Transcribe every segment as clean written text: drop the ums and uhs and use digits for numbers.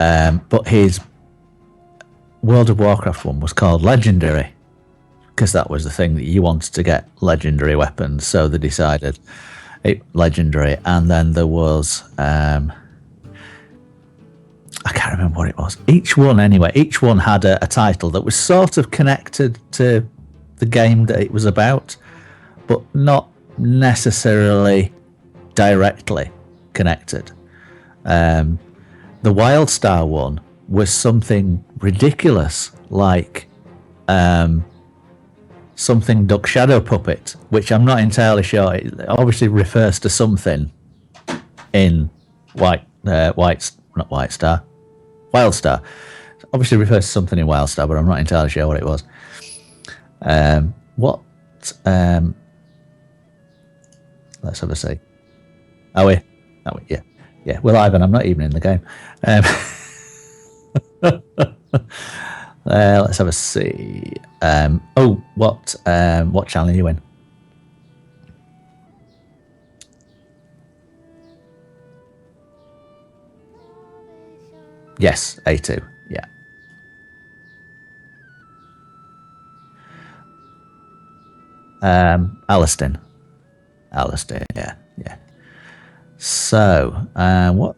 But his World of Warcraft one was called Legendary, because that was the thing that you wanted to get, legendary weapons. So they decided Legendary, and then there was I can't remember what it was. Each one had a title that was sort of connected to the game that it was about, but not necessarily directly connected. The Wildstar one was something ridiculous, like something Duck Shadow Puppet, which I'm not entirely sure. It obviously refers to something in Wildstar. Obviously refers to something in Wildstar, but I'm not entirely sure what it was. Let's have a see. Are we? Yeah. Well, Ivan, I'm not even in the game. Let's have a see. What channel are you in? Yes, A2. Yeah. Alistin, yeah. So, what?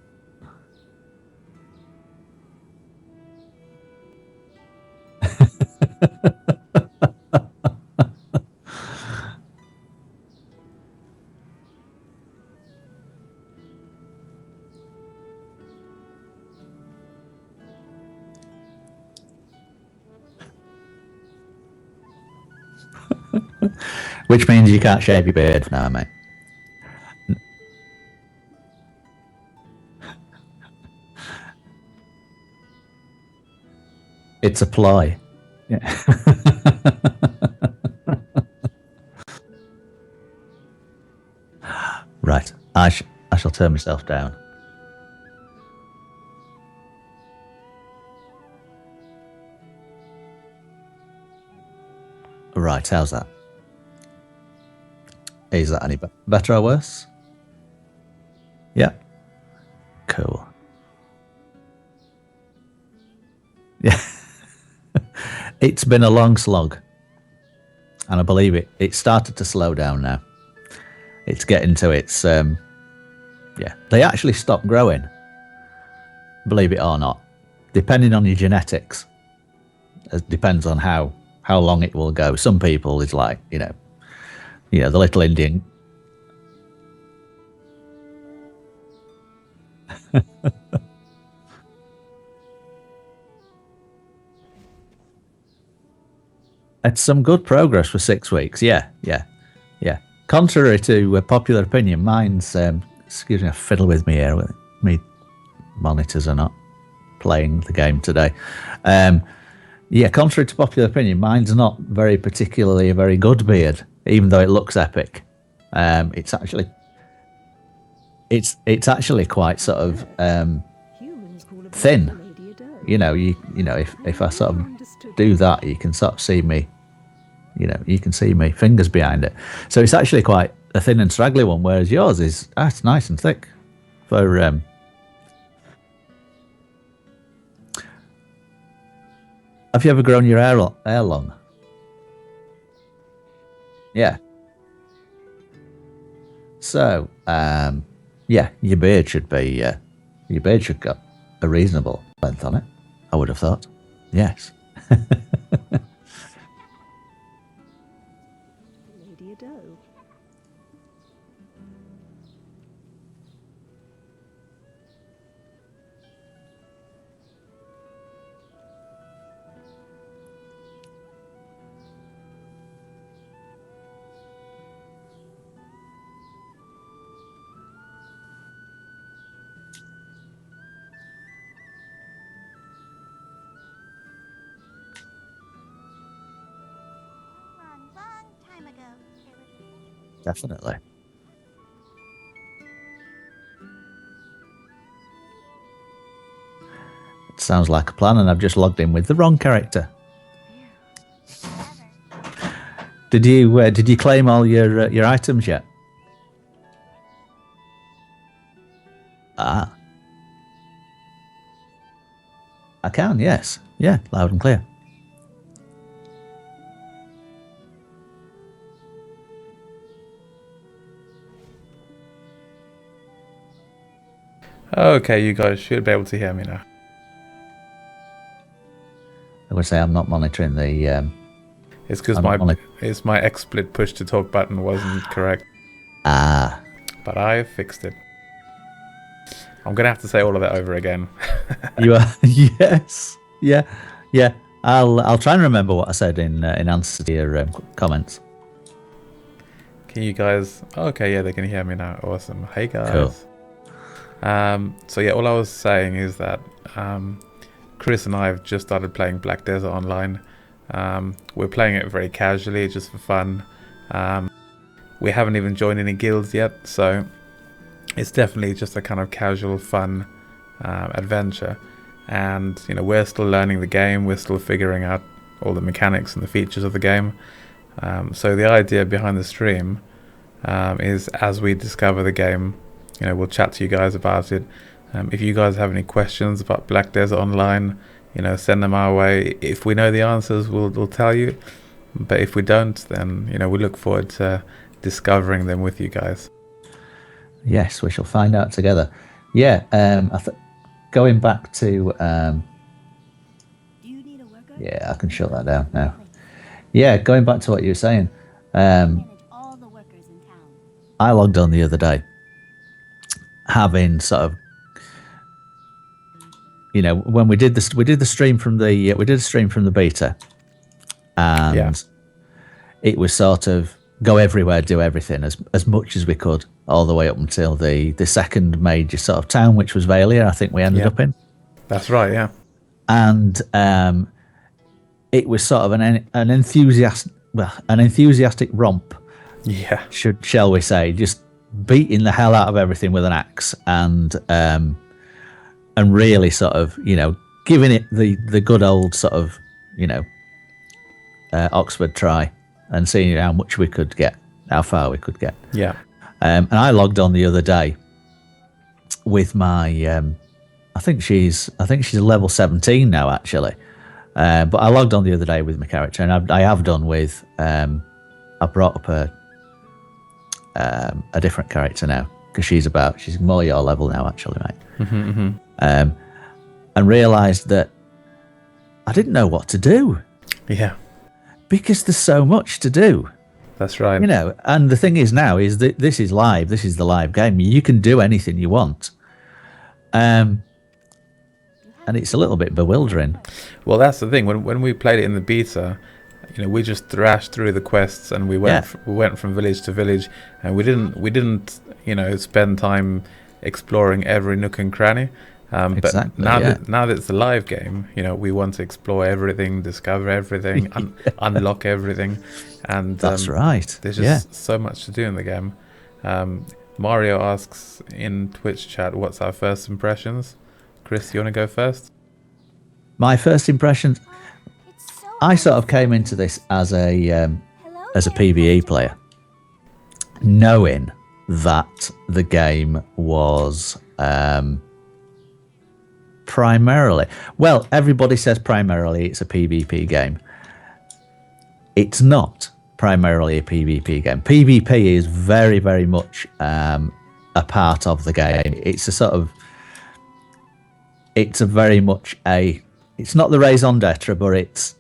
Which means you can't shave your beard now, mate. It's a ploy. Yeah. Right. I shall turn myself down. Right, how's that? Is that any better or worse? Yeah. Cool. Yeah. It's been a long slog. And I believe it started to slow down now. It's getting to its they actually stop growing, believe it or not, depending on your genetics. It depends on how long it will go. Some people is like, the little Indian. It's some good progress for 6 weeks. Yeah. Contrary to popular opinion, mine's excuse me, I fiddle with me here. Me monitors are not playing the game today. Contrary to popular opinion, mine's not particularly a very good beard, even though it looks epic. It's actually quite sort of thin. If I sort of do that, you can sort of see me. You can see me fingers behind it. So it's actually quite a thin and straggly one, whereas yours is it's nice and thick. For have you ever grown your hair long? Yeah. So your beard should got a reasonable length on it, I would have thought. Yes. Definitely. It sounds like a plan, and I've just logged in with the wrong character. Did you claim all your items yet? Ah. I can, yes. Yeah, loud and clear. Okay, you guys should be able to hear me now. I would say I'm not monitoring the... It's because I'm not my XSplit push to talk button wasn't correct. But I fixed it. I'm gonna have to say all of that over again. You are? Yes. Yeah. Yeah. I'll try and remember what I said in answer to your comments. Can you guys? Okay, yeah, they can hear me now. Awesome. Hey guys. Cool. So yeah, all I was saying is that Chris and I have just started playing Black Desert Online. We're playing it very casually, just for fun. We haven't even joined any guilds yet, so it's definitely just a kind of casual, fun adventure. And you know, we're still learning the game. We're still figuring out all the mechanics and the features of the game. So the idea behind the stream is, as we discover the game, you know, we'll chat to you guys about it. If you guys have any questions about Black Desert Online, you know, send them our way. If we know the answers, we'll tell you. But if we don't, then, you know, we look forward to discovering them with you guys. Yes, we shall find out together. Yeah, going back to... yeah, I can shut that down now. Yeah, going back to what you were saying. I logged on the other day, having sort of, you know, when we did the stream from the beta, and it was sort of go everywhere, do everything as much as we could, all the way up until the second major sort of town, which was Valia, I think we ended up in. That's right, yeah. And it was sort of an enthusiastic romp. Yeah. Shall we say, just beating the hell out of everything with an axe, and really sort of, you know, giving it the good old sort of, you know, Oxford try, and seeing how much we could get, how far we could get. Yeah. And I logged on the other day with my, I think she's level 17 now, actually. But I logged on the other day with my character, and I have done with, I brought up a different character now, because she's more your level now, actually, mate. And realised that I didn't know what to do. Yeah. Because there's so much to do. That's right. You know, and the thing is now is that this is live. This is the live game. You can do anything you want. And it's a little bit bewildering. Well, that's the thing. When we played it in the beta, you know, we just thrashed through the quests, and we went from village to village, and we didn't you know, spend time exploring every nook and cranny. Exactly, but now that it's a live game, you know, we want to explore everything, discover everything, unlock everything, and that's right. There's just so much to do in the game. Mario asks in Twitch chat, "What's our first impressions?" Chris, you want to go first? My first impressions, I sort of came into this as a PvE player, knowing that the game was primarily, well, everybody says primarily it's a PvP game. It's not primarily a PvP game. PvP is very, very much a part of the game. It's a sort of, it's not the raison d'etre, but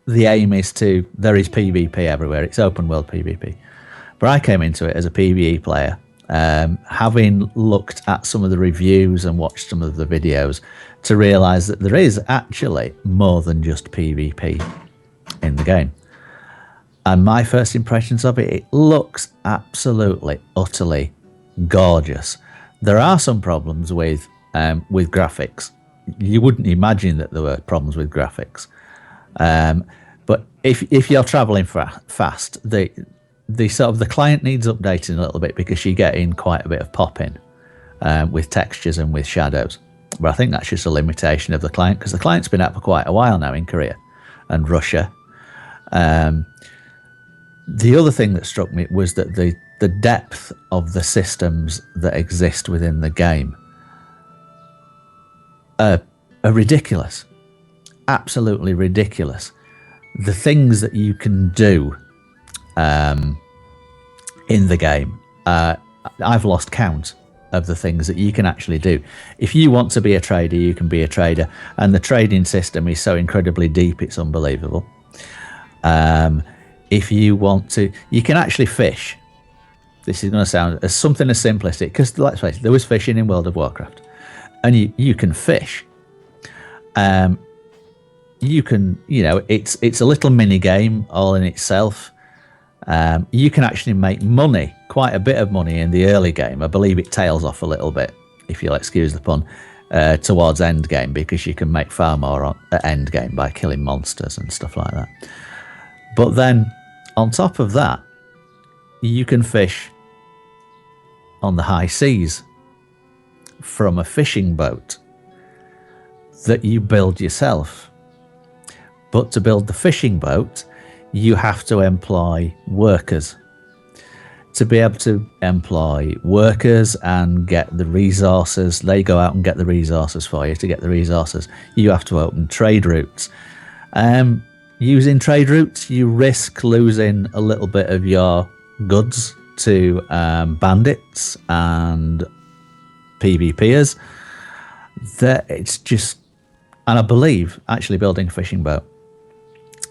the aim is there is PvP everywhere. It's open world PvP. But I came into it as a PvE player, having looked at some of the reviews and watched some of the videos to realise that there is actually more than just PvP in the game. And my first impressions of it looks absolutely, utterly gorgeous. There are some problems with graphics. You wouldn't imagine that there were problems with graphics. But if you're traveling fast, the sort of the client needs updating a little bit, because you get in quite a bit of popping with textures and with shadows. But I think that's just a limitation of the client, because the client's been out for quite a while now in Korea and Russia. The other thing that struck me was that the depth of the systems that exist within the game are are ridiculous. Absolutely ridiculous. The things that you can do in the game, I've lost count of the things that you can actually do. If you want to be a trader, you can be a trader, and the trading system is so incredibly deep, it's unbelievable. If you want to, you can actually fish. This is going to sound as something as simplistic, because let's face it, there was fishing in World of Warcraft, and you can fish. You can, it's a little mini game all in itself. You can actually make money, quite a bit of money in the early game. I believe it tails off a little bit, if you'll excuse the pun, towards end game, because you can make far more at end game by killing monsters and stuff like that. But then, on top of that, you can fish on the high seas from a fishing boat that you build yourself. But to build the fishing boat, you have to employ workers. To be able to employ workers and get the resources, they go out and get the resources for you. To get the resources, you have to open trade routes. Using trade routes, you risk losing a little bit of your goods to bandits and PvPers. That it's just, and I believe actually building a fishing boat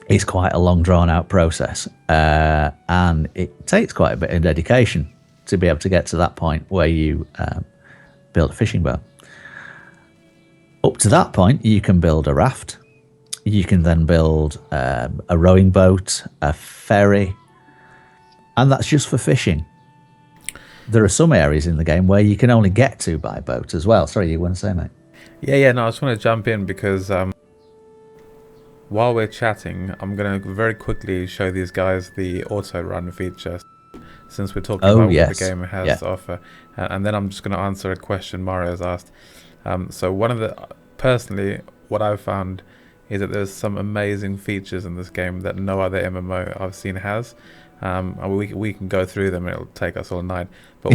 is quite a long drawn out process, and it takes quite a bit of dedication to be able to get to that point where you build a fishing boat. Up to that point, you can build a raft. You can then build a rowing boat, a ferry, and that's just for fishing. There are some areas in the game where you can only get to by boat as well. Sorry, you want to say, mate? Yeah, no, I just want to jump in because while we're chatting, I'm going to very quickly show these guys the auto run feature, since we're talking about what the game has to offer. And then I'm just going to answer a question Mario's asked. So personally, what I've found is that there's some amazing features in this game that no other MMO I've seen has. And we can go through them, it'll take us all night. But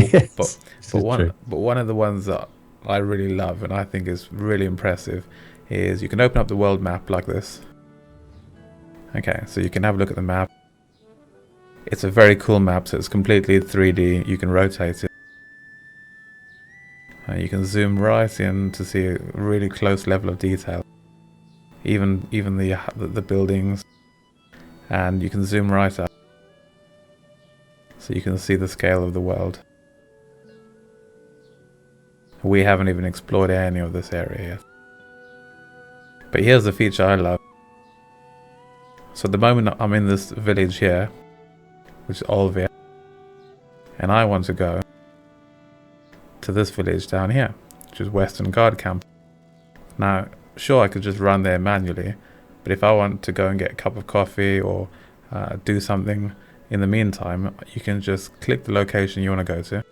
one of the ones that I really love and I think is really impressive is you can open up the world map like this. Okay, so you can have a look at the map. It's a very cool map, so it's completely 3D. You can rotate it. You can zoom right in to see a really close level of detail. Even the buildings, and you can zoom right up, so you can see the scale of the world. We haven't even explored any of this area yet. But here's the feature I love. So at the moment I'm in this village here, which is Olvia, and I want to go to this village down here, which is Western Guard Camp. Now, sure, I could just run there manually, but if I want to go and get a cup of coffee or do something in the meantime, you can just click the location you want to go to.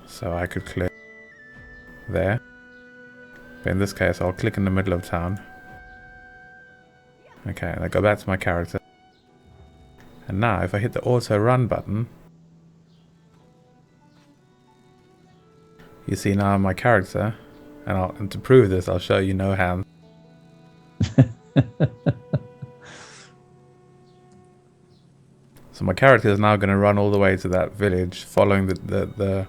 So I could click there, but in this case I'll click in the middle of town. Okay, and I go back to my character, and now if I hit the auto run button, you see now my character. And to prove this, I'll show you no hands. So my character is now going to run all the way to that village, following the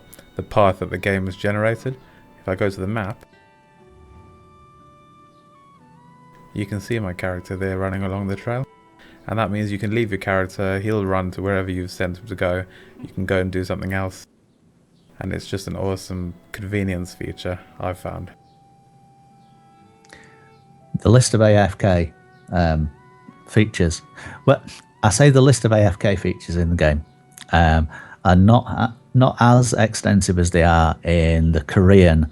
path that the game has generated. If I go to the map, you can see my character there running along the trail. And that means you can leave your character, he'll run to wherever you've sent him to go. You can go and do something else. And it's just an awesome convenience feature, I've found. The list of AFK features. Well, I say the list of AFK features in the game are not as extensive as they are in the Korean,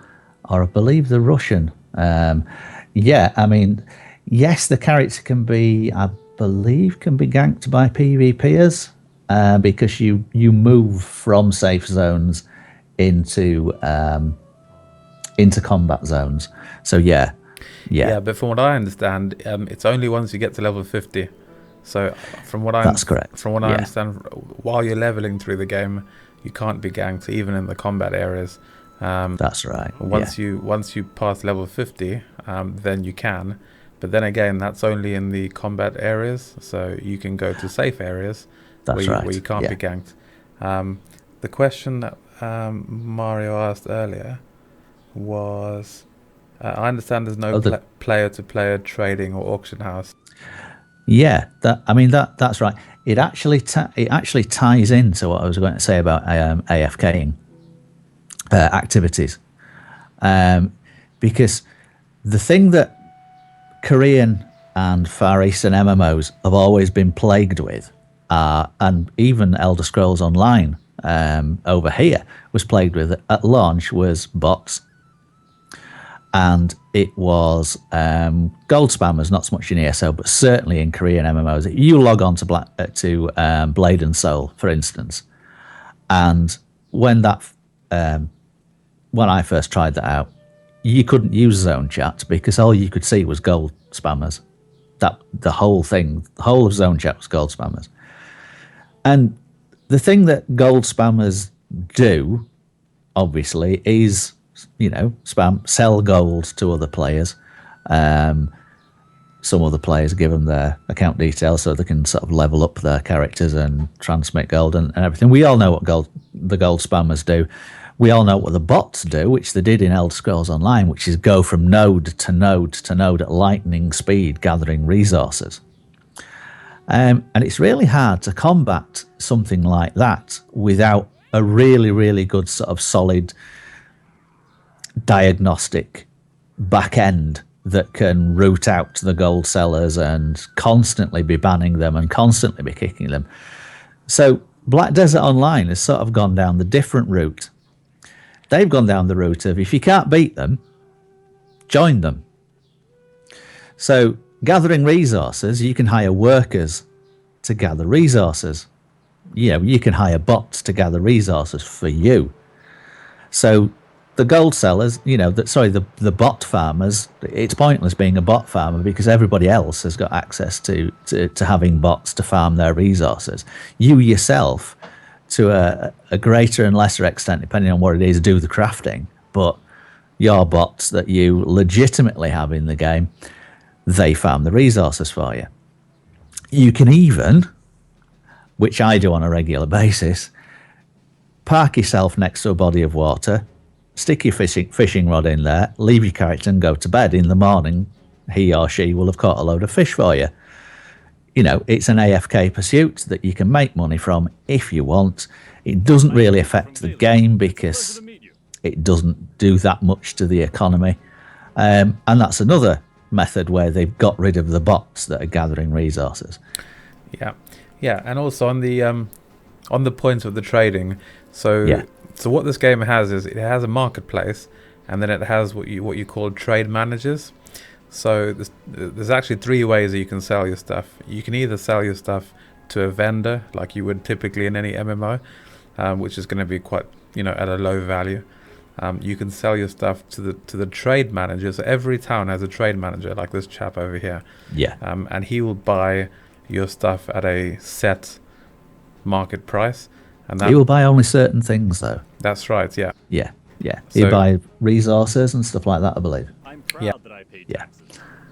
or I believe the Russian. Yeah, I mean, yes, the character can be, I believe, can be ganked by PvPers because you move from safe zones into combat zones. So yeah. But from what I understand, it's only once you get to level 50. So that's correct. From what I understand, while you're leveling through the game, you can't be ganked even in the combat areas. That's right. Once you pass level 50, then you can. But then again, that's only in the combat areas, so you can go to safe areas where you can't be ganked. The question that Mario asked earlier was, I understand there's no player-to-player trading or auction house. Yeah, that's right. It actually ties into what I was going to say about AFKing activities, because the thing that Korean and Far Eastern MMOs have always been plagued with, and even Elder Scrolls Online over here was plagued with at launch, was bots. And it was gold spammers, not so much in ESO, but certainly in Korean MMOs. You log on to Blade and Soul, for instance, and when I first tried that out, you couldn't use zone chat because all you could see was gold spammers. The whole of zone chat was gold spammers. And the thing that gold spammers do, obviously, is sell gold to other players. Some other players give them their account details so they can sort of level up their characters and transmit gold and everything. We all know what the gold spammers do. We all know what the bots do, which they did in Elder Scrolls Online, which is go from node to node to node at lightning speed, gathering resources. And it's really hard to combat something like that without a really, really good sort of solid diagnostic back end that can root out the gold sellers and constantly be banning them and constantly be kicking them. So Black Desert Online has sort of gone down the different route. They've gone down the route of, if you can't beat them, join them. So gathering resources, you can hire workers to gather resources. You can hire bots to gather resources for you. So the gold sellers, the bot farmers, it's pointless being a bot farmer because everybody else has got access to having bots to farm their resources. You yourself, to a greater and lesser extent, depending on what it is, do the crafting, but your bots that you legitimately have in the game, they farm the resources for you. You can even, which I do on a regular basis, park yourself next to a body of water, stick your fishing rod in there, leave your character and go to bed. In the morning, he or she will have caught a load of fish for you. It's an AFK pursuit that you can make money from if you want. It doesn't really affect the game because it doesn't do that much to the economy. And that's another method where they've got rid of the bots that are gathering resources. Yeah, and also on the point of the trading. So what this game has is it has a marketplace, and then it has what you call trade managers. So there's actually 3 ways that you can sell your stuff. You can either sell your stuff to a vendor, like you would typically in any MMO, which is going to be quite, at a low value. You can sell your stuff to the trade manager. So every town has a trade manager, like this chap over here. Yeah. And he will buy your stuff at a set market price. And he will buy only certain things, though. That's right. Yeah. Yeah. He'll buy resources and stuff like that, I believe. I'm proud that I paid taxes.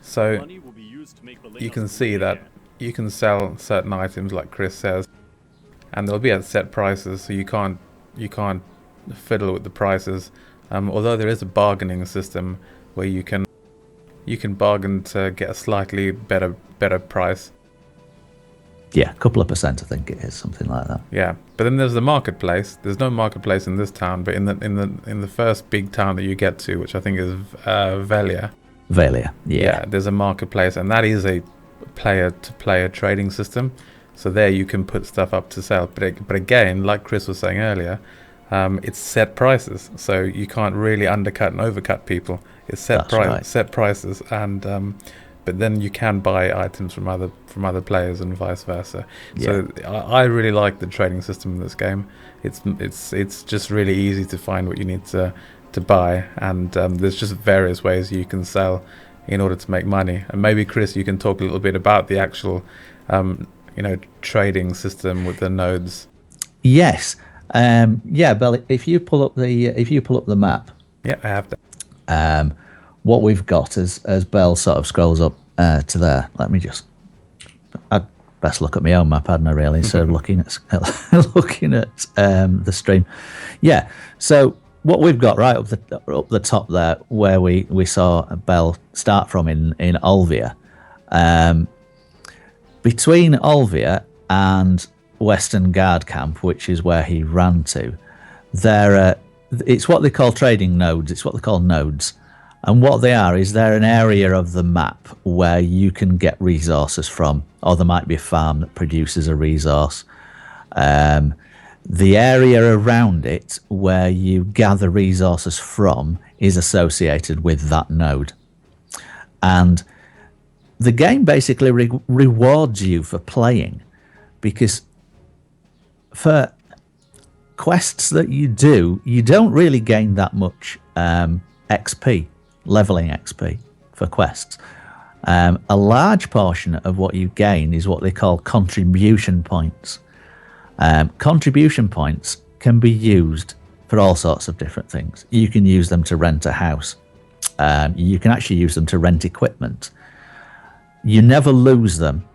So Money will be used to make the you can layoffs see of that the you can sell certain items, like Chris says, and they'll be at set prices, so you can't fiddle with the prices. Although there is a bargaining system where you can bargain to get a slightly better price. Yeah, a couple of percent, I think it is, something like that. Yeah, but then there's the marketplace. There's no marketplace in this town, but in the first big town that you get to, which I think is Velia. Velia, Yeah, there's a marketplace, and that is a player-to-player trading system. So there you can put stuff up to sell. But again, like Chris was saying earlier, it's set prices, so you can't really undercut and overcut people. It's set prices, and but then you can buy items from other players and vice versa. Yeah. So I really like the trading system in this game. It's just really easy to find what you need to buy, and there's just various ways you can sell in order to make money. And maybe Chris, you can talk a little bit about the actual trading system with the nodes. Yes. Yeah, Bell. If you pull up the map, Yeah, I have that. what we've got as Bell sort of scrolls up to there. Let me just. I'd best look at my own map, hadn't I? Really, so looking at the stream. Yeah. So what we've got right up the top there, where we saw Bell start from in Olvia, between Olvia and Western Guard Camp, which is where he ran to, it's what they call trading nodes. It's what they call nodes. And what they are is they're an area of the map where you can get resources from, or there might be a farm that produces a resource. The area around it where you gather resources from is associated with that node. And the game basically rewards you for playing, because for quests that you do, you don't really gain that much XP, leveling XP for quests. A large portion of what you gain is what they call contribution points. Contribution points can be used for all sorts of different things. You can use them to rent a house. You can actually use them to rent equipment. You never lose them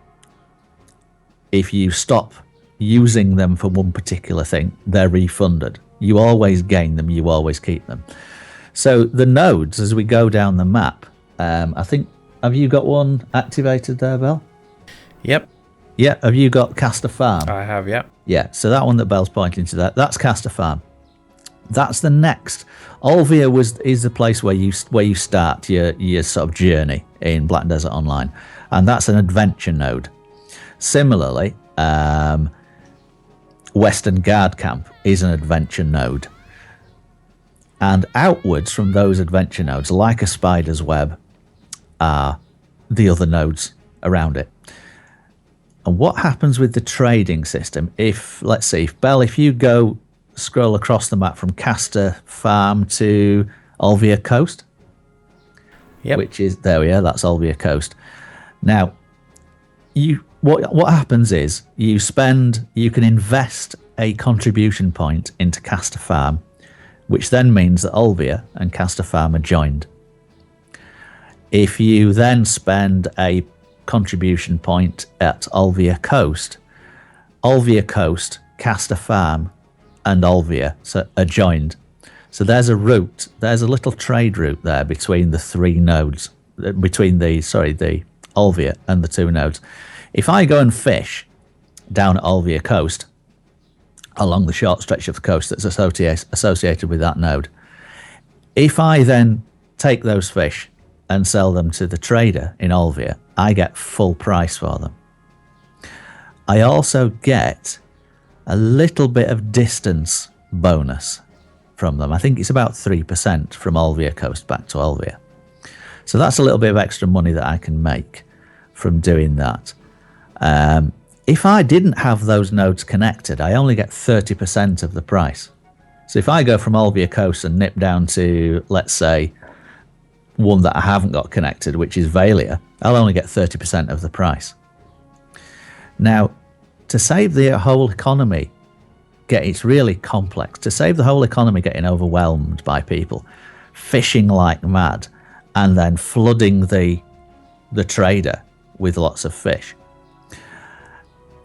if you stop using them for one particular thing. They're refunded. You always gain them, you always keep them. So the nodes, as we go down the map, I think, have you got one activated there, Bell? Yep, Yeah, have you got Caster Farm? I have. Yeah. Yeah, so that one that Bell's pointing to, that's Caster Farm. That's the next. Olvia is the place where you start your sort of journey in Black Desert Online, and that's an adventure node. Similarly, Western Guard Camp is an adventure node, and outwards from those adventure nodes, like a spider's web, are the other nodes around it. And what happens with the trading system? Let's see, Bell, if you go scroll across the map from Caster Farm to Olvia Coast, Yep. which is there we are. That's Olvia Coast. Now, what happens is you can invest a contribution point into Caster Farm, which then means that Olvia and Caster Farm are joined. If you then spend a contribution point at Olvia Coast, Caster Farm, and Olvia are joined. So there's a route, there's a little trade route there between the three nodes, between the Olvia and the two nodes. If I go and fish down at Olvia Coast, along the short stretch of the coast that's associated with that node, if I then take those fish and sell them to the trader in Olvia, I get full price for them. I also get a little bit of distance bonus from them. I think it's about 3% from Olvia Coast back to Olvia. So that's a little bit of extra money that I can make from doing that. If I didn't have those nodes connected, I only get 30% of the price. So if I go from Olvia Coast and nip down to, let's say, one that I haven't got connected, which is Valia, I'll only get 30% of the price. Now, to save the whole economy, it's really complex. To save the whole economy getting overwhelmed by people fishing like mad and then flooding the trader with lots of fish,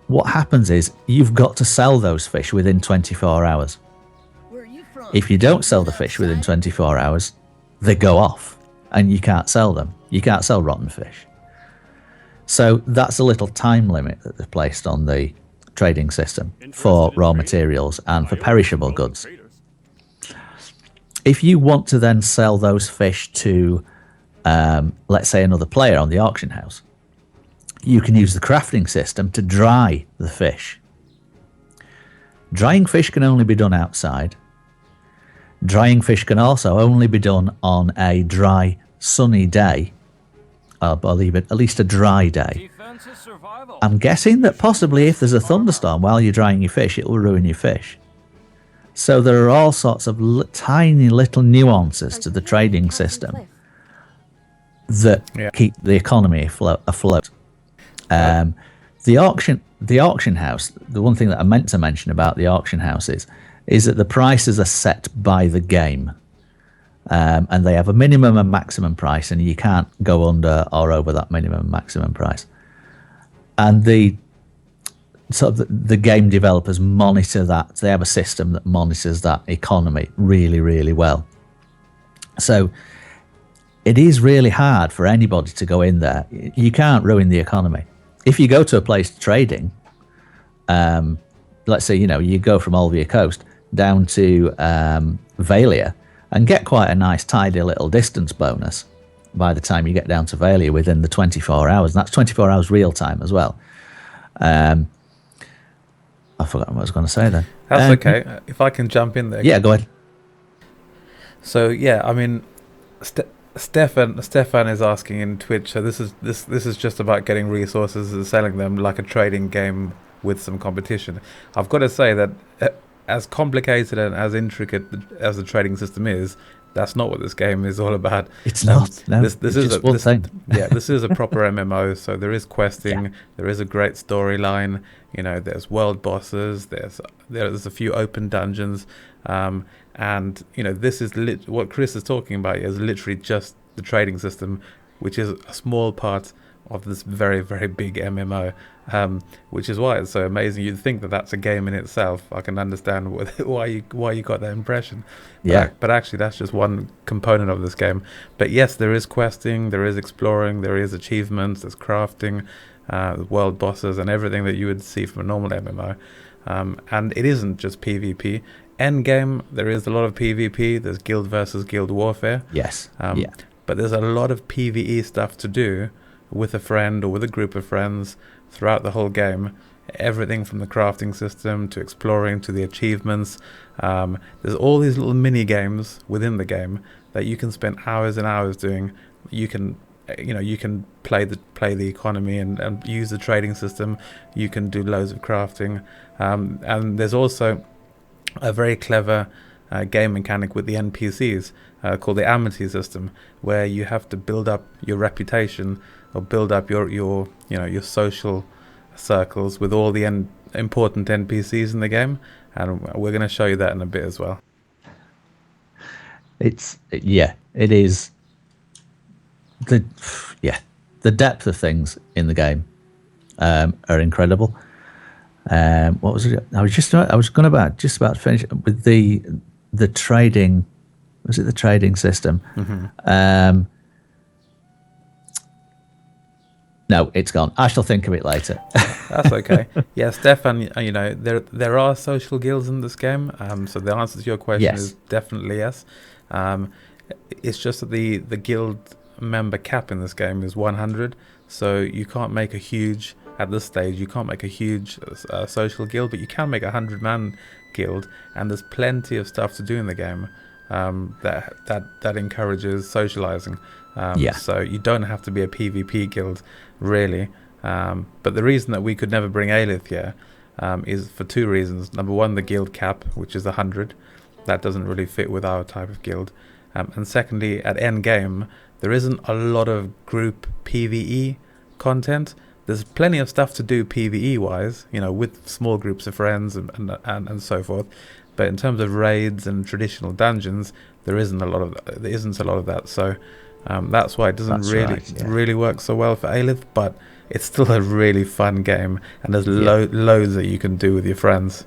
what happens is you've got to sell those fish within 24 hours. If you don't sell the fish within 24 hours, they go off and you can't sell them. You can't sell rotten fish. So that's a little time limit that they've placed on the trading system for raw materials and for perishable goods. If you want to then sell those fish to, let's say, another player on the auction house, you can use the crafting system to dry the fish. Drying fish can only be done outside. Drying fish can also only be done on a dry, sunny day. I believe it, at least a dry day. I'm guessing that possibly if there's a thunderstorm while you're drying your fish, it will ruin your fish. So there are all sorts of tiny little nuances to the trading system that keep the economy afloat. The auction house, the one thing that I meant to mention about the auction house is is that the prices are set by the game. And they have a minimum and maximum price, and you can't go under or over that minimum and maximum price. And the game developers monitor that. They have a system that monitors that economy really, really well. So it is really hard for anybody to go in there. You can't ruin the economy. If you go to a place trading, let's say, you go from Olvia Coast down to Valia, and get quite a nice tidy little distance bonus by the time you get down to Valia within the 24 hours. And that's 24 hours real time as well. I forgot what I was going to say then. That's okay. If I can jump in there. Yeah, go ahead. So yeah, I mean, Stefan is asking in Twitch. So this is just about getting resources and selling them like a trading game with some competition. I've got to say that as complicated and as intricate as the trading system is, that's not what this game is all about. It's not. No, this is just one thing. Yeah, this is a proper MMO. So there is questing. There is a great storyline. There's world bosses. There's a few open dungeons. And this is what Chris is talking about is literally just the trading system, which is a small part of this very, very big MMO, which is why it's so amazing. You'd think that that's a game in itself. I can understand why you got that impression. But actually, that's just one component of this game. But yes, there is questing, there is exploring, there is achievements, there's crafting, world bosses, and everything that you would see from a normal MMO. And it isn't just PvP. Endgame, there is a lot of PvP. There's guild versus guild warfare. Yes. But there's a lot of PvE stuff to do with a friend or with a group of friends throughout the whole game. Everything from the crafting system to exploring to the achievements. There's all these little mini games within the game that you can spend hours and hours doing. You can play the economy and use the trading system. You can do loads of crafting, and there's also a very clever game mechanic with the NPCs called the amity system, where you have to build up your reputation or build up your social circles with all the important NPCs in the game, and we're going to show you that in a bit as well. It is the depth of things in the game are incredible. What was it? I was about to finish with the trading. Was it the trading system? Mm-hmm. No, it's gone. I shall think of it later. That's okay. Yeah, Stefan, there are social guilds in this game. So the answer to your question is definitely yes. It's just that the guild member cap in this game is 100. So you can't make at this stage, you can't make a huge social guild, but you can make 100-man guild, and there's plenty of stuff to do in the game that encourages socializing. So you don't have to be a PvP guild, really. But the reason that we could never bring Alith here is for two reasons. Number one, the guild cap, which is 100. That doesn't really fit with our type of guild. And secondly, at end game, there isn't a lot of group PvE content. There's plenty of stuff to do PvE-wise, with small groups of friends and so forth. But in terms of raids and traditional dungeons, there isn't a lot of that. So that's why it doesn't really work so well for Alith. But it's still a really fun game, and there's loads that you can do with your friends.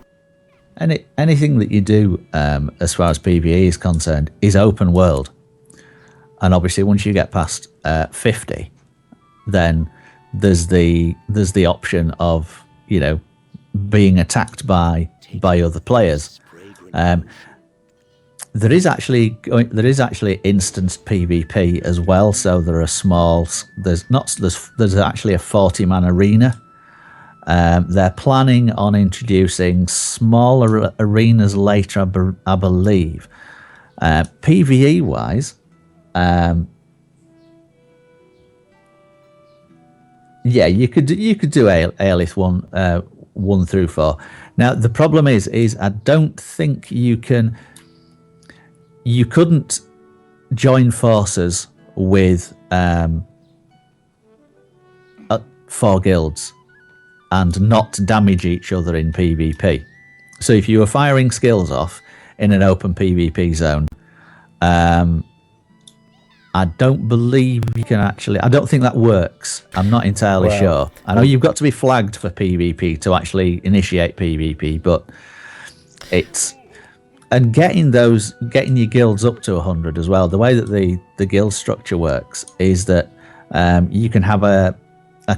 Anything that you do as far as PvE is concerned is open world, and obviously once you get past 50, then there's the option of being attacked by other players. There is actually instanced PvP as well. So there are there's actually a 40-man arena. They're planning on introducing smaller arenas later, I believe. PvE wise, you could do Alith 1 through 4. Now the problem is I don't think you couldn't join forces with 4 guilds and not damage each other in PvP. So if you were firing skills off in an open PvP zone, I don't believe you can actually. I don't think that works. I'm not entirely sure. I know you've got to be flagged for PvP to actually initiate PvP, but it's and getting your guilds up to 100 as well. The way that the guild structure works is that you can have a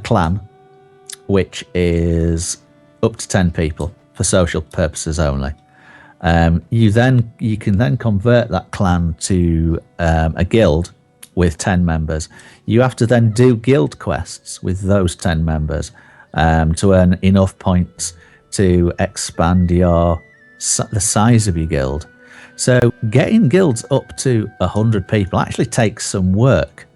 clan which is up to 10 people for social purposes only. You can then convert that clan to a guild with 10 members. You have to then do guild quests with those 10 members to earn enough points to expand the size of your guild. So getting guilds up to 100 people actually takes some work.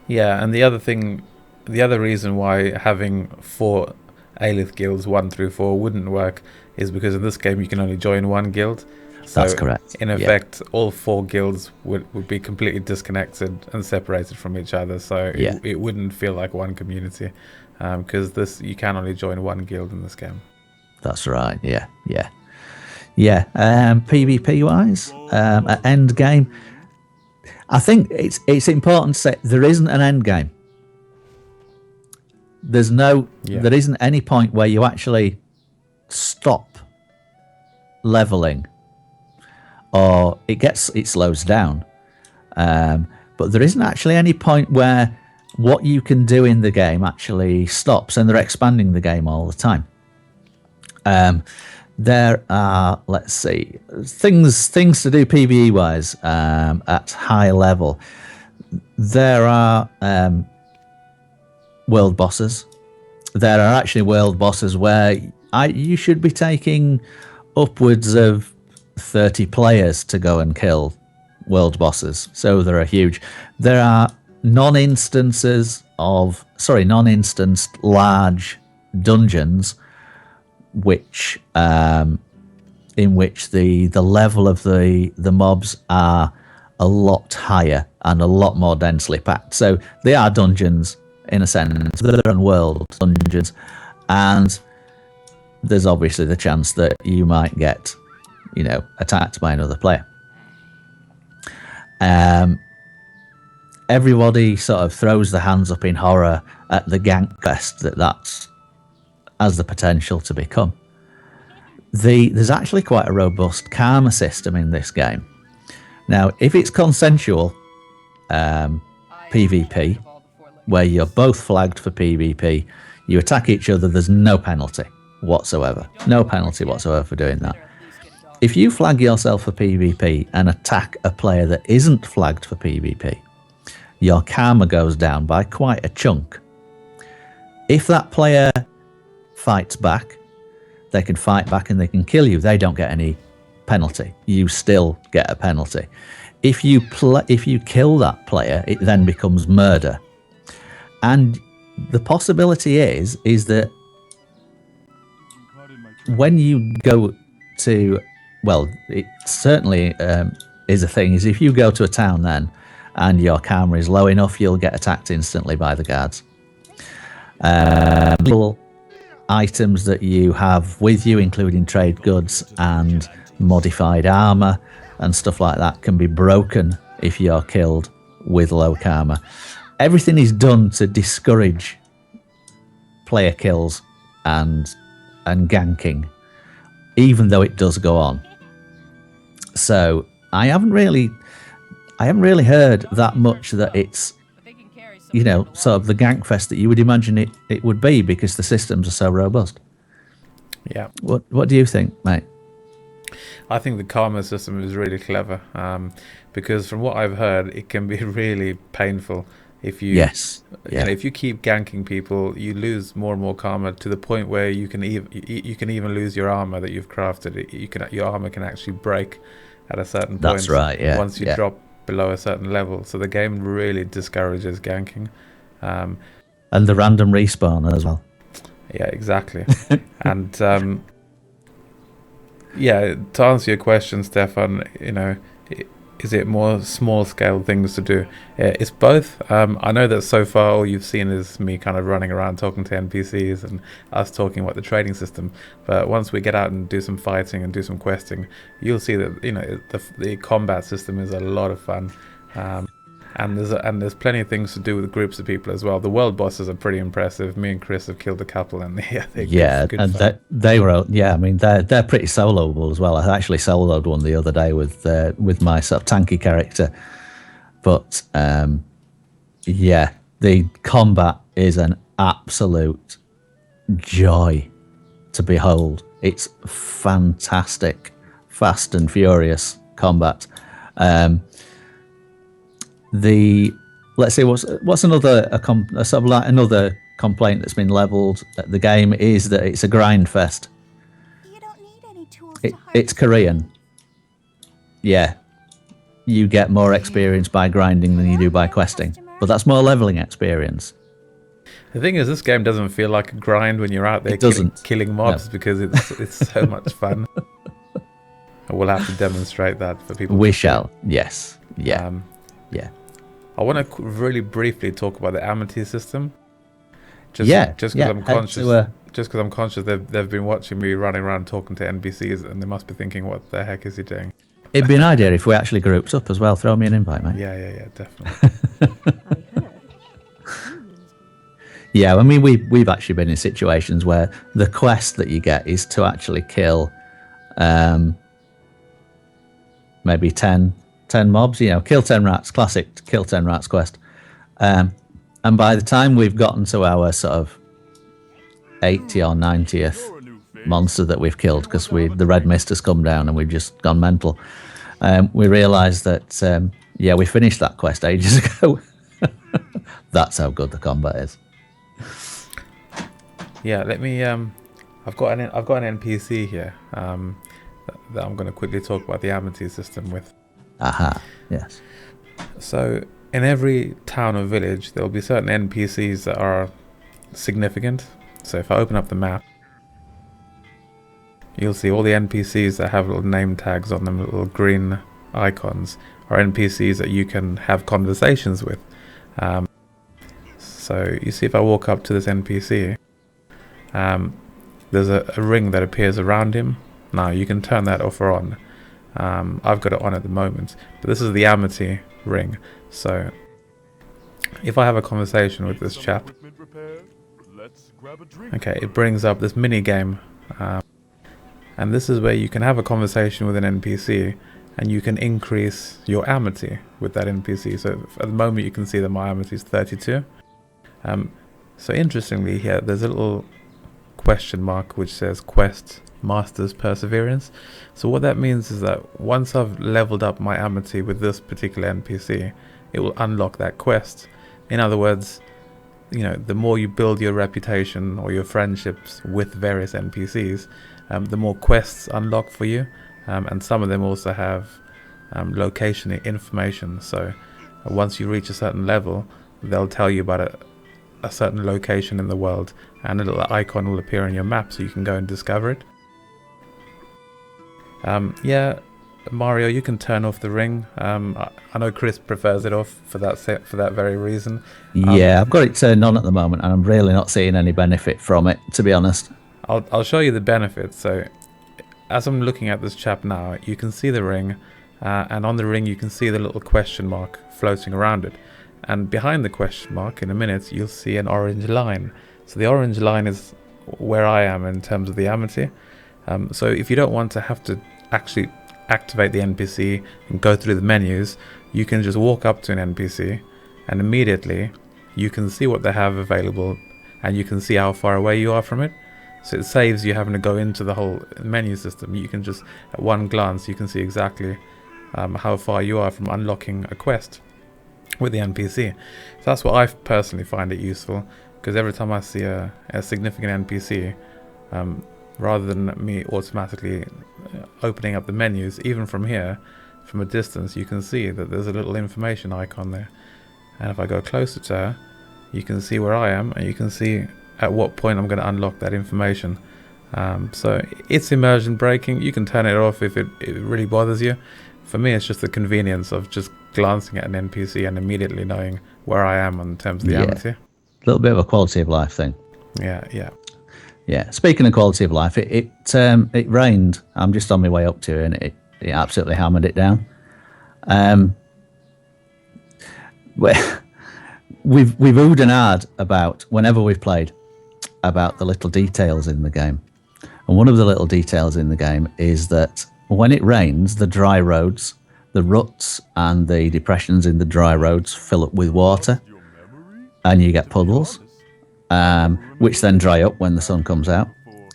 Yeah, and the other reason why having 4 Alith guilds 1 through 4 wouldn't work is because in this game you can only join 1 guild. So that's correct. In effect, all 4 guilds would be completely disconnected and separated from each other. So it wouldn't feel like one community because you can only join 1 guild in this game. That's right. Yeah. PvP wise, at end game, I think it's important to say there isn't an end game. There isn't any point where you actually stop leveling, or it slows down. But there isn't actually any point where what you can do in the game actually stops, and they're expanding the game all the time. There are, let's see, things to do PvE wise at high level. There are world bosses. There are actually world bosses where you should be taking upwards of 30 players to go and kill world bosses. So they're huge. There are non-instanced large dungeons which in which the level of the mobs are a lot higher and a lot more densely packed. So they are dungeons in a sense. They're unworld dungeons, and there's obviously the chance that you might get, attacked by another player. Everybody sort of throws their hands up in horror at the gank fest that has the potential to become. There's actually quite a robust karma system in this game. Now, if it's consensual PvP, where you're both flagged for PvP, you attack each other, there's no penalty whatsoever. No penalty whatsoever for doing that. If you flag yourself for PvP and attack a player that isn't flagged for PvP, your karma goes down by quite a chunk. If that player fights back, they can fight back and they can kill you. They don't get any penalty. You still get a penalty. If you kill that player, it then becomes murder. And the possibility is that when you go to, well, it certainly is a thing, is if you go to a town then and your karma is low enough, you'll get attacked instantly by the guards. Little items that you have with you, including trade goods and modified armor and stuff like that, can be broken if you're killed with low karma. Everything is done to discourage player kills and ganking, even though it does go on. So I haven't really heard that much that it's, sort of the gank fest that you would imagine it would be, because the systems are so robust. Yeah. What do you think, mate? I think the karma system is really clever, because from what I've heard, it can be really painful. If you if you keep ganking people, you lose more and more karma to the point where you can even lose your armor that you've crafted. Your armor can actually break at a certain point. That's right. Yeah. Once you drop below a certain level, so the game really discourages ganking. And the random respawn as well. Yeah, exactly. And to answer your question, Stefan, is it more small scale things to do? It's both. I know that so far all you've seen is me kind of running around talking to NPCs and us talking about the trading system. But once we get out and do some fighting and do some questing, you'll see that the combat system is a lot of fun. And there's plenty of things to do with groups of people as well. The world bosses are pretty impressive. Me and Chris have killed a couple, and they're good and fun. they were, I mean, they're pretty soloable as well. I actually soloed one the other day with my sort of tanky character, but the combat is an absolute joy to behold. It's fantastic, fast and furious combat. Let's see, what's another sort of like another complaint that's been leveled at the game is that it's a grind fest. You don't need any tools It's Korean. Yeah, you get more experience by grinding than you do by questing, but that's more leveling experience. The thing is, this game doesn't feel like a grind when you're out there killing mobs, because it's so much fun. We'll have to demonstrate that for people. We shall. Yes. Yeah. Yeah. I want to really briefly talk about the amity system. Just because I'm conscious. Just because I'm conscious they've been watching me running around talking to NPCs, and they must be thinking, "What the heck is he doing?" It'd be an idea if we actually groups up as well. Throw me an invite, mate. Yeah, definitely. Yeah, I mean, we've actually been in situations where the quest that you get is to actually kill, maybe 10 mobs. Kill 10 rats. Classic kill 10 rats quest. And by the time we've gotten to our sort of 80 or 90th monster that we've killed, because the red mist has come down and we've just gone mental, we realised that we finished that quest ages ago. That's how good the combat is. Yeah, let me. I've got an NPC here that I'm going to quickly talk about the amity system with. Aha. Yes. So in every town or village, there will be certain NPCs that are significant. So if I open up the map, you'll see all the NPCs that have little name tags on them, little green icons, are NPCs that you can have conversations with. So you see, if I walk up to this NPC, there's a ring that appears around him. Now you can turn that off or on. I've got it on at the moment, but this is the amity ring. So if I have a conversation with this chap, okay, it brings up this mini game, and this is where you can have a conversation with an NPC, and you can increase your amity with that NPC. So at the moment you can see that my amity is 32. So interestingly here, there's a little question mark which says quest masters perseverance. So what that means is that once I've leveled up my amity with this particular NPC, it will unlock that quest. In other words, the more you build your reputation or your friendships with various NPCs, the more quests unlock for you, and some of them also have location information. So once you reach a certain level, they'll tell you about a certain location in the world, and a little icon will appear on your map so you can go and discover it. Mario, you can turn off the ring. I know Chris prefers it off for that very reason. I've got it turned on at the moment, and I'm really not seeing any benefit from it, to be honest. I'll show you the benefits. So as I'm looking at this chap now, you can see the ring, and on the ring you can see the little question mark floating around it. And behind the question mark, in a minute, you'll see an orange line. So the orange line is where I am in terms of the amity. So if you don't want to have to actually activate the NPC and go through the menus, you can just walk up to an NPC, and immediately you can see what they have available, and you can see how far away you are from it. So it saves you having to go into the whole menu system. You can just, at one glance, you can see exactly how far you are from unlocking a quest with the NPC. So that's what I personally find it useful, because every time I see a significant NPC, rather than me automatically opening up the menus, even from here, from a distance, you can see that there's a little information icon there. And if I go closer to her, you can see where I am, and you can see at what point I'm going to unlock that information. So it's immersion breaking. You can turn it off if it really bothers you, for me, it's just the convenience of just glancing at an NPC and immediately knowing where I am in terms of the amity. A little bit of a quality of life thing. Yeah. Speaking of quality of life, it rained. I'm just on my way up to it, and it absolutely hammered it down. We've oohed and ahed about, whenever we've played, about the little details in the game. And one of the little details in the game is that when it rains, the dry roads, the ruts and the depressions in the dry roads fill up with water, and you get puddles, which then dry up when the sun comes out.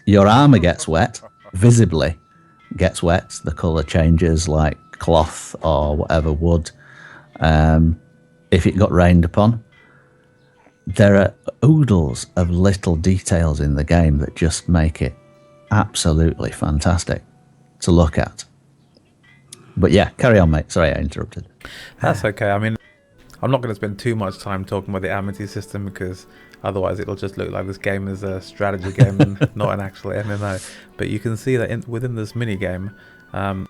Your armor gets wet, visibly gets wet. The color changes like cloth or whatever wood. If it got rained upon, there are oodles of little details in the game that just make it absolutely fantastic to look at. But yeah, carry on, mate. Sorry I interrupted. That's okay. I mean, I'm not going to spend too much time talking about the amity system, because otherwise it'll just look like this game is a strategy game and not an actual MMO. But you can see that within this mini game, at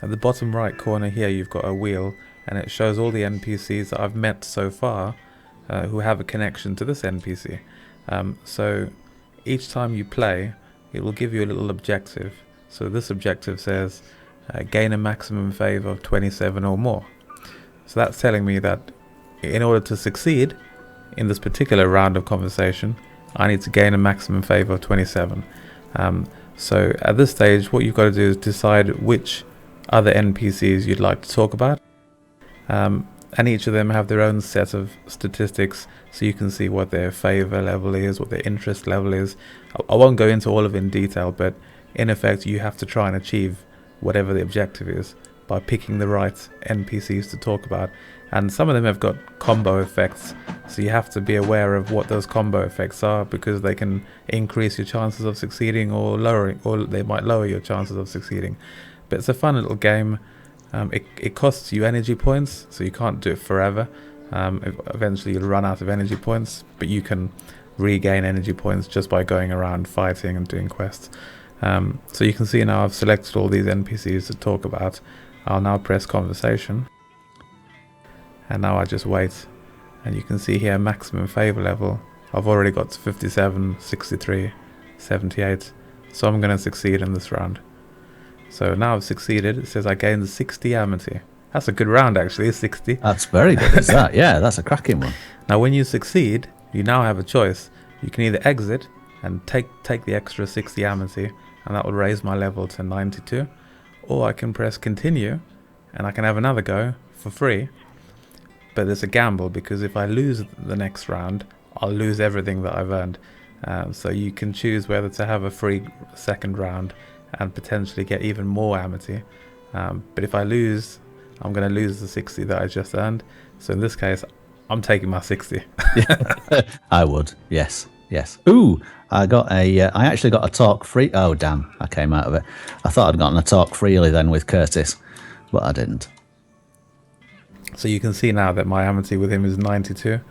the bottom right corner here, you've got a wheel, and it shows all the NPCs that I've met so far who have a connection to this NPC. So each time you play, it will give you a little objective. So this objective says gain a maximum favor of 27 or more. So that's telling me that in order to succeed in this particular round of conversation, I need to gain a maximum favor of 27. So at this stage, what you've got to do is decide which other NPCs you'd like to talk about. And each of them have their own set of statistics, so you can see what their favor level is, what their interest level is. I won't go into all of it in detail, but in effect you have to try and achieve whatever the objective is by picking the right NPCs to talk about. And some of them have got combo effects, so you have to be aware of what those combo effects are, because they can increase your chances of succeeding or they might lower your chances of succeeding. But it's a fun little game. It costs you energy points, so you can't do it forever. Eventually you'll run out of energy points, but you can regain energy points just by going around fighting and doing quests. So you can see now I've selected all these NPCs to talk about. I'll now press conversation, and now I just wait, and you can see here maximum favor level. I've already got to 57, 63, 78, so I'm going to succeed in this round. So now I've succeeded. It says I gained 60 amity. That's a good round, actually, 60. That's very good, is that? Yeah, that's a cracking one. Now when you succeed, you now have a choice. You can either exit and take the extra 60 amity, and that will raise my level to 92, or I can press continue and I can have another go for free. But it's a gamble, because if I lose the next round, I'll lose everything that I've earned. So you can choose whether to have a free second round and potentially get even more amity. But if I lose, I'm going to lose the 60 that I just earned. So in this case, I'm taking my 60. I would, yes. Ooh, I actually got a talk free. Oh, damn, I came out of it. I thought I'd gotten a talk freely then with Curtis, but I didn't. So you can see now that my amity with him is 92,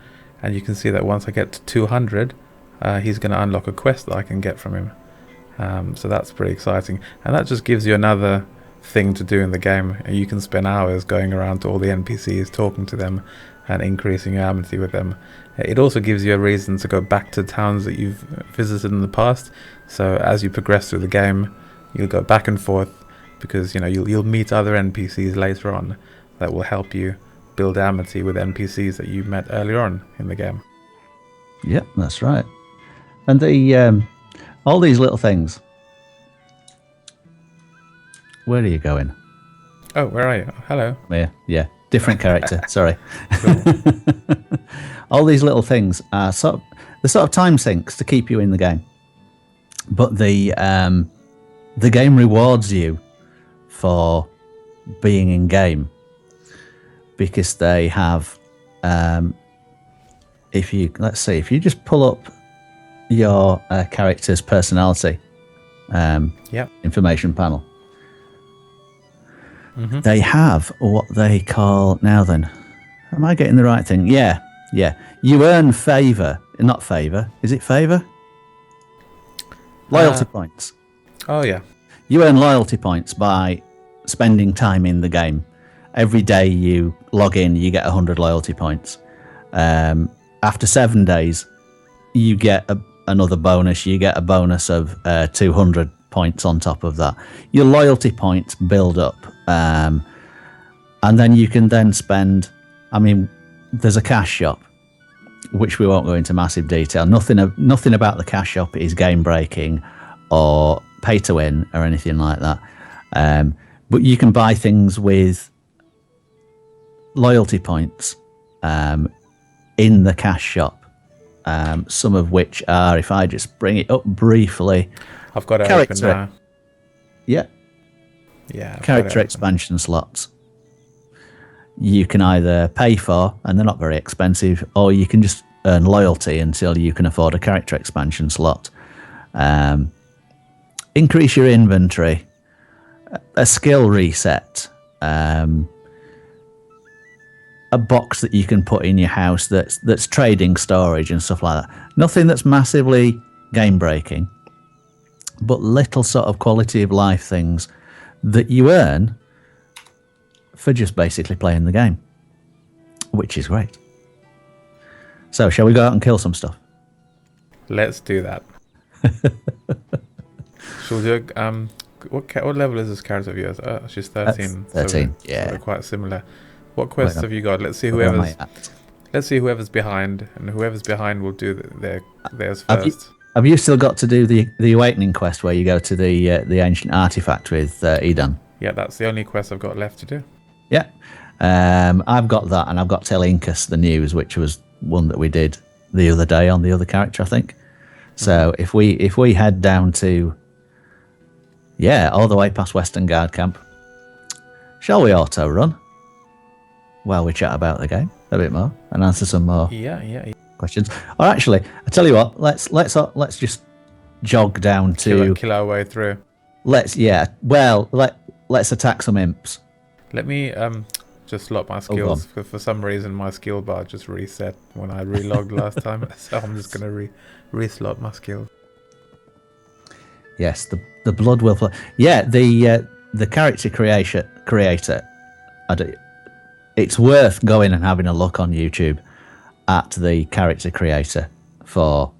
and you can see that once I get to 200, he's going to unlock a quest that I can get from him. So that's pretty exciting, and that just gives you another thing to do in the game. And you can spend hours going around to all the NPCs, talking to them and increasing your amity with them. It also gives you a reason to go back to towns that you've visited in the past. So as you progress through the game, you'll go back and forth, because you'll meet other NPCs later on that will help you build amity with NPCs that you met earlier on in the game. Yep, that's right. And the all these little things. Where are you going? Oh, where are you? Hello. Yeah. Different character. Sorry. All these little things are sort of time sinks to keep you in the game, but the game rewards you for being in game, because they have if you just pull up your character's personality information panel. Mm-hmm. They have what they call, now then, am I getting the right thing? Yeah. You earn favor, not favor. Is it favor? Loyalty points. Oh yeah. You earn loyalty points by spending time in the game. Every day you log in, you get 100 loyalty points. After 7 days, you get another bonus. You get a bonus of 200 points on top of that. Your loyalty points build up. And then you can then spend... I mean, there's a cash shop, which we won't go into massive detail. Nothing about the cash shop is game-breaking or pay-to-win or anything like that. But you can buy things with loyalty points in the cash shop, some of which are, if I just bring it up briefly, I've got it open now. Yeah, character expansion slots. You can either pay for, and they're not very expensive, or you can just earn loyalty until you can afford a character expansion slot. Increase your inventory, a skill reset, a box that you can put in your house that's trading storage and stuff like that. Nothing that's massively game breaking, but little sort of quality of life things that you earn for just basically playing the game, which is great. So shall we go out and kill some stuff? Let's do that. Shall we do what level is this character of yours? She's 13. That's 13, so yeah. We're quite similar. What quests have you got? Let's see whoever's behind, and whoever's behind will do theirs first. Have you still got to do the Awakening quest where you go to the ancient artifact with Edan? Yeah, that's the only quest I've got left to do. Yeah. I've got that, and I've got Telinkus the News, which was one that we did the other day on the other character, I think. So if we head down to all the way past Western Guard Camp, shall we auto run while we chat about the game a bit more and answer some more questions? Or actually, I tell you what, let's just jog down to kill our way through. Let's attack some imps. Let me just slot my skills. For some reason, my skill bar just reset when I relogged last time, so I'm just gonna re-slot my skills. Yes, the blood will flow. Yeah, the character creator. It's worth going and having a look on YouTube at the character creator for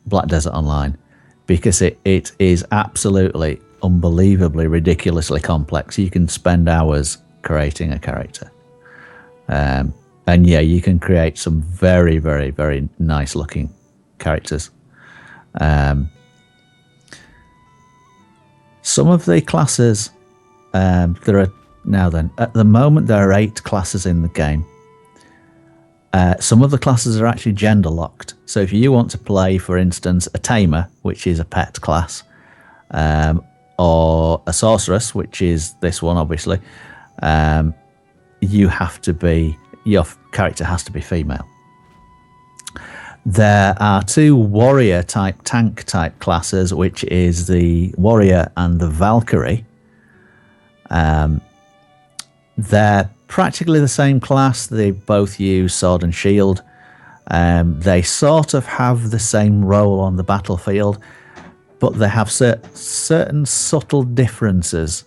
Black Desert Online, because it is absolutely unbelievably ridiculously complex. You can spend hours creating a character, and you can create some very, very, very nice looking characters. Some of the classes, there are at the moment there are 8 classes in the game. Some of the classes are actually gender locked. So if you want to play, for instance, a tamer, which is a pet class, or a sorceress, which is this one, obviously, your character has to be female. There are 2 warrior type, tank type classes, which is the warrior and the Valkyrie. They're practically the same class. They both use sword and shield. They sort of have the same role on the battlefield, but they have certain subtle differences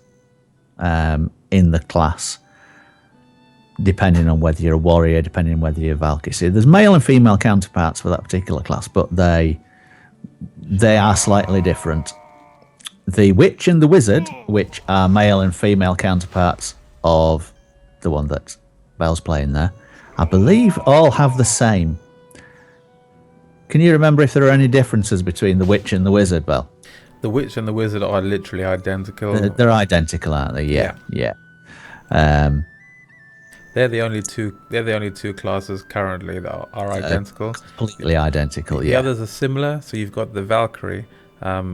in the class, depending on whether you're a warrior, depending on whether you're a Valkyrie. So there's male and female counterparts for that particular class, but they are slightly different. The witch and the wizard, which are male and female counterparts of the one that Belle's playing there, I believe all have the same. Can you remember if there are any differences between the witch and the wizard, Belle? The witch and the wizard are literally identical. They're identical, aren't they? Yeah. They're the only two classes currently that are identical. Completely identical. The others are similar. So you've got the Valkyrie,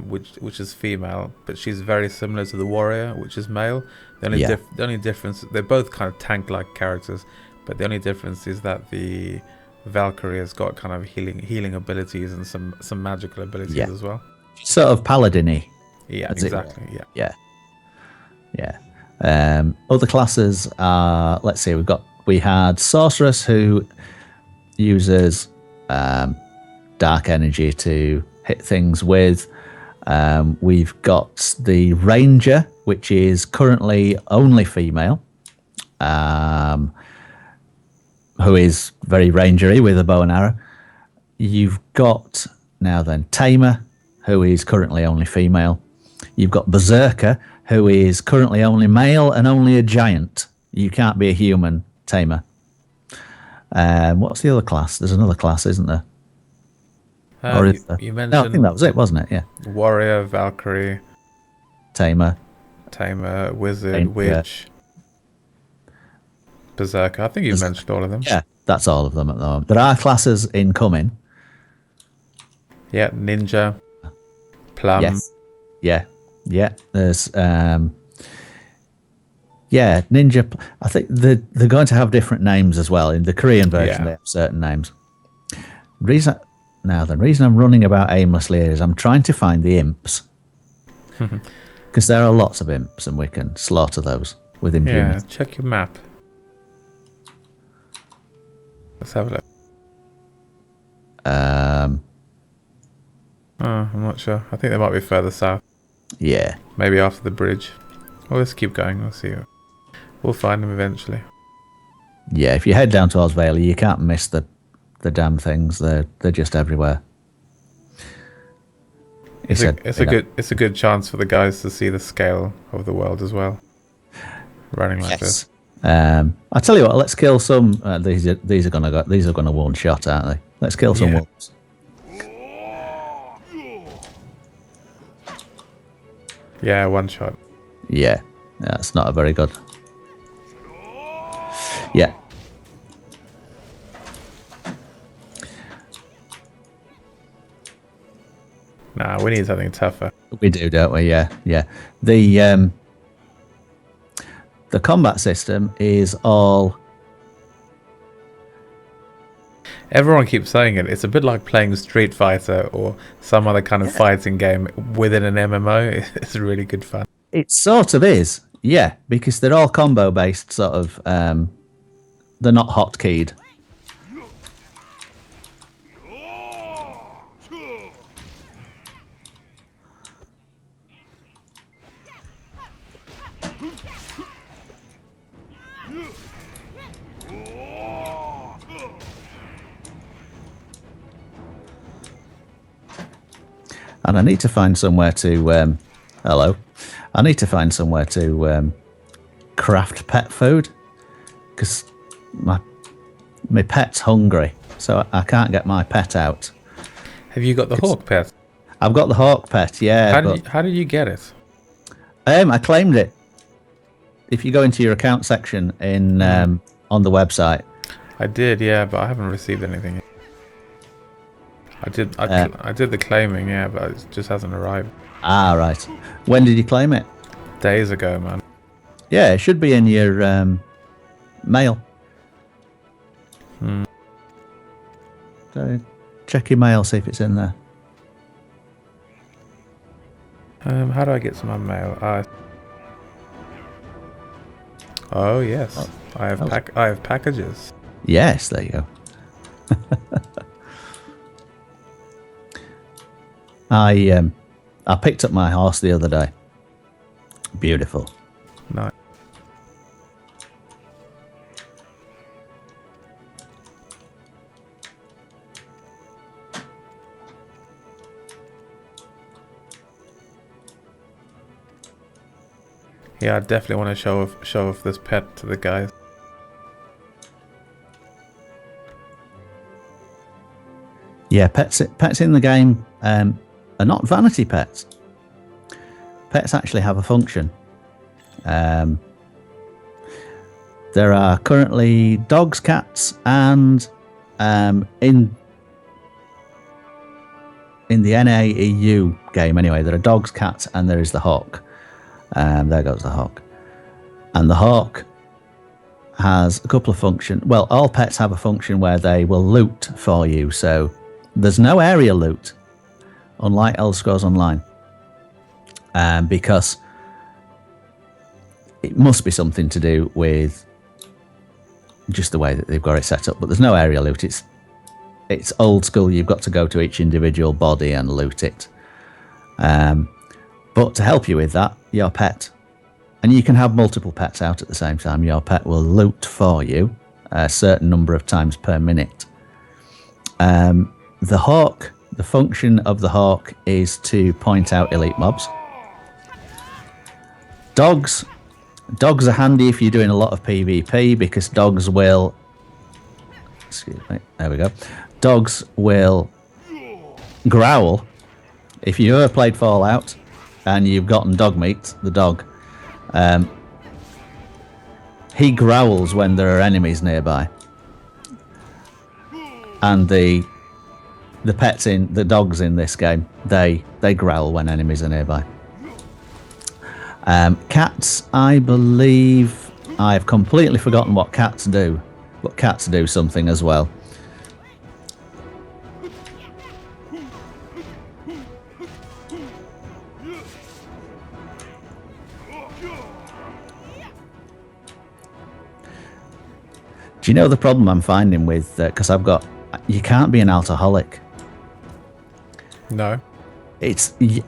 which is female, but she's very similar to the warrior, which is male. The only difference, they're both kind of tank-like characters, but the only difference is that the Valkyrie has got kind of healing abilities and some magical abilities as well. Sort of paladin-y. Yeah, exactly. Yeah. Other classes are, let's see, we had sorceress, who uses dark energy to hit things with. We've got the Ranger, which is currently only female, who is very rangery with a bow and arrow. You've got, now then, Tamer, who is currently only female. You've got Berserker, who is currently only male and only a giant. You can't be a human Tamer. What's the other class? There's another class, isn't there? Or is there? You mentioned No, I think that was it, wasn't it? Yeah. Warrior, Valkyrie, Tamer. Wizard, Ranger. Witch, Berserker. I think you mentioned all of them. Yeah, that's all of them at the moment. There are classes incoming. Yeah, Ninja, Plum. Yes. Yeah. Yeah. There's Ninja. I think they're going to have different names as well. In the Korean version, they have certain names. Reason I'm running about aimlessly is I'm trying to find the imps. Because there are lots of imps and we can slaughter those with impunity. Yeah, check your map. Let's have a look. I'm not sure. I think they might be further south. Yeah. Maybe after the bridge. Well, let's keep going. We'll see. We'll find them eventually. Yeah, if you head down towards Valley, you can't miss the damn things. They're just everywhere. It's a good chance for the guys to see the scale of the world as well. Running like this. I tell you what, let's kill some. These are gonna one shot, aren't they? Let's kill some wolves. Yeah, one shot. Yeah, that's not a very good. Yeah. Nah, we need something tougher. We do, don't we? Yeah, yeah. The combat system is all. Everyone keeps saying it. It's a bit like playing Street Fighter or some other kind of fighting game within an MMO. It's really good fun. It sort of is, yeah, because they're all combo based, sort of. They're not hotkeyed. And I need to find somewhere to. Hello. I need to find somewhere to craft pet food because my pet's hungry, so I can't get my pet out. Have you got the hawk pet? I've got the hawk pet, yeah. How did you get it? I claimed it. If you go into your account section in on the website. I did, yeah, but I haven't received anything yet. I did the claiming, yeah, but it just hasn't arrived. Ah, right. When did you claim it? Days ago, man. Yeah, it should be in your mail. So check your mail, see if it's in there. How do I get some mail? Oh yes, I have packages. Yes, there you go. I picked up my horse the other day. Beautiful. Nice. Yeah, I definitely want to show off this pet to the guys. Yeah, pets in the game are not vanity pets. Pets actually have a function. There are currently dogs, cats, and in the NAEU game anyway, there are dogs, cats, and there is the hawk. There goes the hawk. And the hawk has a couple of functions. Well, all pets have a function where they will loot for you. So there's no area loot, unlike Elder Scrolls Online. Because it must be something to do with just the way that they've got it set up. But there's no area loot. It's old school. You've got to go to each individual body and loot it. But to help you with that, your pet, and you can have multiple pets out at the same time, your pet will loot for you a certain number of times per minute. The hawk, the function of the hawk is to point out elite mobs. Dogs are handy if you're doing a lot of PvP, because dogs will... Excuse me, there we go. Dogs will growl. If you've ever played Fallout and you've gotten dog meat, the dog, he growls when there are enemies nearby. And the pets in the dogs in this game, they growl when enemies are nearby. Cats, I believe I've completely forgotten what cats do, but cats do something as well. Do you know the problem I'm finding with, because you can't be an alcoholic. No.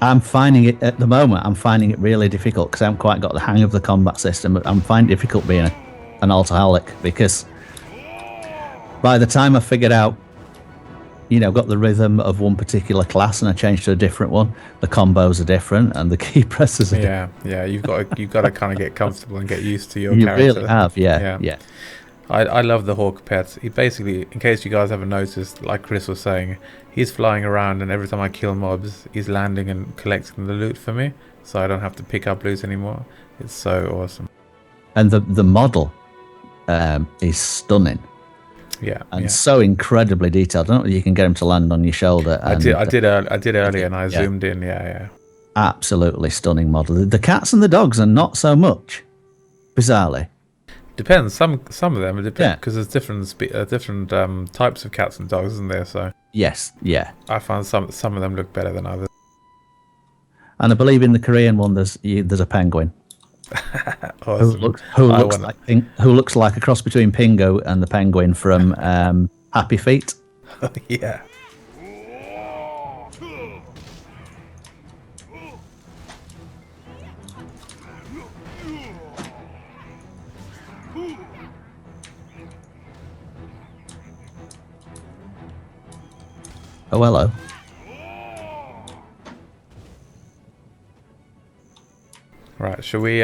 I'm finding it at the moment. I'm finding it really difficult because I haven't quite got the hang of the combat system. I'm finding it difficult being an alcoholic, because by the time I figured out, got the rhythm of one particular class and I changed to a different one, the combos are different and the key presses are different. Yeah. You've got to kind of get comfortable and get used to your You character. really have, yeah. I love the hawk pet. He basically, in case you guys haven't noticed, like Chris was saying, he's flying around, and every time I kill mobs, he's landing and collecting the loot for me, so I don't have to pick up loot anymore. It's so awesome. And the model is stunning. Yeah, and so incredibly detailed. I don't know if you can get him to land on your shoulder. I did earlier, and I zoomed in. Yeah. Absolutely stunning model. The cats and the dogs are not so much, bizarrely. Depends. Some of them it depends, because there's different types of cats and dogs, isn't there? So yes, yeah. I found some of them look better than others. And I believe in the Korean one, there's a penguin. Awesome. who looks like a cross between Pingo and the penguin from Happy Feet. Yeah. Oh, hello. Right, shall we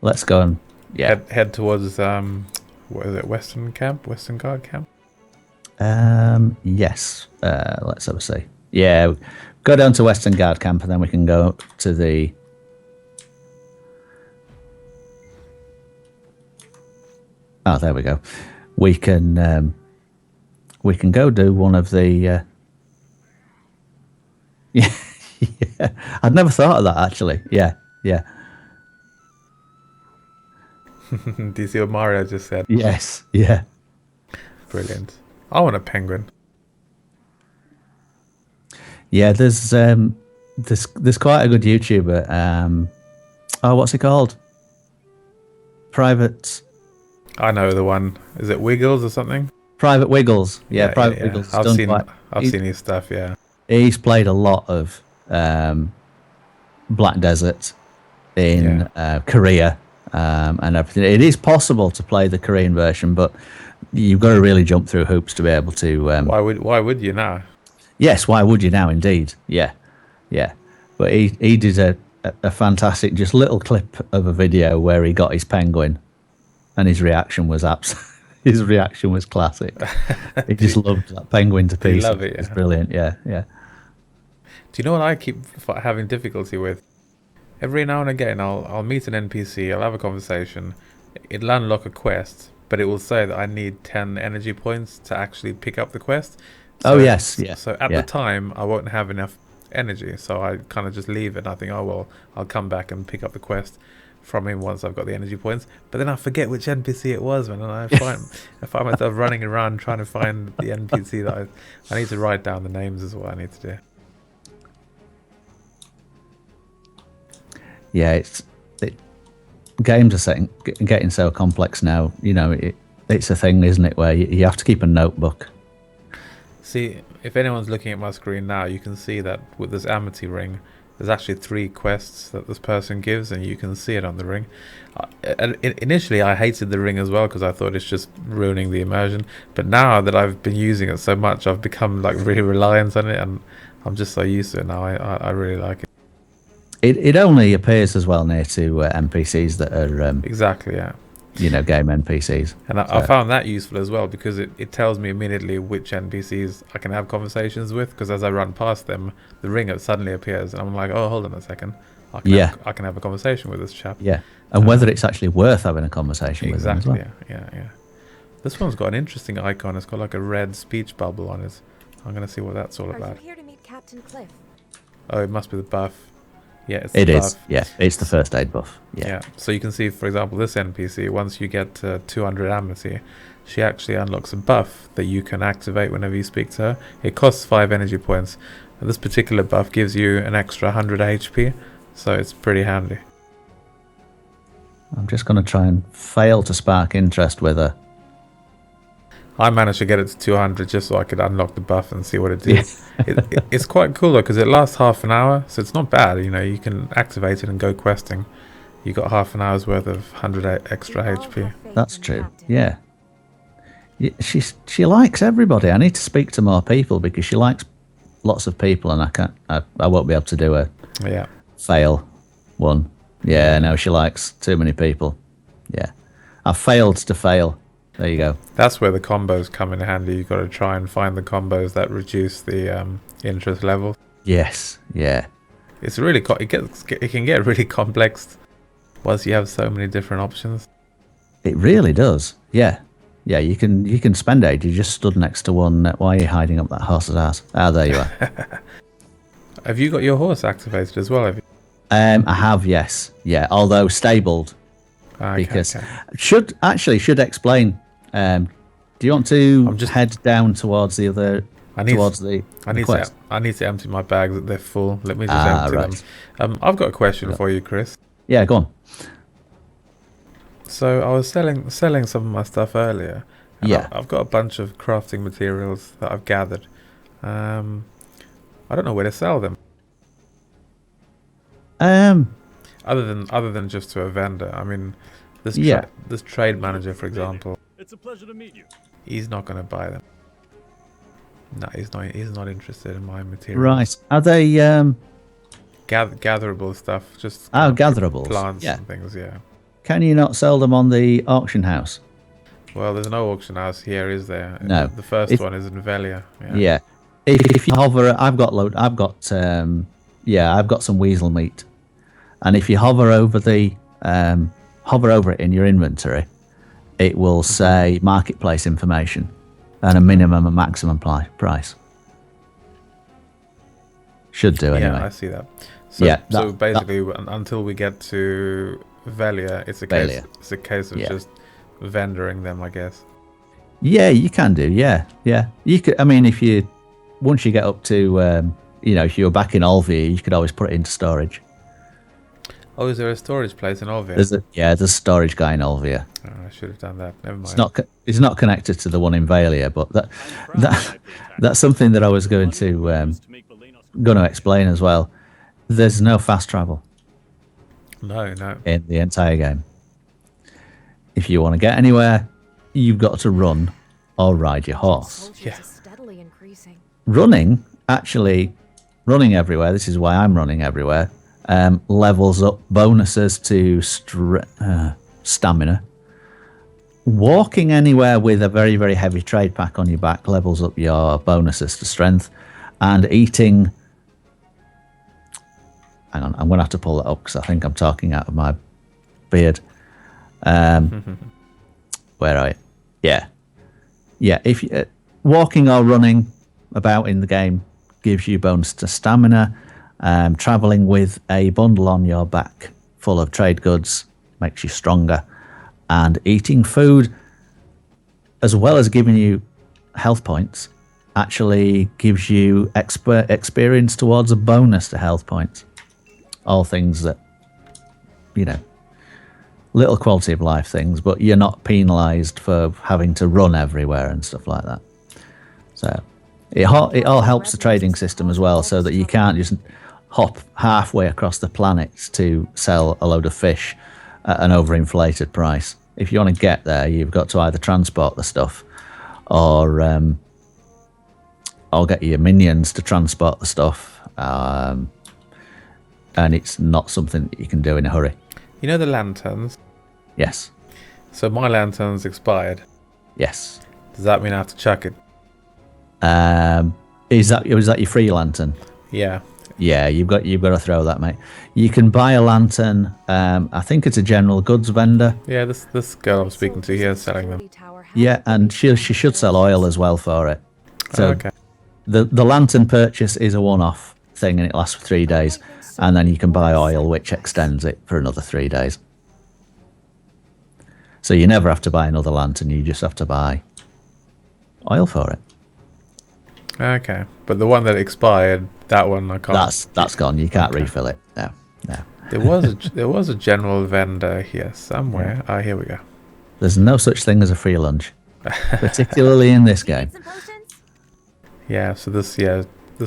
let's go and head towards what is it, Western Guard camp? Yes. Let's have a see. Yeah, go down to Western Guard camp and then we can go to the there we go. We can go do one of the yeah. I'd never thought of that, actually. Yeah. Do you see what Mario just said? Yes, yeah. Brilliant. I want a penguin. Yeah, there's quite a good YouTuber. What's he called? Private. I know the one. Is it Wiggles or something? Private Wiggles. Yeah, Private Wiggles. I've seen his stuff. Yeah. He's played a lot of Black Desert in Korea and everything. It is possible to play the Korean version, but you've got to really jump through hoops to be able to. Why would you now? Yes, why would you now? Indeed, yeah. But he did a fantastic, just little clip of a video where he got his penguin, and his reaction was his reaction was classic. He just loved that penguin to pieces. Love it. Yeah. It's brilliant. Yeah. Do you know what I keep having difficulty with? Every now and again, I'll meet an NPC, I'll have a conversation, it'll unlock a quest, but it will say that I need 10 energy points to actually pick up the quest. So, yes, yeah. So at the time, I won't have enough energy, so I kind of just leave it, and I think, oh well, I'll come back and pick up the quest from him once I've got the energy points. But then I forget which NPC it was, man, and I find myself running around trying to find the NPC that I need to write down the names is what I need to do. Yeah, games are getting so complex now. It's a thing, isn't it, where you have to keep a notebook. See, if anyone's looking at my screen now, you can see that with this Amity ring, there's actually 3 quests that this person gives, and you can see it on the ring. Initially, I hated the ring as well because I thought it's just ruining the immersion. But now that I've been using it so much, I've become like really reliant on it, and I'm just so used to it now. I really like it. It only appears as well near to NPCs that are Exactly, yeah. Game NPCs. And I found that useful as well because it tells me immediately which NPCs I can have conversations with, because as I run past them, the ring suddenly appears, and I'm like, oh, hold on a second. I can have a conversation with this chap. Yeah, and whether it's actually worth having a conversation with them as well. Yeah. This one's got an interesting icon. It's got like a red speech bubble on it. I'm going to see what that's all about. Are you here to meet Captain Cliff? Oh, it must be the buff. Yeah, it's It the is. buff. Yeah, it's the first aid buff. Yeah. So you can see, for example, this NPC, once you get 200 amity, she actually unlocks a buff that you can activate whenever you speak to her. It costs 5 energy points. And this particular buff gives you an extra 100 HP, so it's pretty handy. I'm just going to try and fail to spark interest with her. I managed to get it to 200 just so I could unlock the buff and see what it did. It's quite cool though, because it lasts half an hour, so it's not bad. You can activate it and go questing. You got half an hour's worth of 100 extra HP. That's true. Yeah. She likes everybody. I need to speak to more people because she likes lots of people, and I won't be able to do a fail one. Yeah, no, she likes too many people. Yeah, I failed to fail. There you go. That's where the combos come in handy. You've got to try and find the combos that reduce the interest level. Yes, yeah. It's really it can get really complex once you have so many different options. It really does. Yeah, yeah. You can spend ages. You just stood next to one. Why are you hiding up that horse's ass? Ah, there you are. Have you got your horse activated as well? Have you? I have, yes. Yeah, although stabled. Because should explain. Do you want to head down towards the other? I need to empty my bags. They're full. Let me just empty them. I've got a question for you, Chris. Yeah, go on. So I was selling some of my stuff earlier. Yeah. I've got a bunch of crafting materials that I've gathered. I don't know where to sell them. Other than just to a vendor. I mean, this trade manager, for example. It's a pleasure to meet you. He's not going to buy them. No, he's not interested in my materials. Right. Are they gatherable stuff? Just gatherables. Plants and things. Yeah. Can you not sell them on the auction house? Well, there's no auction house here, is there? No. The first one is in Velia. Yeah. If you hover, I've got some weasel meat, and if you hover over it in your inventory, it will say marketplace information and a minimum and maximum price. Should do anyway. Yeah, I see that. So basically, until we get to Velia, it's a case of just vendoring them, I guess. Yeah, you can do. Yeah. You could. I mean, once you get up to, if you're back in Olvia, you could always put it into storage. Oh, is there a storage place in Olvia? There's a storage guy in Olvia. Oh, I should have done that. Never mind. It's not connected to the one in Valia, but that's something that I was going to explain as well. There's no fast travel. No. In the entire game. If you want to get anywhere, you've got to run or ride your horse. Yeah. Running everywhere. This is why I'm running everywhere. Levels up bonuses to stamina. Walking anywhere with a very, very heavy trade pack on your back levels up your bonuses to strength. And eating... Hang on, I'm going to have to pull that up because I think I'm talking out of my beard. Where are you? Yeah. If you, walking or running about in the game gives you bonus to stamina. Traveling with a bundle on your back full of trade goods makes you stronger, and eating food as well as giving you health points actually gives you experience towards a bonus to health points. All things that, little quality of life things, but you're not penalized for having to run everywhere and stuff like that. So it all helps the trading system as well, so that you can't just hop halfway across the planet to sell a load of fish at an overinflated price. If you want to get there, you've got to either transport the stuff or get your minions to transport the stuff. And it's not something that you can do in a hurry. You know the lanterns? Yes. So my lantern's expired. Yes. Does that mean I have to chuck it? Was that your free lantern? Yeah. Yeah, you've got to throw that, mate. You can buy a lantern. I think it's a general goods vendor. Yeah, this girl I'm speaking to here is selling them. Yeah, and she should sell oil as well for it. So Okay. the lantern purchase is a one-off thing, and it lasts for 3 days. And then you can buy oil, which extends it for another 3 days. So you never have to buy another lantern. You just have to buy oil for it. Okay, but the one that expired, that one I can't. That's gone. You can't refill it. No. There was a general vendor here somewhere. Ah, here we go. There's no such thing as a free lunch, particularly in this game. Yeah. So this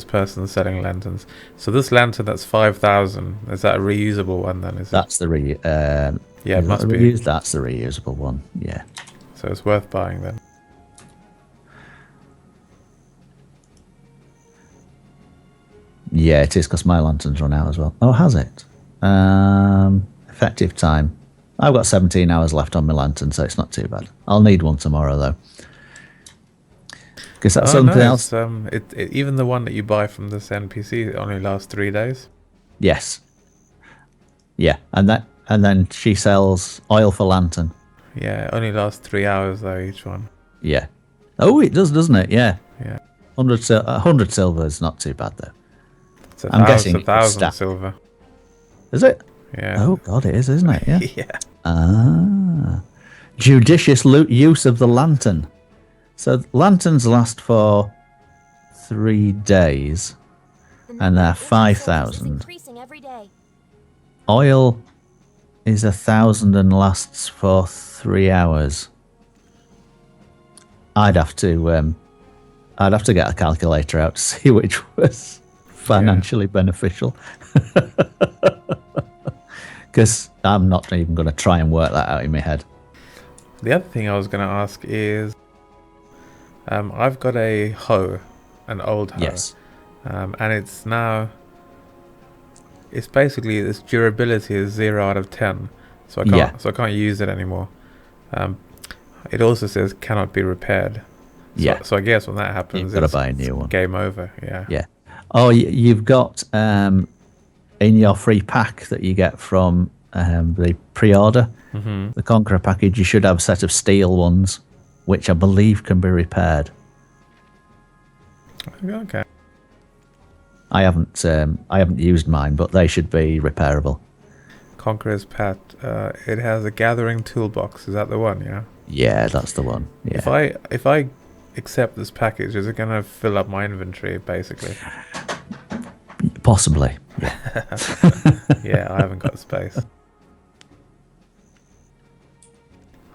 person's selling lanterns. So this lantern that's 5,000. Is that a reusable one then? Is That's the Yeah, it must be. That's the reusable one. Yeah. So it's worth buying then. Yeah, it is because my lantern's run out as well. Oh, has it? Effective time. I've got 17 hours left on my lantern, so it's not too bad. I'll need one tomorrow though, because that's something else. Even the one that you buy from this NPC only lasts 3 days. Yes. Yeah, and then she sells oil for lantern. Yeah, it only lasts 3 hours though each one. Yeah. Oh, it does, doesn't it? Yeah. Yeah. 100 silver is not too bad though. It's I'm guessing a it's 1,000 stacked. silver. Is it? Yeah. Oh God, it is, isn't it? Yeah. Yeah. Ah. Judicious use of the lantern. So lanterns last for 3 days, and they're 5,000. Oil is 1,000 and lasts for 3 hours. I'd have to get a calculator out to see which was financially beneficial. Because I'm not even going to try and work that out in my head. The other thing I was going to ask is, I've got a hoe, an old hoe. Yes. And it's basically, its durability is 0 out of 10. So I can't use it anymore. It also says cannot be repaired. So I guess when that happens, you've got to buy a new one. Game over. Yeah. Yeah. Oh, you've got in your free pack that you get from the pre-order, the Conqueror package, you should have a set of steel ones, which I believe can be repaired. Okay. I haven't used mine, but they should be repairable. Conqueror's Pet. It has a gathering toolbox. Is that the one? Yeah. Yeah, that's the one. Yeah. If I accept this package, is it going to fill up my inventory basically? Possibly. Yeah. Yeah, I haven't got space.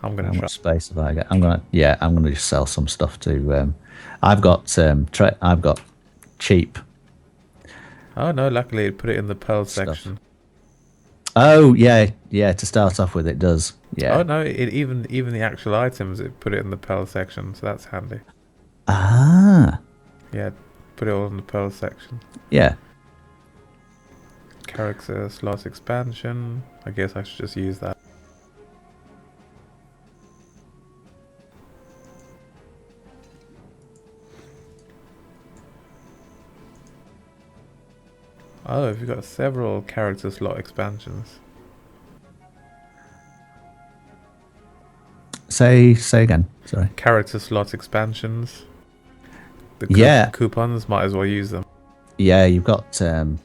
I'm gonna How try. much space have I got? I'm gonna just sell some stuff to. I've got cheap. Oh no! Luckily, it put it in the pearl Stuff. section. Oh yeah. To start off with, it does. Yeah. Oh no! It even the actual items, it put it in the pearl section, so that's handy. Ah. Yeah, put it all in the pearl section. Yeah. Character slot expansion. I guess I should just use that. Oh, you've got several character slot expansions. Say again. Sorry. Character slot expansions. The coupons, might as well use them. Yeah, you get 3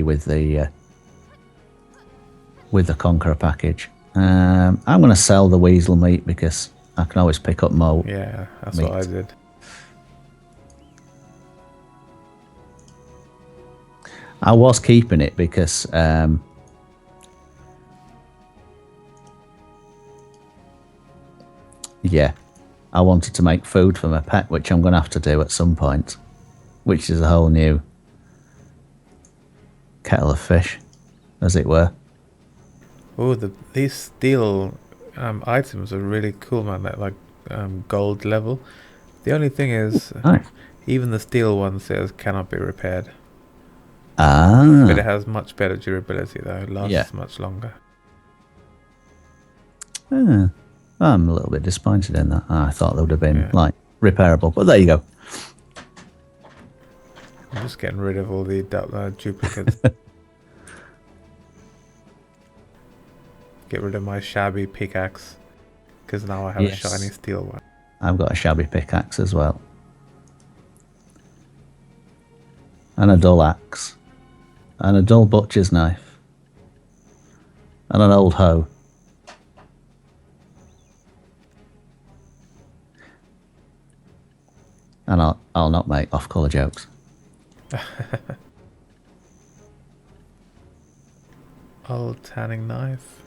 with the Conqueror package. I'm going to sell the weasel meat because I can always pick up more. Yeah, that's meat. what I did. I was keeping it because I wanted to make food for my pet, which I'm going to have to do at some point, which is a whole new kettle of fish, as it were. Oh, these steel items are really cool, man. That like gold level. The only thing is, Nice. even the steel one says cannot be repaired. Ah. But it has much better durability though. It lasts Yeah. much longer. I'm a little bit disappointed in that. I thought there would have been Yeah. like repairable, but there you go. I'm just getting rid of all the duplicates. Get rid of my shabby pickaxe, because now I have Yes. a shiny steel one. I've got a shabby pickaxe as well, and a dull axe, and a dull butcher's knife, and an old hoe. And I'll not make off-colour jokes. Old tanning knife.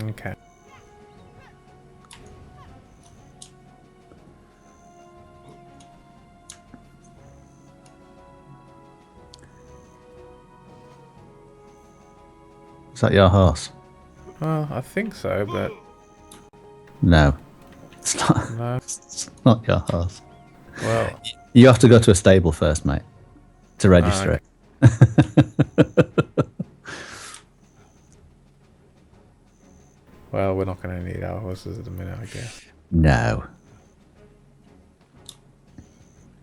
Okay. Is that your horse? Well, I think so, but No. It's not, no. it's not your horse. Well, You have to go to a stable first, mate, to register okay. it. Well, we're not going to need our horses at the minute, I guess. No.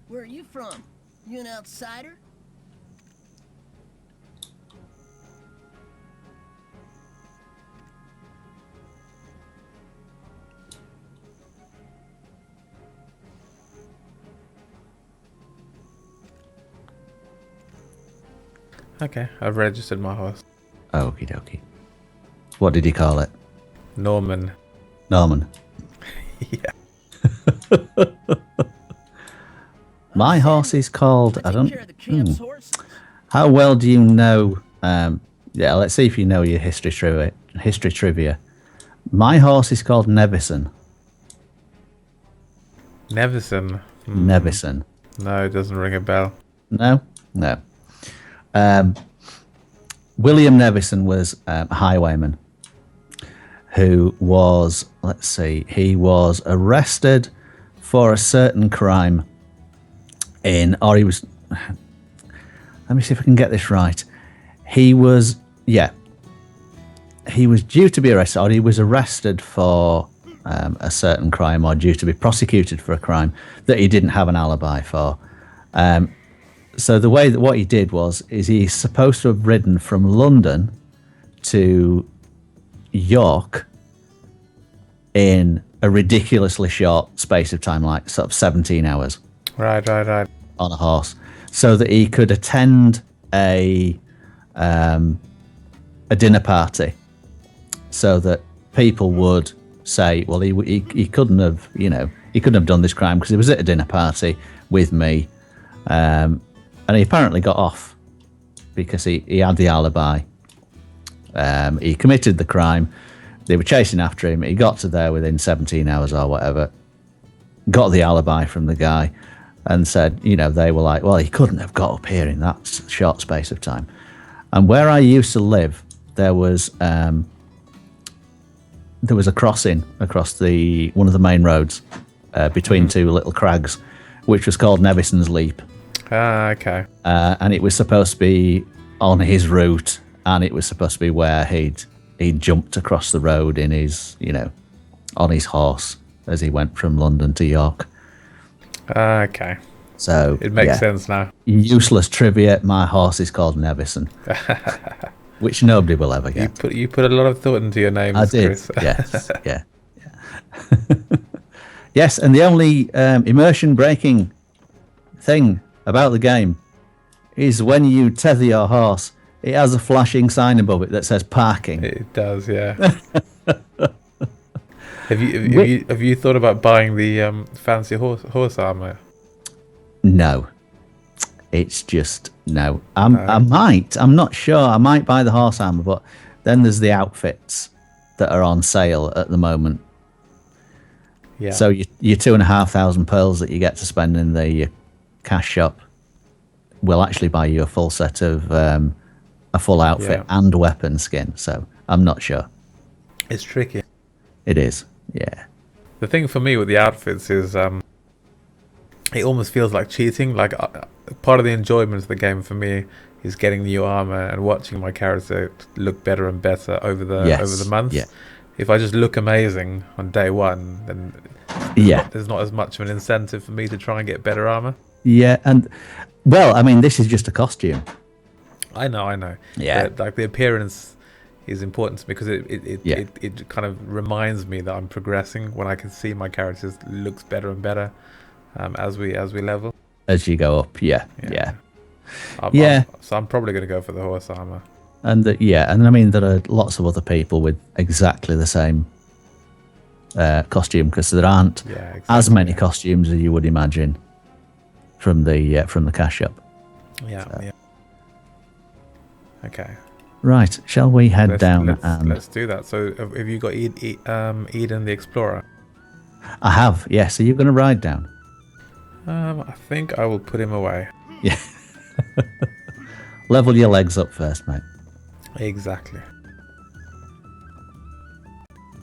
Where are you from? You an outsider? Okay, I've registered my horse. Okie dokie. What did you call it? Norman. Norman. Yeah. My horse is called. I Take don't. care of the camp's horses. How well do you know? Yeah, let's see if you know your history trivia. My horse is called Nevison. Nevison. Nevison. No, it doesn't ring a bell. No, no. William Nevison was a highwayman who was, let's see, he was arrested for a certain crime or he was, let me see if I can get this right. He was due to be arrested, or he was arrested for a certain crime, or due to be prosecuted for a crime that he didn't have an alibi for. So the way that what he did is he's supposed to have ridden from London to York in a ridiculously short space of time, like sort of 17 hours. Right. On a horse, so that he could attend a dinner party, so that people would say, well, he couldn't have, he couldn't have done this crime because he was at a dinner party with me, and he apparently got off because he had the alibi. He committed the crime. They were chasing after him. He got to there within 17 hours or whatever, got the alibi from the guy, and said, they were like, well, he couldn't have got up here in that short space of time. And where I used to live, there was a crossing across one of the main roads between two little crags, which was called Nevison's Leap. Okay. And it was supposed to be on his route, and it was supposed to be where he'd jumped across the road in his, on his horse as he went from London to York. Okay. So It makes sense now. Useless trivia. My horse is called Nevison, which nobody will ever get. You put a lot of thought into your names, I did. Chris. Yes. Yeah. Yes, and the only immersion breaking thing about the game is when you tether your horse, it has a flashing sign above it that says parking. It does, yeah. Have you thought about buying the fancy horse armor? No. It's just no. I No. might. I'm not sure. I might buy the horse armor, but then there's the outfits that are on sale at the moment. Yeah. So your 2,500 pearls that you get to spend in the cash shop will actually buy you a full set of a full outfit and weapon skin. So I'm not sure. It's tricky. It is. Yeah. The thing for me with the outfits is it almost feels like cheating. Like part of the enjoyment of the game for me is getting new armor and watching my character look better and better over the months. Yeah. If I just look amazing on day one, then there's not as much of an incentive for me to try and get better armor. Yeah, and well, I mean, this is just a costume. I know. Yeah. But, like, the appearance is important to me because it kind of reminds me that I'm progressing when I can see my character looks better and better as we level. As you go up, yeah. So I'm probably going to go for the horse armor. And and I mean, there are lots of other people with exactly the same costume because there aren't as many costumes as you would imagine from the cash shop. Yeah. Okay. Right, shall we head down? Let's do that. So, have you got Eden the Explorer? I have. Yes. Are you going to ride down? I think I will put him away. Yeah. Level your legs up first, mate. Exactly.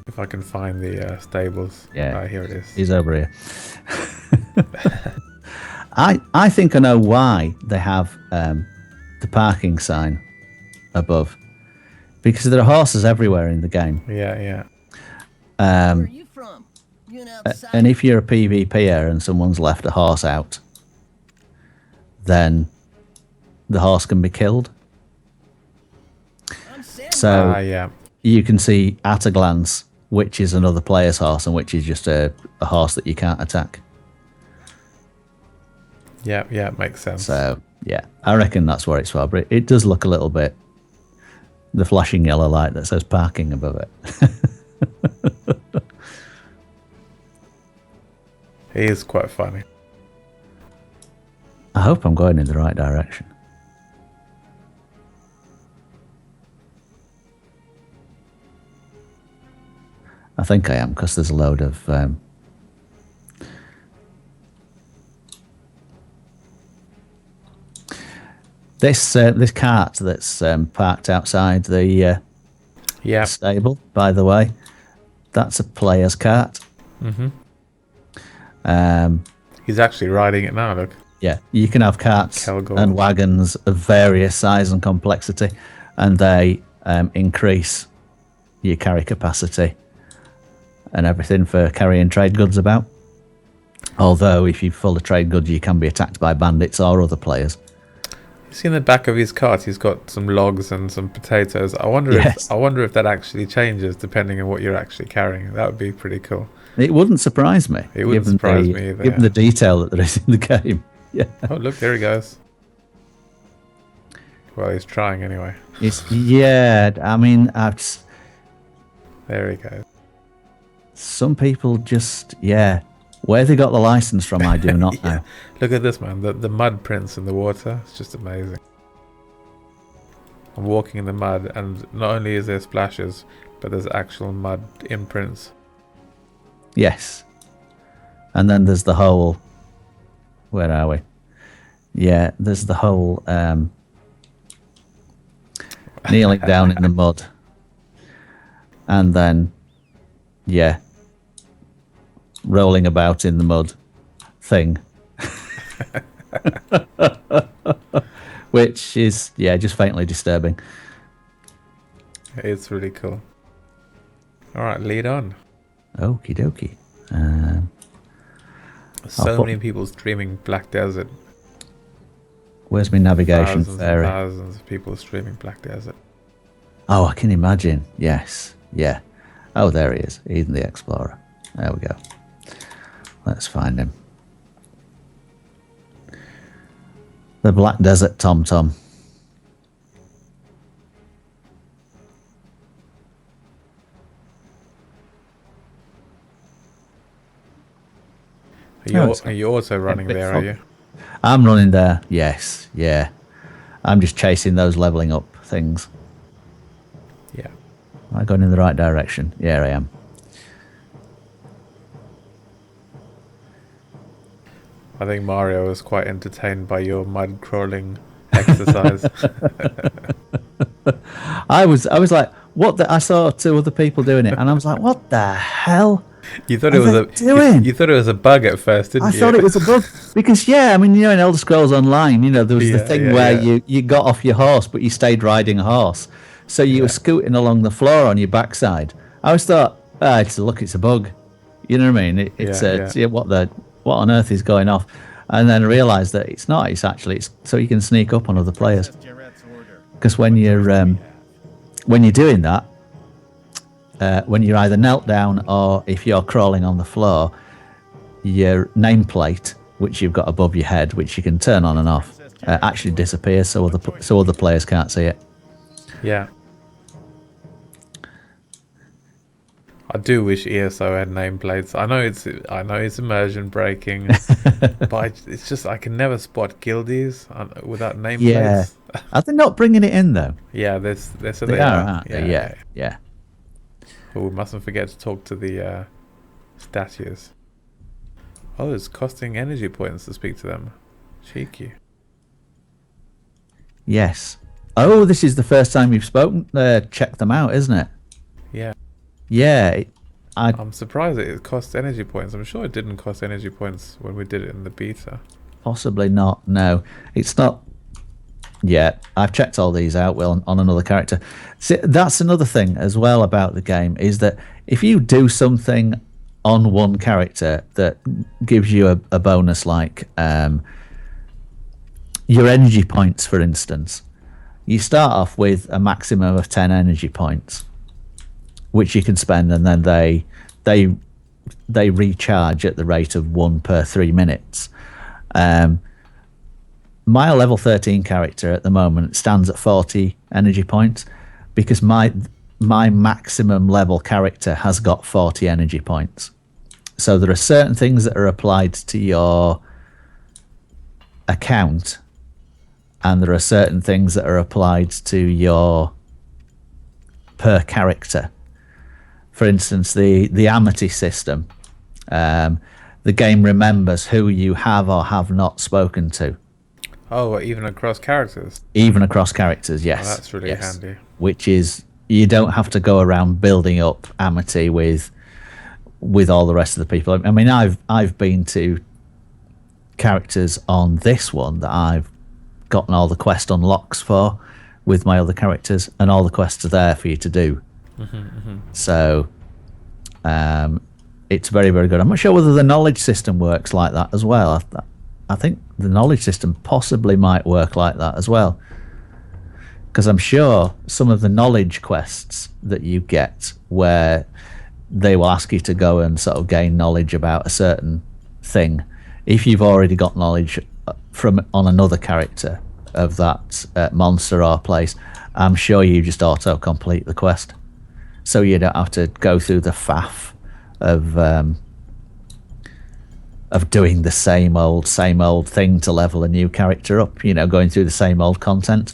If I can find the stables. Yeah. Here it is. He's over here. I think I know why they have the parking sign above, because there are horses everywhere in the game. Yeah. Where are you from? You an outsider? And if you're a PvPer and someone's left a horse out, then the horse can be killed. I'm Sam. So you can see at a glance which is another player's horse and which is just a horse that you can't attack. Yeah, makes sense. So, yeah, I reckon that's where it's for, but it does look a little bit, the flashing yellow light that says parking above it. He is quite funny. I hope I'm going in the right direction. I think I am, because there's a load of this cart that's parked outside the stable, by the way, that's a player's cart. He's actually riding it now, look. Yeah, you can have carts Kelgorge. and wagons of various size and complexity, and they increase your carry capacity and everything for carrying trade goods about. Although, if you're full of trade goods, you can be attacked by bandits or other players. You see in the back of his cart, he's got some logs and some potatoes. I wonder if that actually changes depending on what you're actually carrying. That would be pretty cool. It wouldn't surprise me. It wouldn't surprise me either. Given the detail that there is in the game. Yeah. Oh, look, there he goes. Well, he's trying anyway. I mean, There he goes. some people just, where they got the license from, I do not know. Look at this, man. The mud prints in the water. It's just amazing. I'm walking in the mud, and not only is there splashes, but there's actual mud imprints. Yes. And then there's the whole, where are we? Yeah, there's the whole kneeling down in the mud. And then, rolling about in the mud thing. Which is, just faintly disturbing. It's really cool. Alright, lead on. Okie dokie. So many people streaming Black Desert. Where's my navigation fairy? Thousands of people streaming Black Desert. Oh, I can imagine. Yes. Yeah. Oh, there he is. Eden the Explorer. There we go. Let's find him. The Black Desert Tom Tom. Are you also running there, are you? I'm running there, yes, yeah. I'm just chasing those leveling up things. Yeah. Am I going in the right direction? Yeah, I am. I think Mario was quite entertained by your mud crawling exercise. I was like, what the? I saw 2 other people doing it, and I was like, what the hell? You thought it was doing? You thought it was a bug at first, didn't you? I thought it was a bug because I mean, in Elder Scrolls Online, there was the thing where you got off your horse, but you stayed riding a horse, so you were scooting along the floor on your backside. I always thought, it's a bug. You know what I mean? What on earth is going off? And then I realised that it's not. It's so you can sneak up on other players. Because when you're doing that. When you're either knelt down or if you're crawling on the floor, your nameplate, which you've got above your head, which you can turn on and off, actually disappears, so other players can't see it. Yeah. I do wish ESO had nameplates. I know it's immersion breaking, but it's just I can never spot guildies without nameplates. Yeah. Are they not bringing it in though? Yeah, they are, aren't they? Yeah. But we mustn't forget to talk to the statues. Oh, it's costing energy points to speak to them. Cheeky. Yes. Oh, this is the first time you've spoken. Check them out, isn't it? Yeah. Yeah. I'm surprised it costs energy points. I'm sure it didn't cost energy points when we did it in the beta. Possibly not. No, it's not. Yeah, I've checked all these out on another character. See, that's another thing as well about the game, is that if you do something on one character that gives you a bonus, like your energy points, for instance, you start off with a maximum of 10 energy points, which you can spend, and then they recharge at the rate of 1 per 3 minutes. My level 13 character at the moment stands at 40 energy points because my maximum level character has got 40 energy points. So there are certain things that are applied to your account, and there are certain things that are applied to your per character. For instance, the amity system. The game remembers who you have or have not spoken to. Oh, even across characters? Even across characters, yes. Oh, that's really handy. Which is, you don't have to go around building up amity with all the rest of the people. I mean, I've been to characters on this one that I've gotten all the quest unlocks for with my other characters, and all the quests are there for you to do. So it's very, very good. I'm not sure whether the knowledge system works like that as well. I think the knowledge system possibly might work like that as well, because I'm sure some of the knowledge quests that you get, where they will ask you to go and sort of gain knowledge about a certain thing, if you've already got knowledge on another character of that monster or place, I'm sure you just auto complete the quest, so you don't have to go through the faff of doing the same old thing to level a new character up, going through the same old content.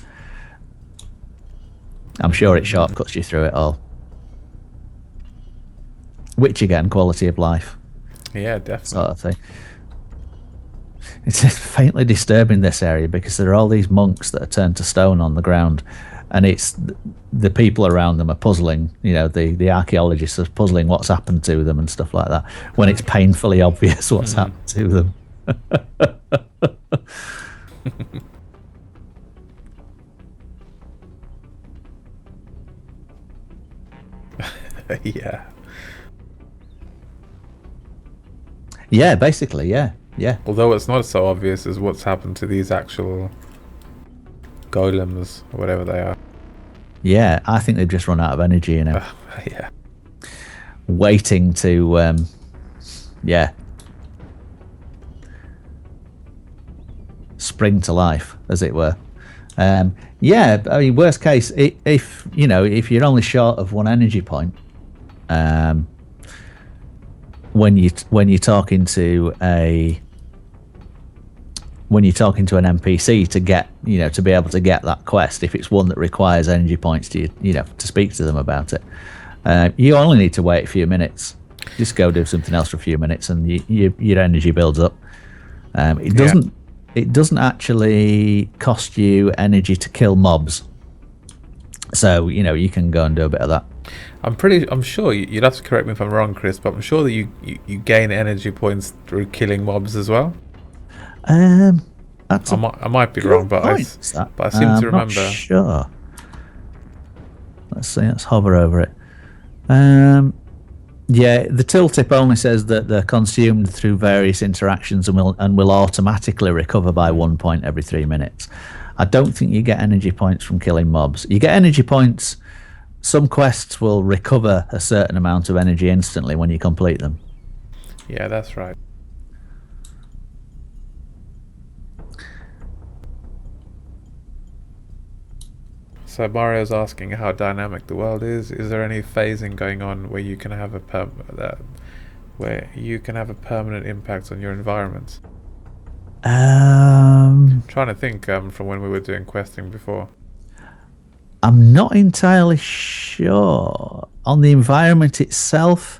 I'm sure it shortcuts you through it all. Which again, quality of life. Yeah, definitely. Sort of thing. It's faintly disturbing, this area, because there are all these monks that are turned to stone on the ground, and it's the people around them are puzzling, the archaeologists are puzzling what's happened to them and stuff like that, when it's painfully obvious what's happened to them. Yeah. Yeah, basically, yeah. Although it's not so obvious as what's happened to these actual golems, or whatever they are. Yeah, I think they've just run out of energy, Yeah. Waiting to, spring to life, as it were. Yeah, I mean, worst case, if you're only short of one energy point, when you're talking to an NPC to get to be able to get that quest, if it's one that requires energy points to to speak to them about it, you only need to wait a few minutes. Just go do something else for a few minutes, and your energy builds up. It doesn't actually cost you energy to kill mobs, so you can go and do a bit of that. I'm sure you'd have to correct me if I'm wrong, Chris, but I'm sure that you gain energy points through killing mobs as well. I might be wrong, but I seem to remember. Not sure. Let's see. Let's hover over it. Yeah, the tooltip only says that they're consumed through various interactions and will automatically recover by 1 point every 3 minutes. I don't think you get energy points from killing mobs. You get energy points. Some quests will recover a certain amount of energy instantly when you complete them. Yeah, that's right. So Mario's asking how dynamic the world is. Is there any phasing going on where you can have a permanent impact on your environment? I'm trying to think from when we were doing questing before. I'm not entirely sure on the environment itself.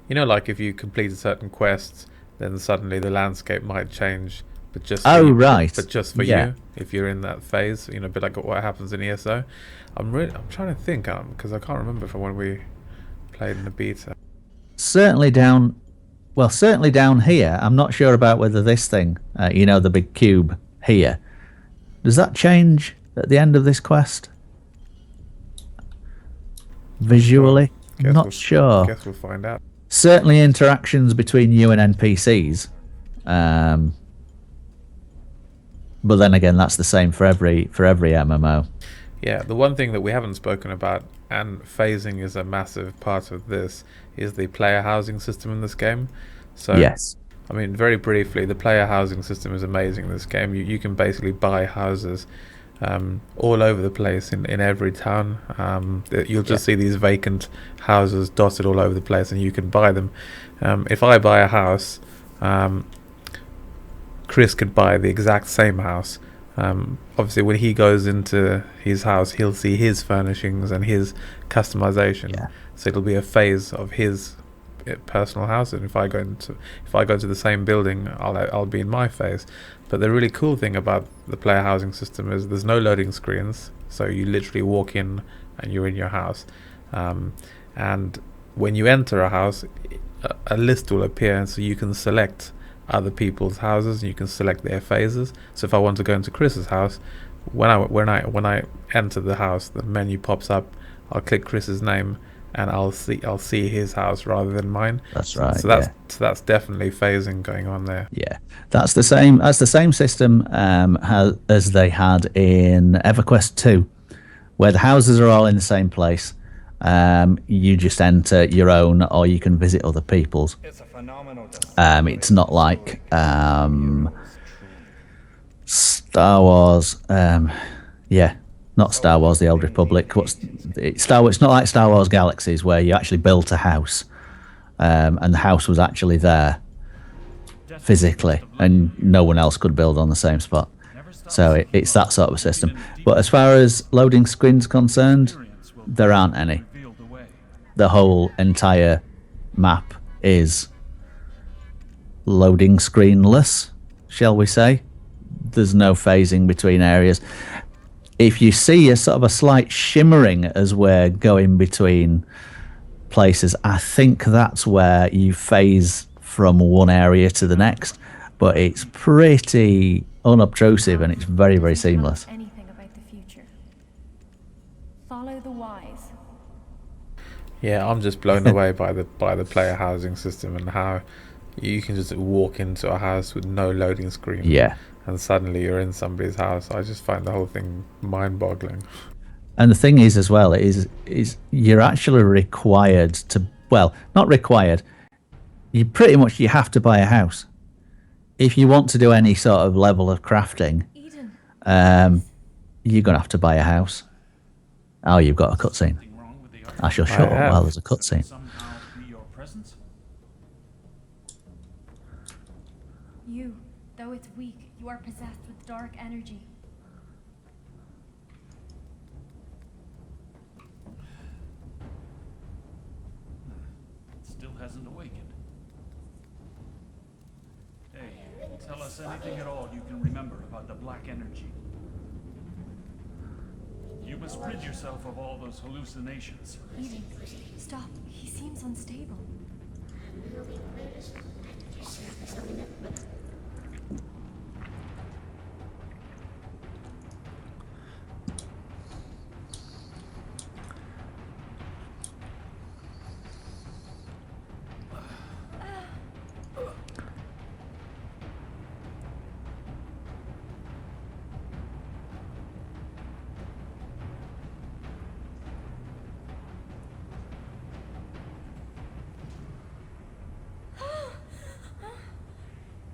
Like if you complete a certain quest, then suddenly the landscape might change, but just right. But just for you, if you're in that phase, a bit like what happens in ESO. I'm trying to think because I can't remember from when we played in the beta. Certainly down here. I'm not sure about whether this thing, the big cube here, does that change at the end of this quest? Visually, not sure. Guess we'll find out. Certainly interactions between you and NPCs, but then again, that's the same for every MMO. Yeah, the one thing that we haven't spoken about, and phasing is a massive part of this, is the player housing system in this game. So yes, I mean, very briefly, the player housing system is amazing in this game. You can basically buy houses all over the place in every town. You'll just see these vacant houses dotted all over the place, and you can buy them. If I buy a house, Chris could buy the exact same house. Obviously, when he goes into his house, he'll see his furnishings and his customization. Yeah. So it'll be a phase of his personal house, and if I go into the same building, I'll be in my phase. But the really cool thing about the player housing system is there's no loading screens, so you literally walk in and you're in your house. And when you enter a house, a list will appear, and so you can select other people's houses and you can select their phases. So if I want to go into Chris's house, when I enter the house, the menu pops up. I'll click Chris's name, and I'll see his house rather than mine. That's right. So that's definitely phasing going on there. Yeah, that's the same system as they had in EverQuest 2, where the houses are all in the same place. You just enter your own, or you can visit other people's. It's not like Star Wars. Not Star Wars: The Old Republic. It's not like Star Wars Galaxies, where you actually built a house, and the house was actually there physically, and no one else could build on the same spot. So it's that sort of a system. But as far as loading screens concerned, there aren't any. The whole entire map is loading screenless, shall we say. There's no phasing between areas. If you see a sort of a slight shimmering as we're going between places, I think that's where you phase from one area to the next. But it's pretty unobtrusive, and it's very, very seamless. Anything about the future. Follow the wise. Yeah, I'm just blown away by the player housing system and how you can just walk into a house with no loading screen. Yeah. And suddenly you're in somebody's house. I just find the whole thing mind-boggling. And the thing is, as well, is you're actually required to, well, not required. You have to buy a house if you want to do any sort of level of crafting. you're going to have to buy a house. Oh, you've got a cutscene. I shall shut up have. while there's a cutscene. Somehow be your presence? You, though it's weak, you are possessed with dark energy. It still hasn't awakened. Hey, tell us anything at all you can remember about the black energy. You must rid yourself of all those hallucinations. Eden, stop. He seems unstable.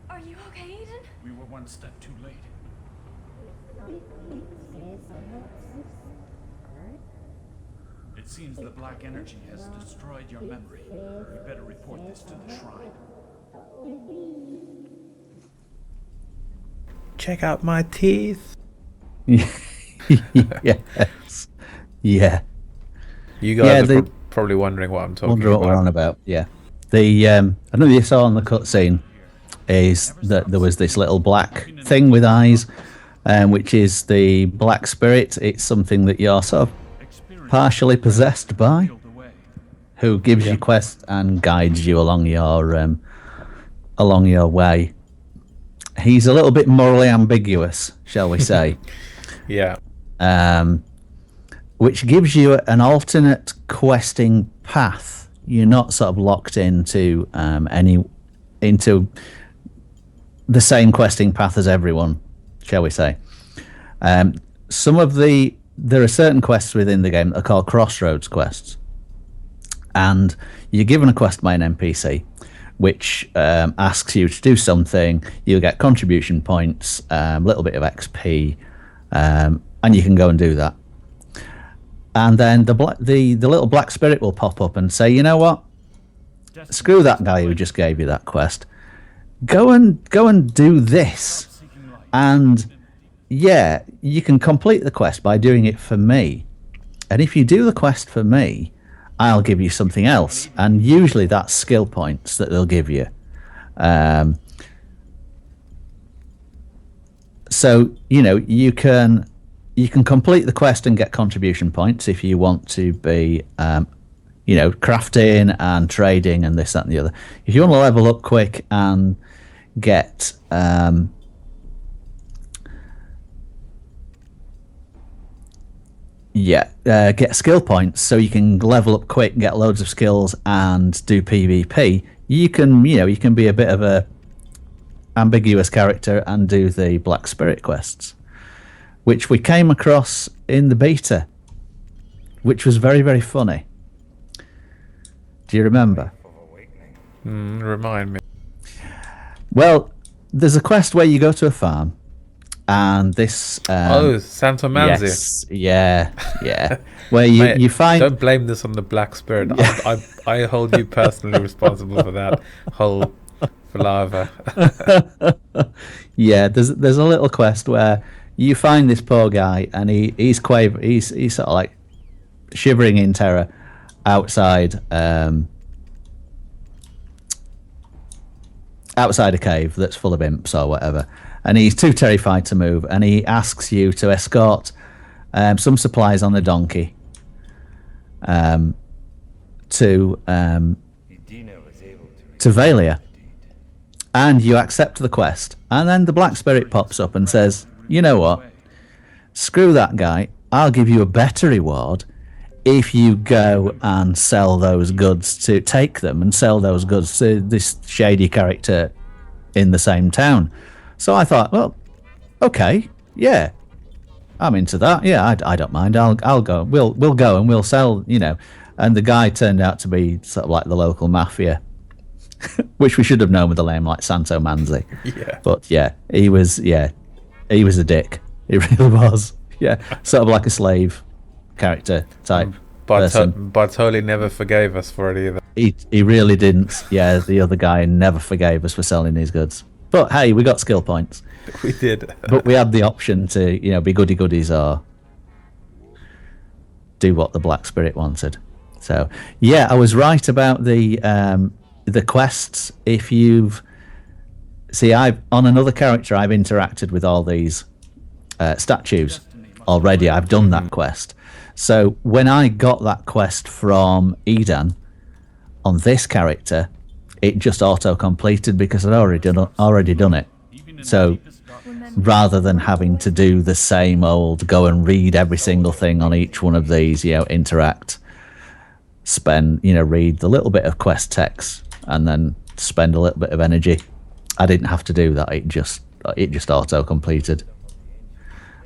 Are you okay, Eden? We were one step too late. It seems the black energy has destroyed your memory. We better report this to the shrine. Check out my teeth. Yes. Yeah. You guys Yeah, are probably wondering what I'm talking Wonder what about. we're on about. Yeah. The I don't know if you saw on the cutscene is that there was this little black thing with eyes, which is the black spirit. It's something that you're sort of partially possessed by, who gives you quests and guides you along your way. He's a little bit morally ambiguous, shall we say? Yeah. Which gives you an alternate questing path. You're not sort of locked into into the same questing path as everyone, shall we say? There are certain quests within the game that are called crossroads quests, and you're given a quest by an NPC, which asks you to do something. You'll get contribution points, a little bit of XP, and you can go and do that. And then the little black spirit will pop up and say, you know what? Screw that guy who just gave you that quest. Go and do this. And yeah, you can complete the quest by doing it for me. And if you do the quest for me, I'll give you something else. And usually that's skill points that they'll give you. So, you can complete the quest and get contribution points if you want to be, crafting and trading and this, that, and the other. If you want to level up quick and get get skill points so you can level up quick and get loads of skills and do PvP, you can be a bit of a ambiguous character and do the Black Spirit quests, which we came across in the beta, which was very, very funny. Do you remember? Remind me. Well, there's a quest where you go to a farm, and this Santo Manzi. Yes, yeah. Where you find. Don't blame this on the Black Spirit. I hold you personally responsible for that whole palaver. Yeah, there's a little quest where you find this poor guy, and he's sort of like shivering in terror outside a cave that's full of imps or whatever, and he's too terrified to move, and he asks you to escort some supplies on a donkey to Valia, and you accept the quest, and then the Black Spirit pops up and says, you know what, screw that guy, I'll give you a better reward if you go and sell those goods to take them and sell those goods to this shady character in the same town. So I thought, well, okay, yeah, I'm into that. Yeah, I don't mind. I'll go. We'll go and we'll sell. And the guy turned out to be sort of like the local mafia, which we should have known with a name like Santo Manzi. Yeah. But yeah, he was a dick. It really was. Yeah, sort of like a slave character type person. Bartoli never forgave us for it either. He really didn't. Yeah, the other guy never forgave us for selling his goods. But hey, we got skill points. We did. But we had the option to, be goody goodies or do what the Black Spirit wanted. So yeah, I was right about the quests. If you've I've on another character, I've interacted with all these statues already. I've done that quest. So when I got that quest from Edan on this character, it just auto completed because I'd already done it. So rather than having to do the same old, go and read every single thing on each one of these, interact, spend, read the little bit of quest text, and then spend a little bit of energy. I didn't have to do that. It just auto completed,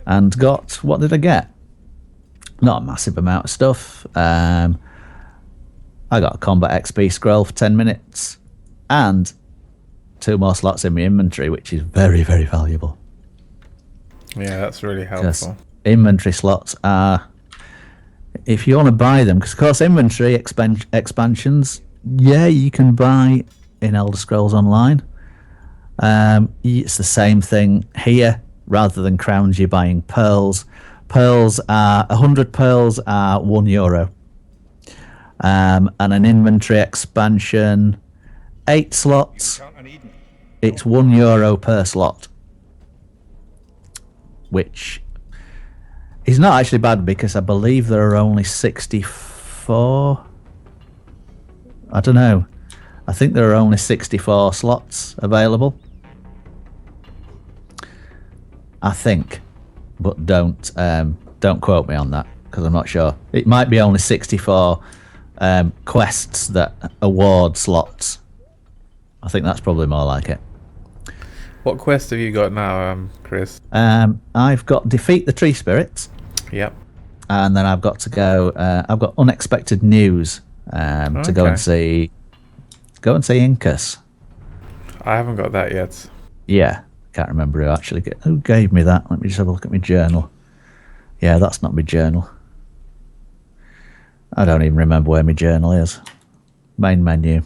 and got, what did I get? Not a massive amount of stuff. I got a combat XP scroll for 10 minutes, and 2 more slots in my inventory, which is very, very valuable. Yeah, that's really helpful. Inventory slots are, if you want to buy them, because of course inventory expansions, you can buy in Elder Scrolls Online. It's the same thing here. Rather than crowns, you're buying pearls. 100 pearls are €1. And an inventory expansion, 8 slots, it's €1 per slot, which is not actually bad because I believe there are only 64. I don't know. I think there are only 64 slots available. I think, but don't quote me on that because I'm not sure. It might be only 64 quests that award slots. I think that's probably more like it. What quest have you got now, Chris? I've got defeat the tree spirits. Yep. And then I've got to go. I've got unexpected news to go and see. Go and see Incus. I haven't got that yet. Yeah, can't remember who gave me that. Let me just have a look at my journal. Yeah, that's not my journal. I don't even remember where my journal is. Main menu.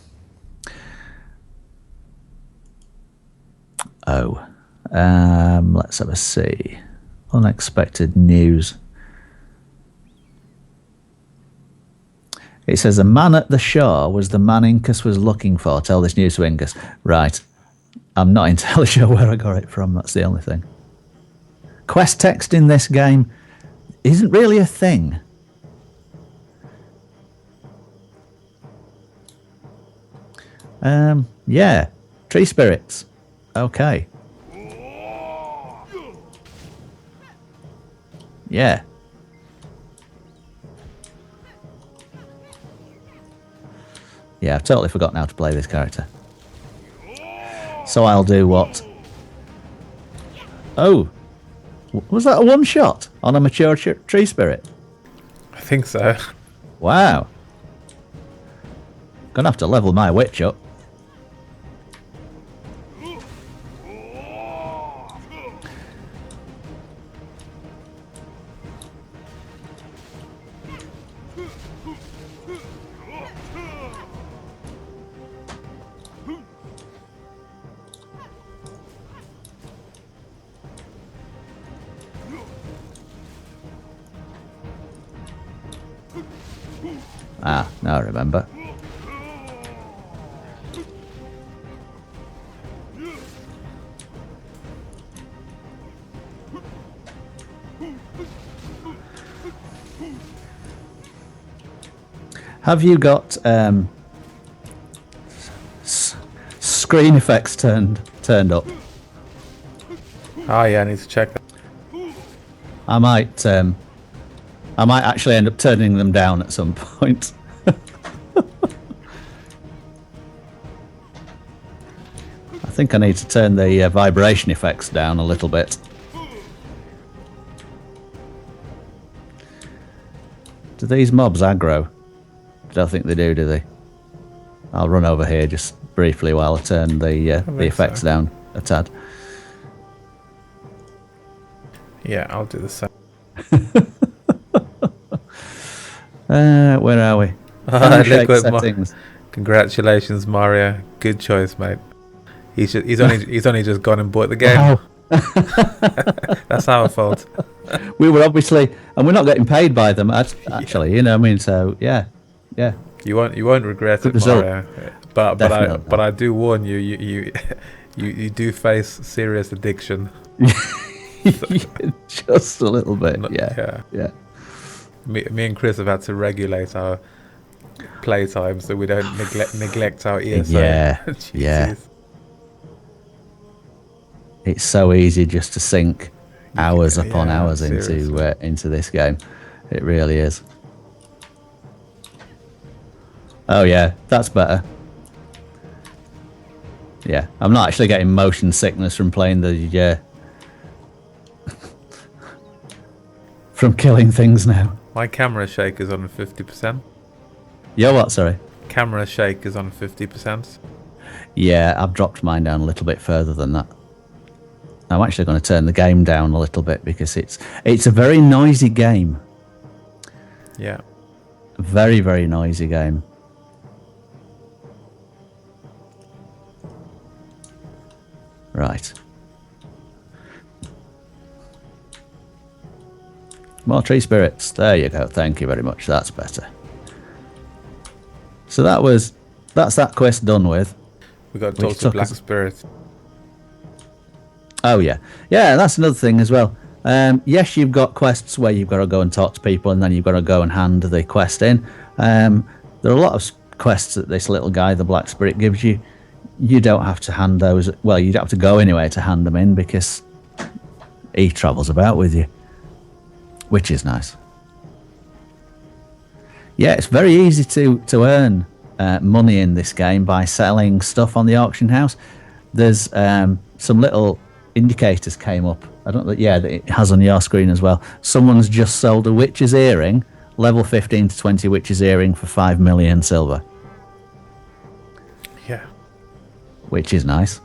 Oh, let's have a see. Unexpected news. It says a man at the shore was the man Incus was looking for. Tell this news to Incus. Right. I'm not entirely sure where I got it from. That's the only thing. Quest text in this game isn't really a thing. Yeah. Tree spirits. Okay. Yeah. Yeah, I've totally forgotten how to play this character. So I'll do what? Oh. Was that a one shot on a mature tree spirit? I think so. Wow. Gonna have to level my witch up. Ah, now I remember. Have you got screen effects turned up? Oh yeah, I need to check that. I might actually end up turning them down at some point. I think I need to turn the vibration effects down a little bit. Do these mobs aggro? I don't think they do they? I'll run over here just briefly while I turn the effects down a tad. Yeah, I'll do the same. Where are we? Handshake Liquid settings. Congratulations, Mario. Good choice, mate. He's only just gone and bought the game. Wow. That's our fault. We were obviously, and we're not getting paid by them actually. You know what I mean? So yeah. You won't regret Good it, result. Mario. But Definitely. I do warn you. You do face serious addiction. Just a little bit. Not- Yeah. Me and Chris have had to regulate our playtime so we don't neglect our ESO. Yeah. Yeah. Jeez. It's so easy just to sink hours upon yeah, hours seriously. into this game. It really is. Oh yeah, that's better. Yeah, I'm not actually getting motion sickness from playing the from killing things now. My camera shake is on 50%. Yeah, what? Sorry. Camera shake is on 50%. Yeah, I've dropped mine down a little bit further than that. I'm actually going to turn the game down a little bit because it's a very noisy game. Yeah. Very, very noisy game. Right. More tree spirits. There you go. Thank you very much. That's better. So that's that quest done with. We got to Which talk to took Black us- Spirit. Oh yeah, yeah. That's another thing as well. Yes, you've got quests where you've got to go and talk to people, and then you've got to go and hand the quest in. There are a lot of quests that this little guy, the Black Spirit, gives you. You don't have to hand those. Well, you don't have to go anywhere to hand them in because he travels about with you, which is nice. Yeah, it's very easy to earn money in this game by selling stuff on the auction house. There's some little indicators came up. I don't know. Yeah, that it has on your screen as well. Someone's just sold a witch's earring, level 15 to 20 witch's earring for 5 million silver, Yeah. which is nice.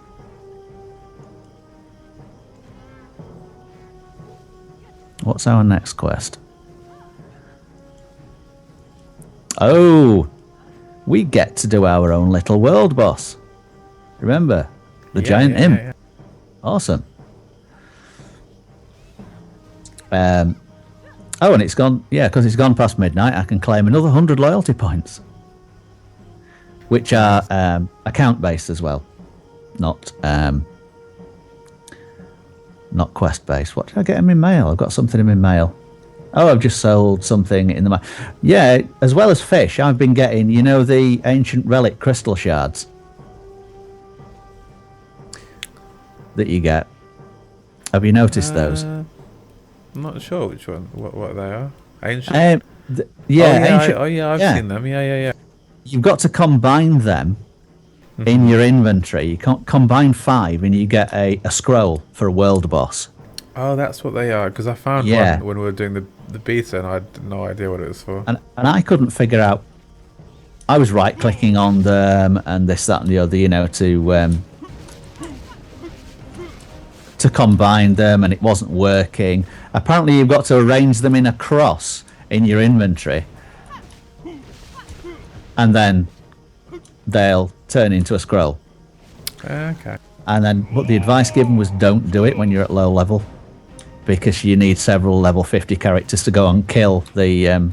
What's our next quest? Oh, we get to do our own little world boss. Remember? The giant imp. Yeah. Awesome. Oh, and it's gone. Yeah, because it's gone past midnight. I can claim another 100 loyalty points, which are account based as well, not quest based. What did I get in my mail? I've got something in my mail. Oh, I've just sold something in the mail. Yeah, as well as fish, I've been getting, the ancient relic crystal shards that you get. Have you noticed those? I'm not sure which one. What they are. Ancient. Ancient. I've seen them. Yeah. You've got to combine them in your inventory. You can't combine 5 and you get a scroll for a world boss. Oh, that's what they are. Because I found Yeah. one when we were doing the beta, and I had no idea what it was for. And I couldn't figure out. I was right clicking on them and this, that, and the other, to combine them, and it wasn't working. Apparently, you've got to arrange them in a cross in your inventory, and then they'll turn into a scroll. Okay. And then, what the advice given was, don't do it when you're at low level, because you need several level 50 characters to go and kill the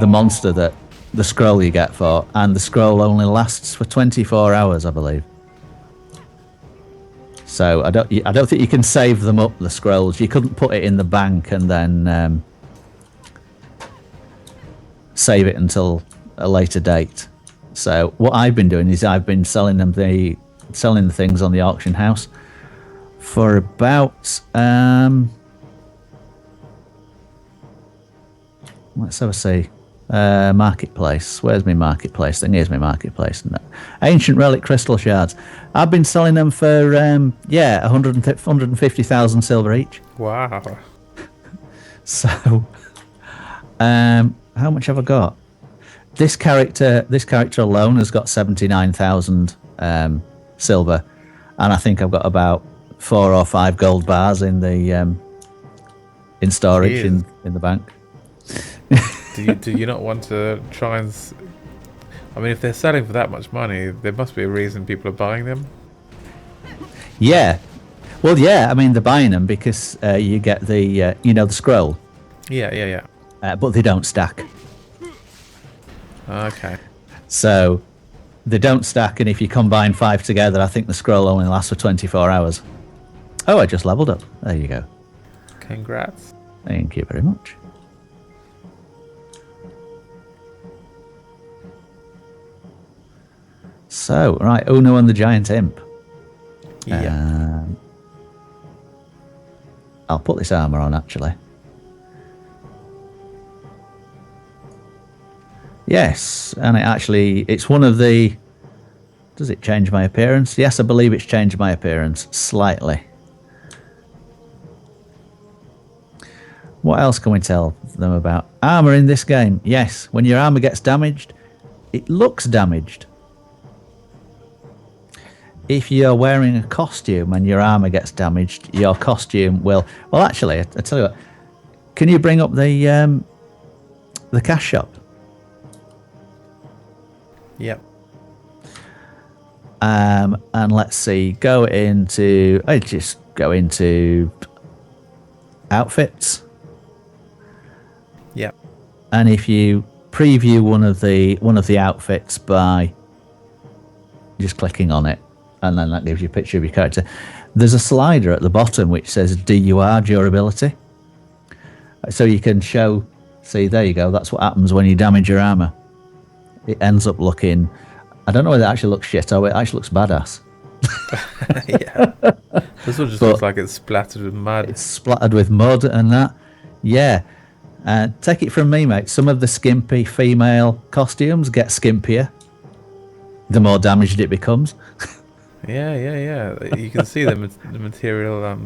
monster that the scroll you get for, and the scroll only lasts for 24 hours, I believe. So I don't think you can save them up, the scrolls. You couldn't put it in the bank and then save it until a later date. So what I've been doing is I've been selling the things on the auction house for about let's have a see. Marketplace. Where's my marketplace thing? Here's my marketplace. No. Ancient relic crystal shards. I've been selling them for 150,000 silver each. Wow. So, how much have I got? This character alone has got 79,000 silver, and I think I've got about 4 or 5 gold bars in the in storage Jeez. in the bank. Do you not want to try and? I mean, if they're selling for that much money, there must be a reason people are buying them. Yeah. Well, yeah. I mean, they're buying them because you get the the scroll, Yeah. but they don't stack. Okay. So they don't stack, and if you combine 5 together, I think the scroll only lasts for 24 hours. Oh, I just leveled up. There you go. Congrats. Thank you very much. So, right, Uno and the Giant Imp. Yeah. I'll put this armor on, actually. Yes, and it's one of the... Does it change my appearance? Yes, I believe it's changed my appearance slightly. What else can we tell them about? Armor in this game. Yes, when your armor gets damaged, it looks damaged. If you're wearing a costume and your armor gets damaged, your costume will... Well, actually, I tell you what. Can you bring up the cash shop? Yep. And let's see. Just go into outfits. Yep. And if you preview one of the outfits by just clicking on it, and then that gives you a picture of your character. There's a slider at the bottom which says DUR, durability. So you can see, there you go, that's what happens when you damage your armour. It ends up looking, I don't know whether it actually looks shit or it actually looks badass. Yeah. This one just looks like it's splattered with mud. It's splattered with mud and that. Yeah. Take it from me, mate. Some of the skimpy female costumes get skimpier the more damaged it becomes. Yeah. You can see the material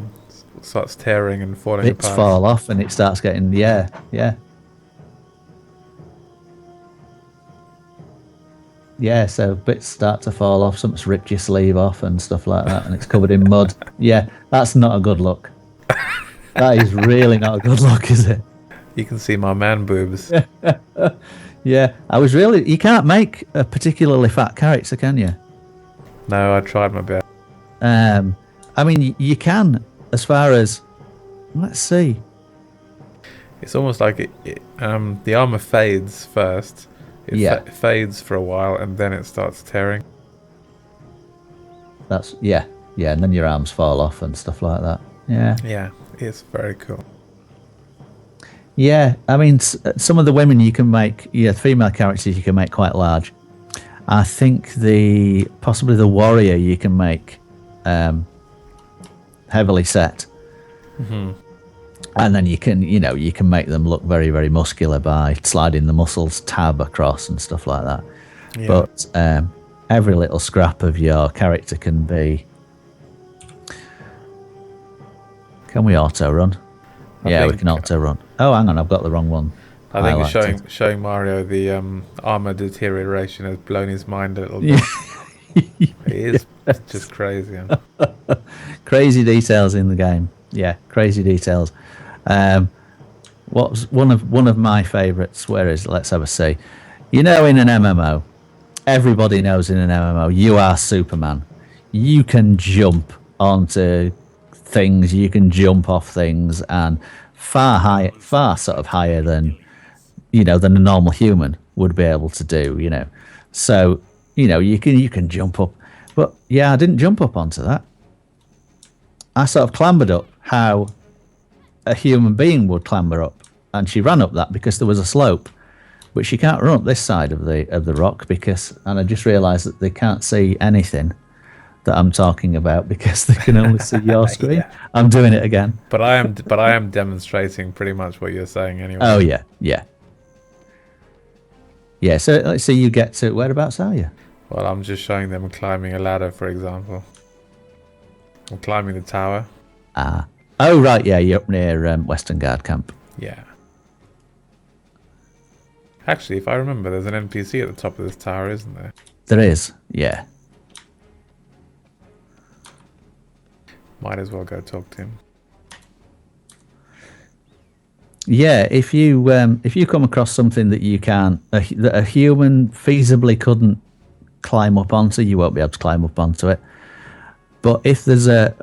starts tearing and falling Bits apart. fall off and it starts getting, yeah. Yeah, so bits start to fall off, something's ripped your sleeve off and stuff like that, and it's covered in mud. Yeah, that's not a good look. That is really not a good look, is it? You can see my man boobs. Yeah, you can't make a particularly fat character, can you? No, I tried my best. I mean, you can, as far as, let's see. It's almost like the armor fades first. It fades for a while and then it starts tearing. That's yeah, and then your arms fall off and stuff like that. Yeah, it's very cool. Yeah, I mean, some of the women you can make, female characters you can make quite large. I think possibly the warrior you can make heavily set. Mm-hmm. And then you can make them look very, very muscular by sliding the muscles tab across and stuff like that. Yeah. But every little scrap of your character can be... Can we auto run? Yeah, we can auto run. Oh, hang on, I've got the wrong one. I think showing Mario the armor deterioration has blown his mind a little bit. It is just crazy. Crazy details in the game. Yeah, crazy details. What's one of my favourites? Where is it? Let's have a see. In an MMO, everybody knows in an MMO, you are Superman. You can jump onto things, you can jump off things, and far sort of higher than than a normal human would be able to do. So you can jump up, but yeah, I didn't jump up onto that. I sort of clambered up how a human being would clamber up, and she ran up that because there was a slope, but she can't run up this side of the rock and I just realised that they can't see anything that I'm talking about because they can only see your screen. Yeah. I'm doing it again. But I am demonstrating pretty much what you're saying anyway. Oh yeah. So let's see, you get to whereabouts are you? Well, I'm just showing them climbing a ladder, for example. I'm climbing the tower. Oh right, yeah, you're up near Western Guard camp. Yeah. Actually, if I remember, there's an NPC at the top of this tower, isn't there? There is, yeah. Might as well go talk to him. Yeah, if you come across something that you can't, that a human feasibly couldn't climb up onto, you won't be able to climb up onto it. But if there's a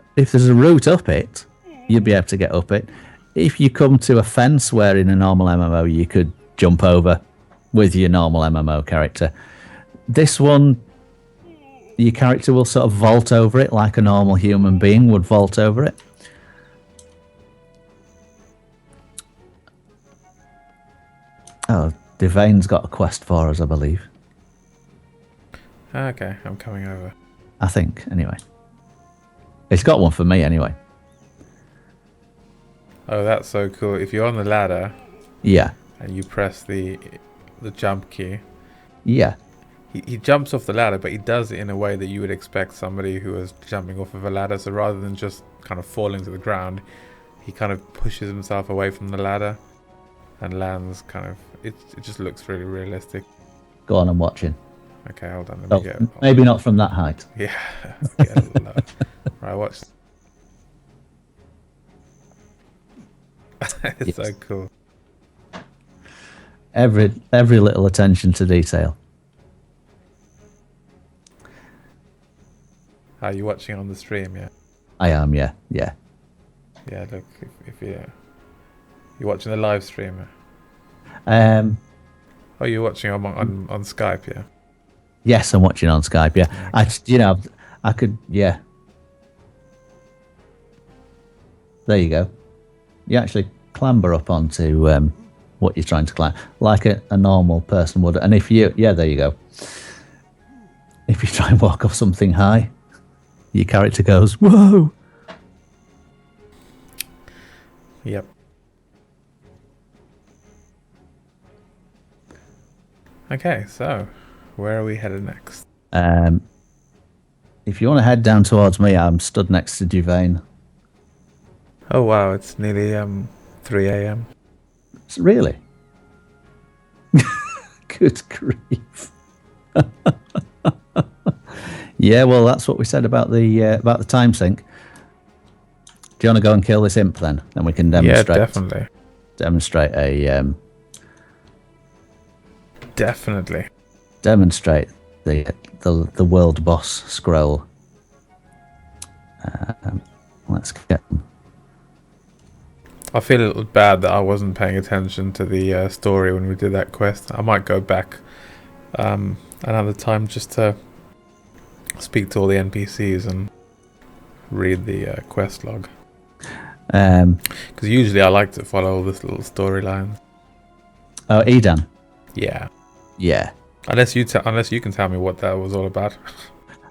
route up it, you'll be able to get up it. If you come to a fence where in a normal MMO you could jump over with your normal MMO character, this one, your character will sort of vault over it like a normal human being would vault over it. Oh, Devane's got a quest for us, I believe. Okay, I'm coming over. I think, anyway. It's got one for me, anyway. Oh, that's so cool. If you're on the ladder Yeah. and you press the jump key, Yeah. he jumps off the ladder, but he does it in a way that you would expect somebody who is jumping off of a ladder. So rather than just kind of falling to the ground, he kind of pushes himself away from the ladder and lands kind of... It just looks really realistic. Go on, I'm watching. Okay, hold on. Let Oh, me get... maybe not from that height. Yeah. Get a little lower. Right, watch. It's so cool. Every little attention to detail. Are you watching on the stream? Yeah. I am, yeah. Yeah, look, if you're watching the live stream. Oh, you're watching on Skype, yeah. Yes, I'm watching on Skype, yeah. I could, yeah. There you go. You actually clamber up onto what you're trying to climb, like a normal person would. And if you, yeah, there you go. If you try and walk off something high, your character goes, whoa! Yep. Okay, so where are we headed next? If you want to head down towards me, I'm stood next to Devane. Oh wow, it's nearly 3 a.m. Really? Good grief. Yeah, well, that's what we said about the time sink. Do you want to go and kill this imp then? Then we can demonstrate. Yeah, definitely. Demonstrate a Definitely. demonstrate the world boss scroll. Let's get. I feel a little bad that I wasn't paying attention to the story when we did that quest. I might go back another time just to speak to all the NPCs and read the quest log. Because usually I like to follow all this little storyline. Oh, Edan. Yeah. Yeah. Unless you can tell me what that was all about.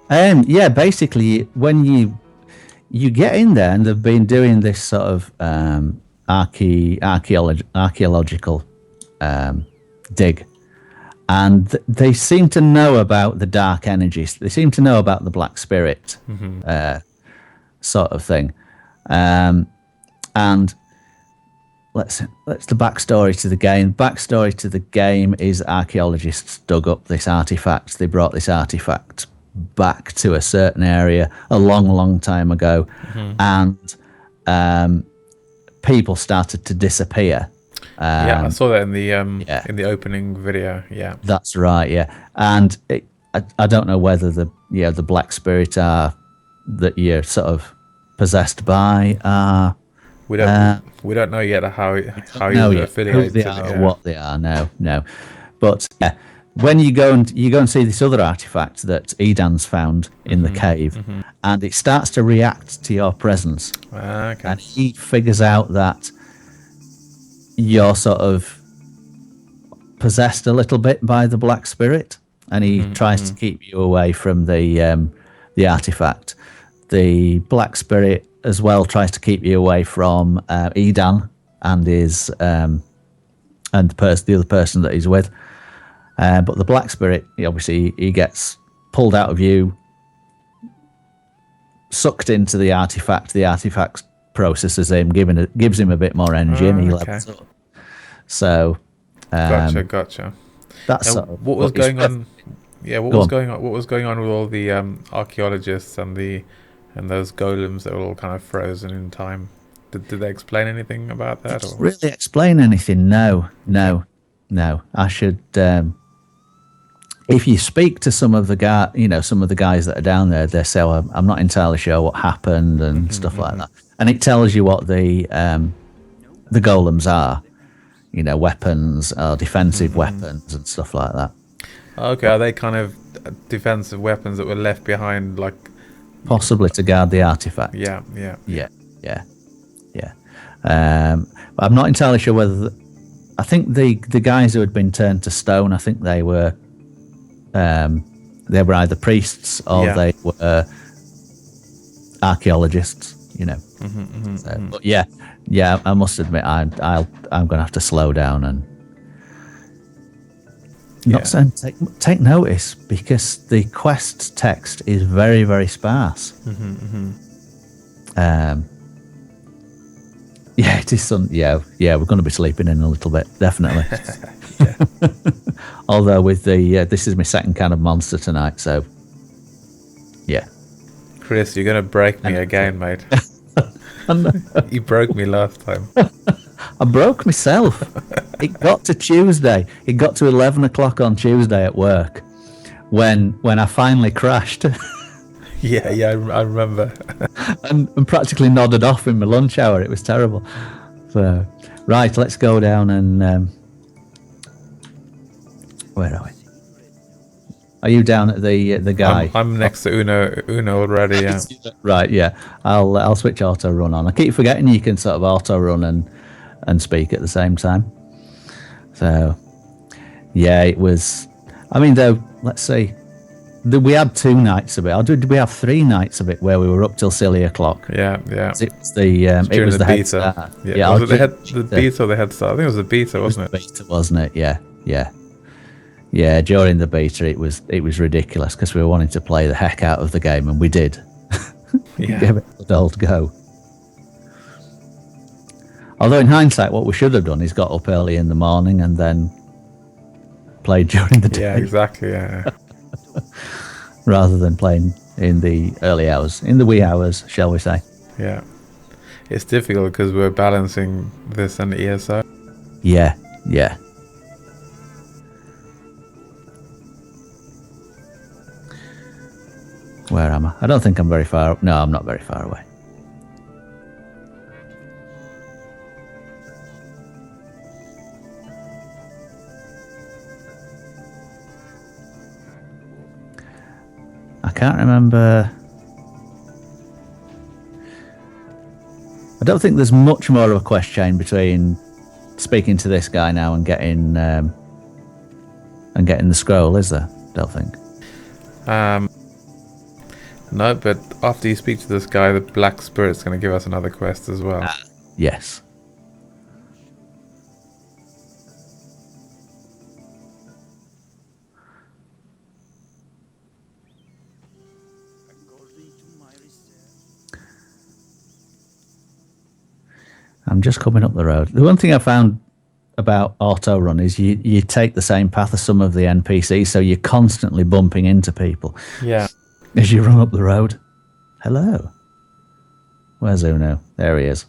Yeah. Basically, when you get in there, and they've been doing this sort of archaeological dig, and they seem to know about the dark energies. They seem to know about the black spirit sort of thing. And let's the backstory to the game. Backstory to the game is archaeologists dug up this artifact. They brought this artifact back to a certain area a long time ago, and people started to disappear. Yeah, I saw that in the opening video. Yeah, that's right. Yeah, and I don't know whether the black spirit are that you're sort of possessed by are. We don't know yet how you're affiliated. Who they are or what they are. No. But when you go and see this other artifact that Edan's found in the cave, and it starts to react to your presence, okay. and he figures out that you're sort of possessed a little bit by the black spirit, and he tries to keep you away from the artifact. The black spirit as well tries to keep you away from Edan and his and the other person that he's with. But the black spirit, he gets pulled out of you, sucked into the artifact. The artifact processes him, gives him a bit more energy, and he levels up. So, gotcha. That's what was going on. Yeah, what was going on with all the archaeologists and the and those golems that were all kind of frozen in time. Did they explain anything about that? Doesn't Or? really explain anything. No. I should. If you speak to some of the some of the guys that are down there, they say, "Oh, I'm not entirely sure what happened" and stuff like that. And it tells you what the golems are, weapons, defensive weapons and stuff like that. Okay, are they kind of defensive weapons that were left behind, like Possibly to guard the artifact. Yeah. I'm not entirely sure whether. I think the guys who had been turned to stone, I think they were either priests or they were archaeologists. But yeah, I must admit, I'm going to have to slow down and not saying take notice, because the quest text is very, very sparse. Yeah, it is. We're going to be sleeping in a little bit, definitely. Although with the this is my second can of Monster tonight, so yeah. Chris, you're gonna break me again, mate. You broke me last time. I broke myself. It got to Tuesday. It got to 11 o'clock on Tuesday at work when I finally crashed. Yeah, I remember. and practically nodded off in my lunch hour. It was terrible. So, right, let's go down and where are we? Are you down at the guy? I'm next to Uno already. Yeah. Right. Yeah. I'll switch auto run on. I keep forgetting you can sort of auto run and speak at the same time. So, yeah, it was. I mean, though, let's see. We had 2 nights of it. Or did we have 3 nights of it where we were up till silly o'clock? Yeah. It was the it was the beta. head start. Yeah. Was it the beta or the head start? I think it was the beta, wasn't it? Beta, wasn't it? Yeah. During the beta, it was ridiculous because we were wanting to play the heck out of the game, and we did. Yeah. Give it a good old go. Although in hindsight, what we should have done is got up early in the morning and then played during the day. Yeah, exactly. Yeah. Rather than playing in the early hours, in the wee hours, shall we say? Yeah. It's difficult because we're balancing this and ESO. Yeah. Where am I? I don't think I'm very far. No, I'm not very far away. I can't remember. I don't think there's much more of a quest chain between speaking to this guy now and getting the scroll, is there? Don't think. No, but after you speak to this guy, the Black Spirit's going to give us another quest as well. Yes. I'm just coming up the road. The one thing I found about auto run is you take the same path as some of the NPCs, so you're constantly bumping into people. Yeah. As you run up the road. Hello. Where's Uno? There he is.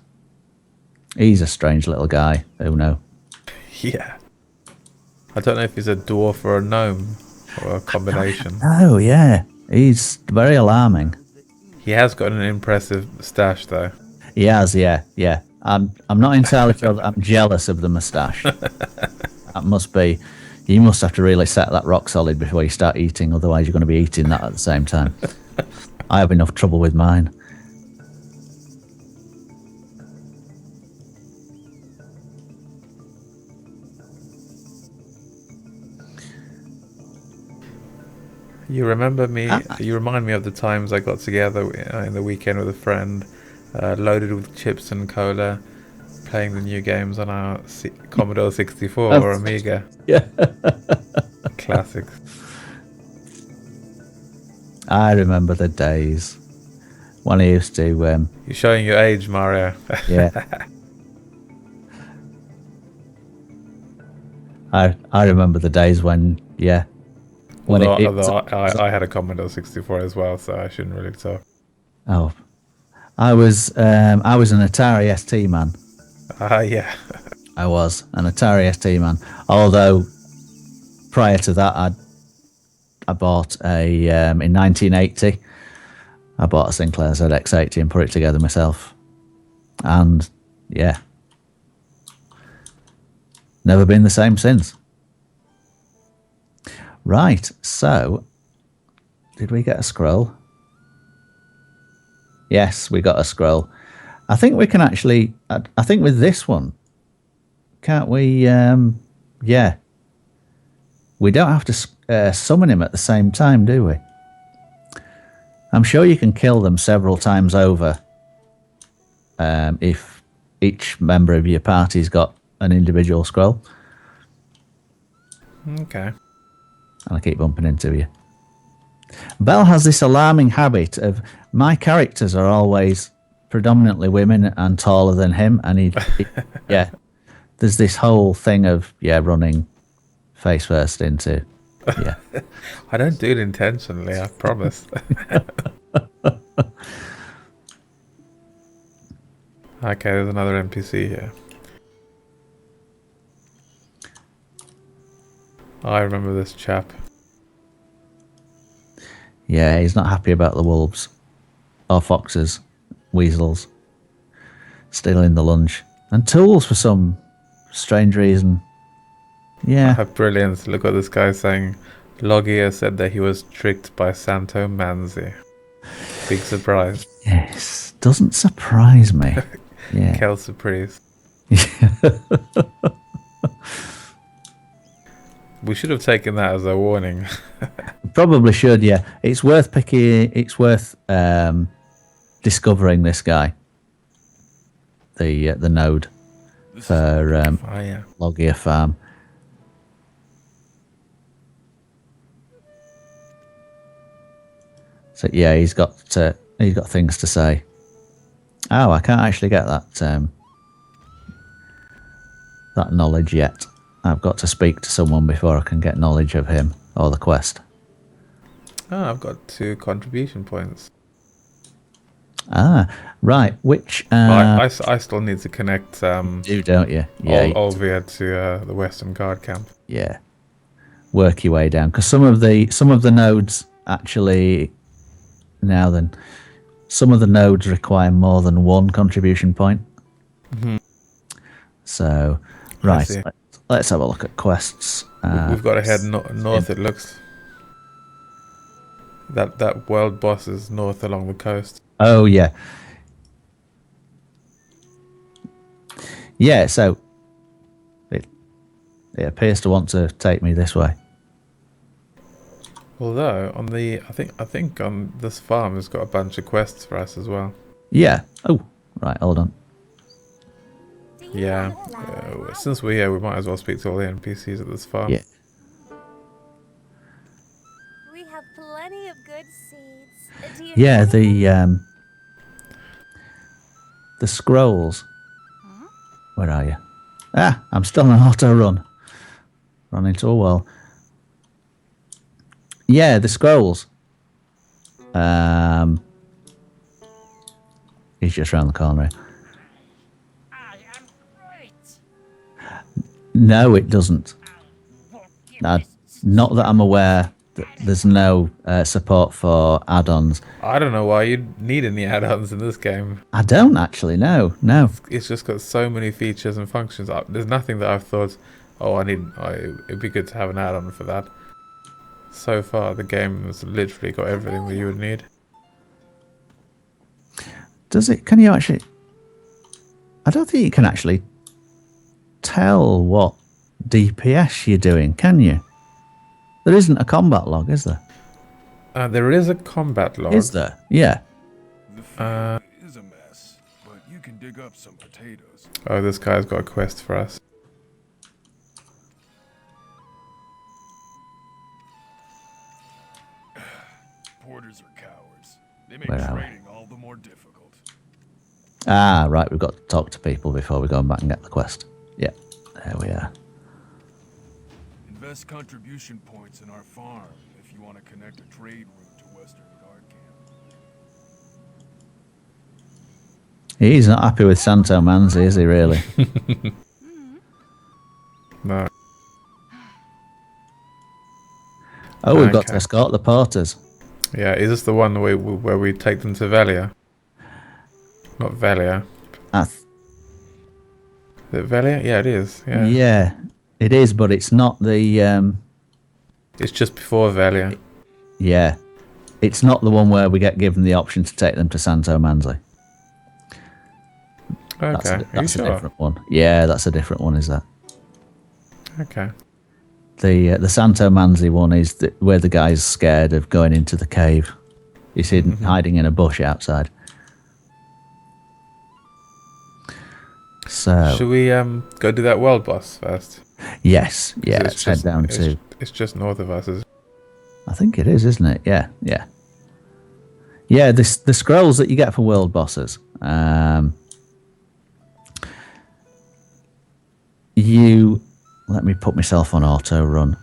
He's a strange little guy, Uno. Yeah. I don't know if he's a dwarf or a gnome or a combination. Oh, yeah. He's very alarming. He has got an impressive stash, though. He has, yeah. I'm not entirely sure that I'm jealous of the moustache. That must be. You must have to really set that rock solid before you start eating, otherwise you're going to be eating that at the same time. I have enough trouble with mine. You remember me? You remind me of the times I got together in the weekend with a friend, loaded with chips and cola, playing the new games on our Commodore 64 or Amiga. Yeah. Classic. I remember the days when I used to. You're showing your age, Mario. Yeah. I remember the days when, Although I had a Commodore 64 as well, so I shouldn't really talk. Oh, I was an Atari ST man. Yeah. I was an Atari ST man. Although prior to that, I bought a in 1980. I bought a Sinclair ZX80 and put it together myself. And yeah, never been the same since. Right, so did we get a scroll? Yes, we got a scroll. I think we can actually. I think with this one, can't we? Yeah, we don't have to summon him at the same time, do we? I'm sure you can kill them several times over if each member of your party's got an individual scroll. Okay. And I keep bumping into you. Belle has this alarming habit of my characters are always predominantly women and taller than him, and he yeah. There's this whole thing of running face first into I don't do it intentionally, I promise. Okay, there's another NPC here. I remember this chap. Yeah, he's not happy about the wolves or foxes, weasels stealing the lunch and tools for some strange reason. Yeah. How brilliant. Look what this guy's saying. Logia said that he was tricked by Santo Manzi. Big surprise. Yes. Doesn't surprise me. Yeah. Quelle surprise. We should have taken that as a warning. Probably should, yeah. It's worth picking. It's worth discovering this guy, the node for Oh yeah. Logia Farm. So yeah, he's got things to say. Oh, I can't actually get that that knowledge yet. I've got to speak to someone before I can get knowledge of him or the quest. Oh, I've got 2 contribution points. Ah, right. Which I still need to connect you don't you? Yeah, Olvia to the Western Guard camp. yeah. Work your way down because some of the nodes actually some of the nodes require more than 1 contribution point. Mm-hmm. So, right. Let's have a look at quests. We've got to head north. It looks that world boss is north along the coast. Oh yeah, yeah. So it appears to want to take me this way. Although I think on this farm has got a bunch of quests for us as well. Yeah. Oh, right. Hold on. Yeah. Since we're here, we might as well speak to all the NPCs at this farm. Yeah. We have plenty of good seeds. Yeah. The scrolls. Where are you? Ah, I'm still on auto run. Run into a wall. Yeah, the scrolls. He's just round the corner. I am great. No, it doesn't. Not that I'm aware. There's no support for add-ons. I don't know why you'd need any add-ons in this game. I don't actually know. No. It's just got so many features and functions. There's nothing that I've thought, it'd be good to have an add-on for that. So far, the game has literally got everything that you would need. Does it? Can you actually? I don't think you can actually tell what DPS you're doing, can you? There isn't a combat log, is there? There is a combat log. Is there? Yeah. The field is a mess, but you can dig up some potatoes. Oh, this guy's got a quest for us. Porters are cowards. They make Where are we? trading all the more difficult. Ah, right. We've got to talk to people before we go back and get the quest. Yeah. There we are. Invest contribution points in our farm if you want to connect a trade route to Western Guard camp. He's not happy with Santo Manzi, is he really? No. Oh, we've got to Okay. escort the porters. Yeah, is this the one where we take them to Velia? Not Velia. I th- Is it Velia? Yeah, it is. Yeah. yeah, it is, but it's not the... It's just before Velia. yeah, it's not the one where we get given the option to take them to Santo Manzi. Okay. Are you That's a sure? different one. Yeah, that's a different one, is that? Okay. The Santo Manzi one is where the guy's scared of going into the cave. He's hiding in a bush outside. So Should we go do that world boss first? yes, 'Cause yeah, it's let's head down to. It's just north of us. I think it is, isn't it? Yeah, yeah, yeah. The scrolls that you get for world bosses. Let me put myself on auto run.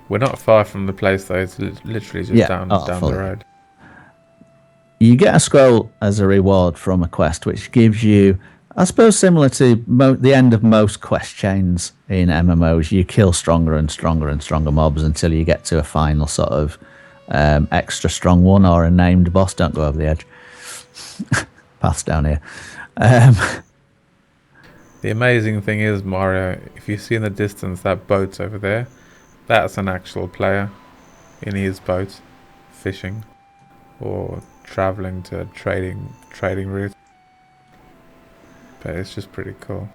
We're not far from the place though. It's literally just down the fully. road. You get a scroll as a reward from a quest, which gives you, I suppose, similar to the end of most quest chains in MMOs. You kill stronger and stronger and stronger mobs until you get to a final sort of extra strong one or a named boss. Don't go over the edge. Paths down here. The amazing thing is, Mario, if you see in the distance that boat's over there, that's an actual player in his boat, fishing or traveling to trading route. But it's just pretty cool.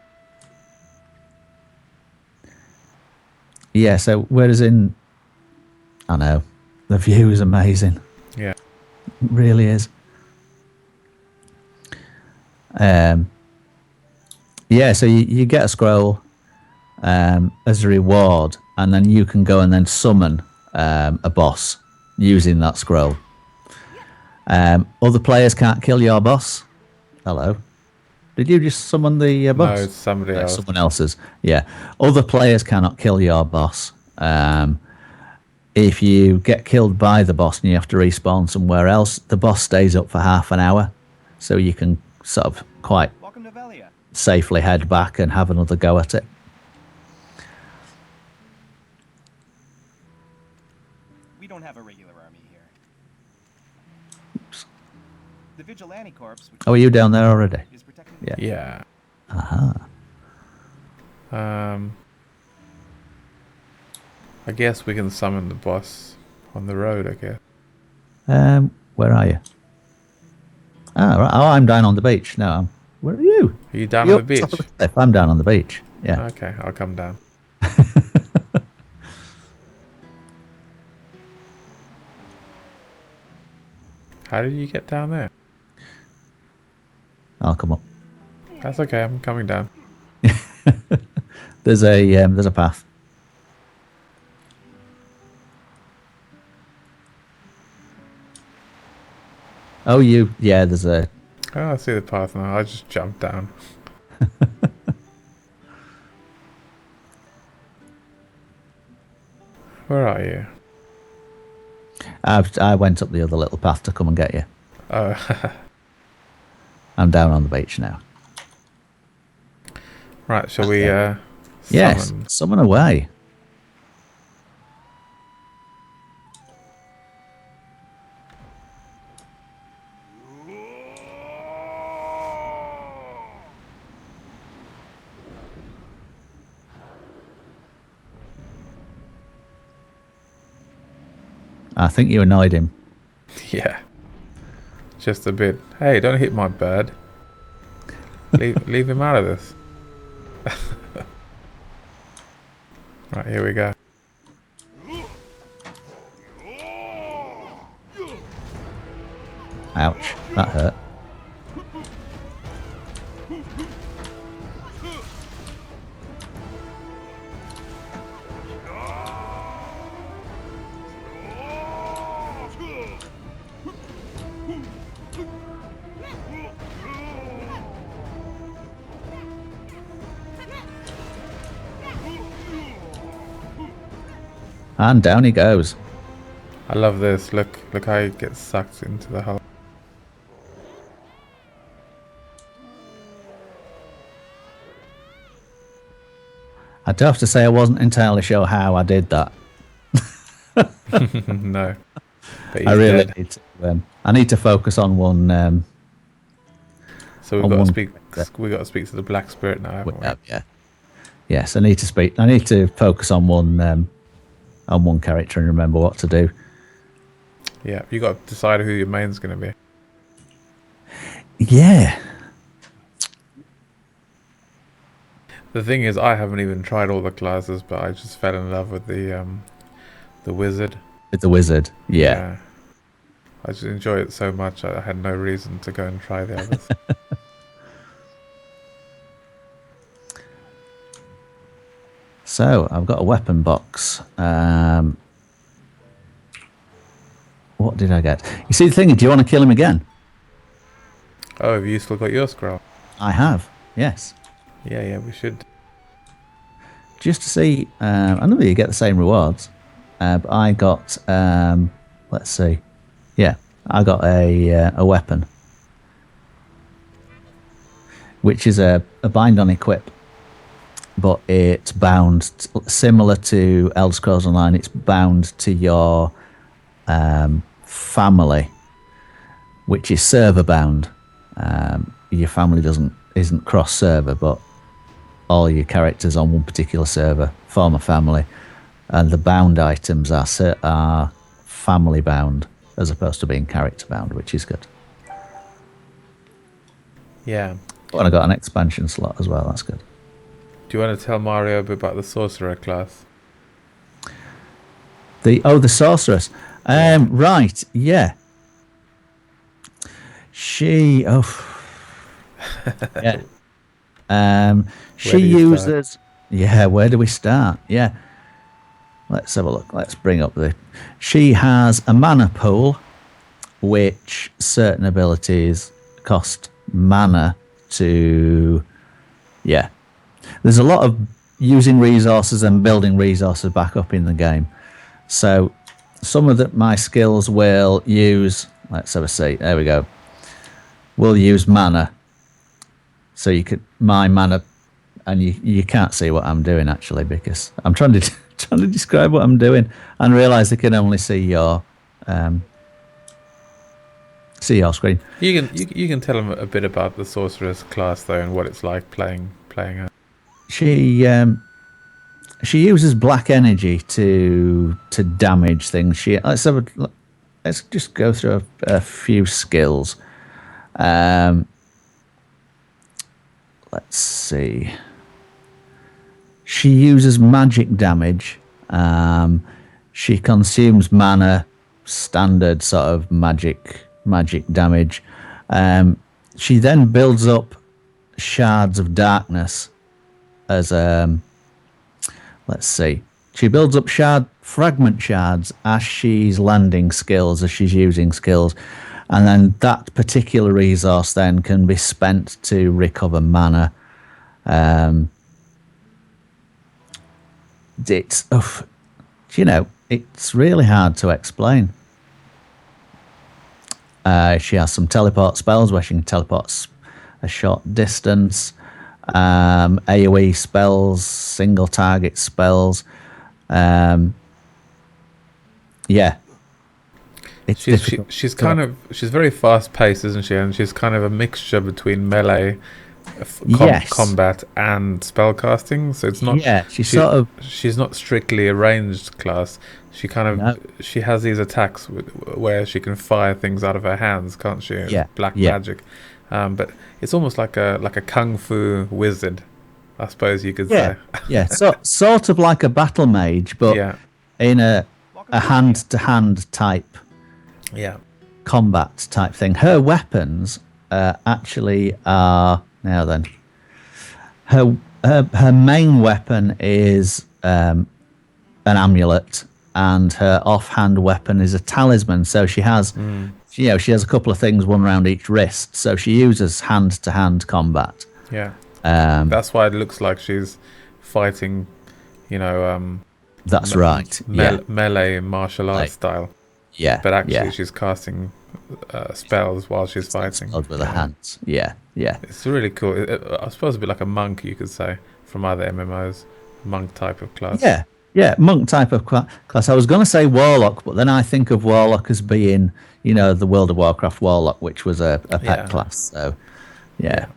Yeah, so whereas I know, the view is amazing. Yeah. It really is. Yeah, so you get a scroll as a reward, and then you can go and then summon a boss using that scroll. Other players can't kill your boss. Hello. Did you just summon the boss? No, it's somebody else. Someone else's. Yeah. Other players cannot kill your boss. If you get killed by the boss and you have to respawn somewhere else, the boss stays up for half an hour. So you can sort of quite Welcome to Velia. safely head back and have another go at it. We don't have a regular army here. The Vigilante Corps, which Oh, are you down there already? is protecting Yeah. Yeah. Aha. I guess we can summon the boss on the road, I guess. Where are you? Ah, right. Oh, I'm down on the beach. No, where are you? Are you down You're on the top beach? of the cliff. I'm down on the beach. Yeah. Okay, I'll come down. How did you get down there? I'll come up. That's okay, I'm coming down. There's a path. Oh, yeah, there's a... Oh, I see the path now. I just jumped down. Where are you? I went up the other little path to come and get you. Oh, I'm down on the beach now. right. Shall we? Yes, Summon? summon away. I think you annoyed him. Yeah. Just a bit. Hey, don't hit my bird. Leave him out of this. Right, here we go. Ouch, that hurt. And down he goes. I love this. Look how he gets sucked into the hole. I do have to say I wasn't entirely sure how I did that. No, but he's I really dead. need to. I need to focus on one. So we've on got to one speak. character. We got to speak to the Black Spirit now, haven't we? Yeah. Yes, I need to speak. I need to focus on one character and remember what to do. Yeah, you got to decide who your main's going to be. Yeah. The thing is, I haven't even tried all the classes, but I just fell in love with the wizard. With the wizard. Yeah. I just enjoy it so much. I had no reason to go and try the others. So I've got a weapon box. What did I get? You see, the thing is, do you want to kill him again? Oh, have you still got your scroll? I have. Yes. Yeah, we should. Just to see. I know that you get the same rewards. But I got. Let's see. Yeah, I got a weapon, which is a bind on equip, but it's bound similar to Elder Scrolls Online. It's bound to your family, which is server bound. Your family isn't cross server, but all your characters on one particular server form a family, and the bound items are family bound as opposed to being character bound, which is good. Yeah. Oh, and I got an expansion slot as well. That's good. Do you want to tell Mario a bit about the sorcerer class? The sorceress. Right. Yeah. She. Yeah. She do you uses. Yeah. Where do we start? Yeah. Let's have a look. Let's bring up the. She has a mana pool, which certain abilities cost mana to. Yeah. There's a lot of using resources and building resources back up in the game. So some of my skills will use. Let's have a see. There we go. We'll use mana. So you could my mana, and you can't see what I'm doing actually because I'm trying to describe what I'm doing and realise they can only see your screen. You can tell them a bit about the sorceress class though and what it's like playing her. She uses black energy to damage things. Let's just go through a few skills. Let's see. She uses magic damage. She consumes mana, standard sort of magic damage. She then builds up shards of darkness as let's see. She builds up fragment shards as she's landing skills, as she's using skills. And then that particular resource then can be spent to recover mana. It's really hard to explain. She has some teleport spells where she can teleport a short distance. AoE spells, single target spells. Yeah. She's very fast paced, isn't she? And she's kind of a mixture between melee combat and spellcasting. So it's not. Yeah, she's not strictly a ranged class. She she has these attacks where she can fire things out of her hands, can't she? Yeah. Black magic. But it's almost like a kung fu wizard, I suppose you could say. Yeah. So sort of like a battle mage, but in a hand-to-hand type. Yeah. Combat type thing. Her weapons actually are now then. Her main weapon is an amulet, and her offhand weapon is a talisman. So she has, she has a couple of things, one around each wrist. So she uses hand-to-hand combat. Yeah. That's why it looks like she's fighting. That's right. Melee martial arts style. Yeah. But actually, she's casting spells while she's fighting. With her hands. Yeah. It's really cool. I suppose a bit like a monk, you could say, from other MMOs. monk type of class. Yeah, yeah, monk type of class. I was going to say warlock, but then I think of warlock as being, the World of Warcraft warlock, which was a pet Yeah. class. So, yeah.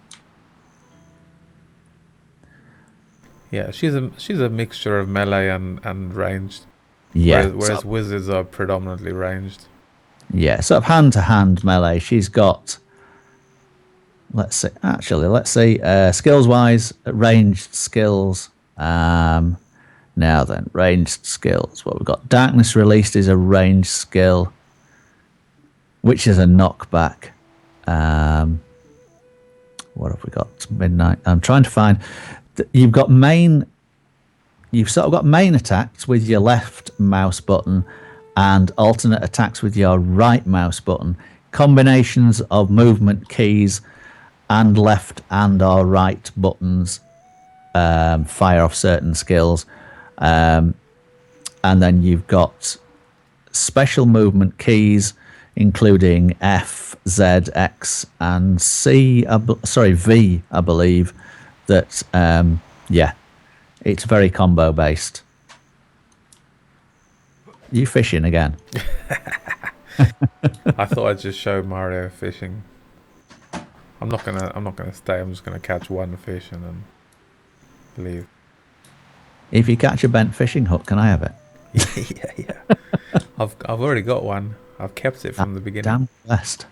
Yeah, she's a mixture of melee and ranged. Yeah, Whereas wizards are predominantly ranged. yeah, sort of hand-to-hand melee. She's got, let's see, skills-wise, ranged skills. Now then, ranged skills. What we've got, Darkness Released is a ranged skill, which is a knockback. What have we got? Midnight. I'm trying to find. You've got main. You've sort of got main attacks with your left mouse button, and alternate attacks with your right mouse button. Combinations of movement keys and left and or right buttons fire off certain skills, and then you've got special movement keys, including F, Z, X, and V, I believe. That, it's very combo based. You fishing again? I thought I'd just show Mario fishing. I'm not gonna stay. I'm just gonna catch one fish and then leave. If you catch a bent fishing hook, can I have it? Yeah. I've already got one. I've kept it from the beginning. Damn blessed.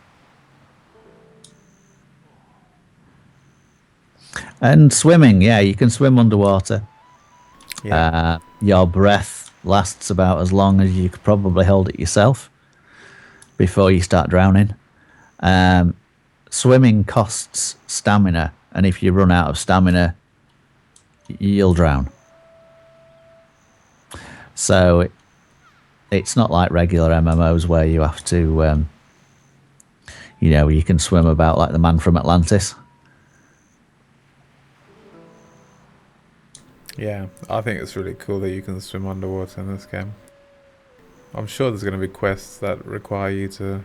And swimming, yeah, you can swim underwater. Yeah. Your breath lasts about as long as you could probably hold it yourself before you start drowning. Swimming costs stamina, and if you run out of stamina, you'll drown. So it's not like regular MMOs where you have to, you can swim about like the man from Atlantis. Yeah, I think it's really cool that you can swim underwater in this game. I'm sure there's going to be quests that require you to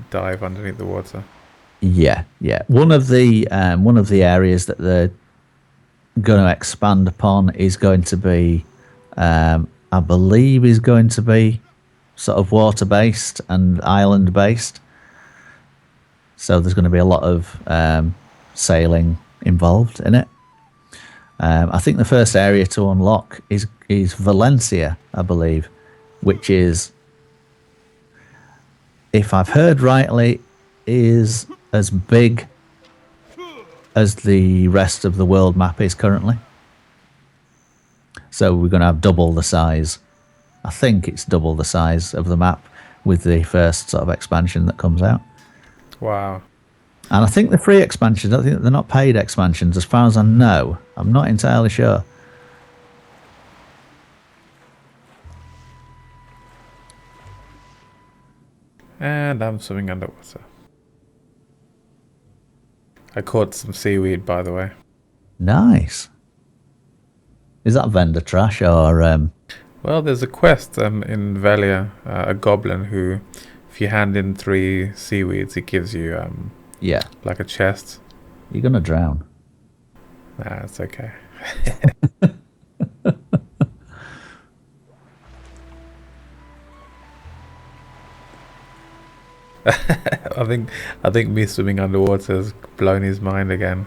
dive underneath the water. Yeah. One of the areas that they're going to expand upon is going to be, I believe, is going to be sort of water based and island based. So there's going to be a lot of sailing involved in it. I think the first area to unlock is Valencia, I believe, which is, if I've heard rightly, is as big as the rest of the world map is currently. So we're going to have double the size. I think it's double the size of the map with the first sort of expansion that comes out. Wow. And I think the free expansions, I think they're not paid expansions as far as I know. I'm not entirely sure. And I'm swimming underwater. I caught some seaweed, by the way. Nice. Is that vendor trash or... Well, there's a quest in Velia, a goblin who, if you hand in 3 seaweeds, he gives you Yeah. like a chest. You're going to drown. Nah, it's okay. I think me swimming underwater has blown his mind again.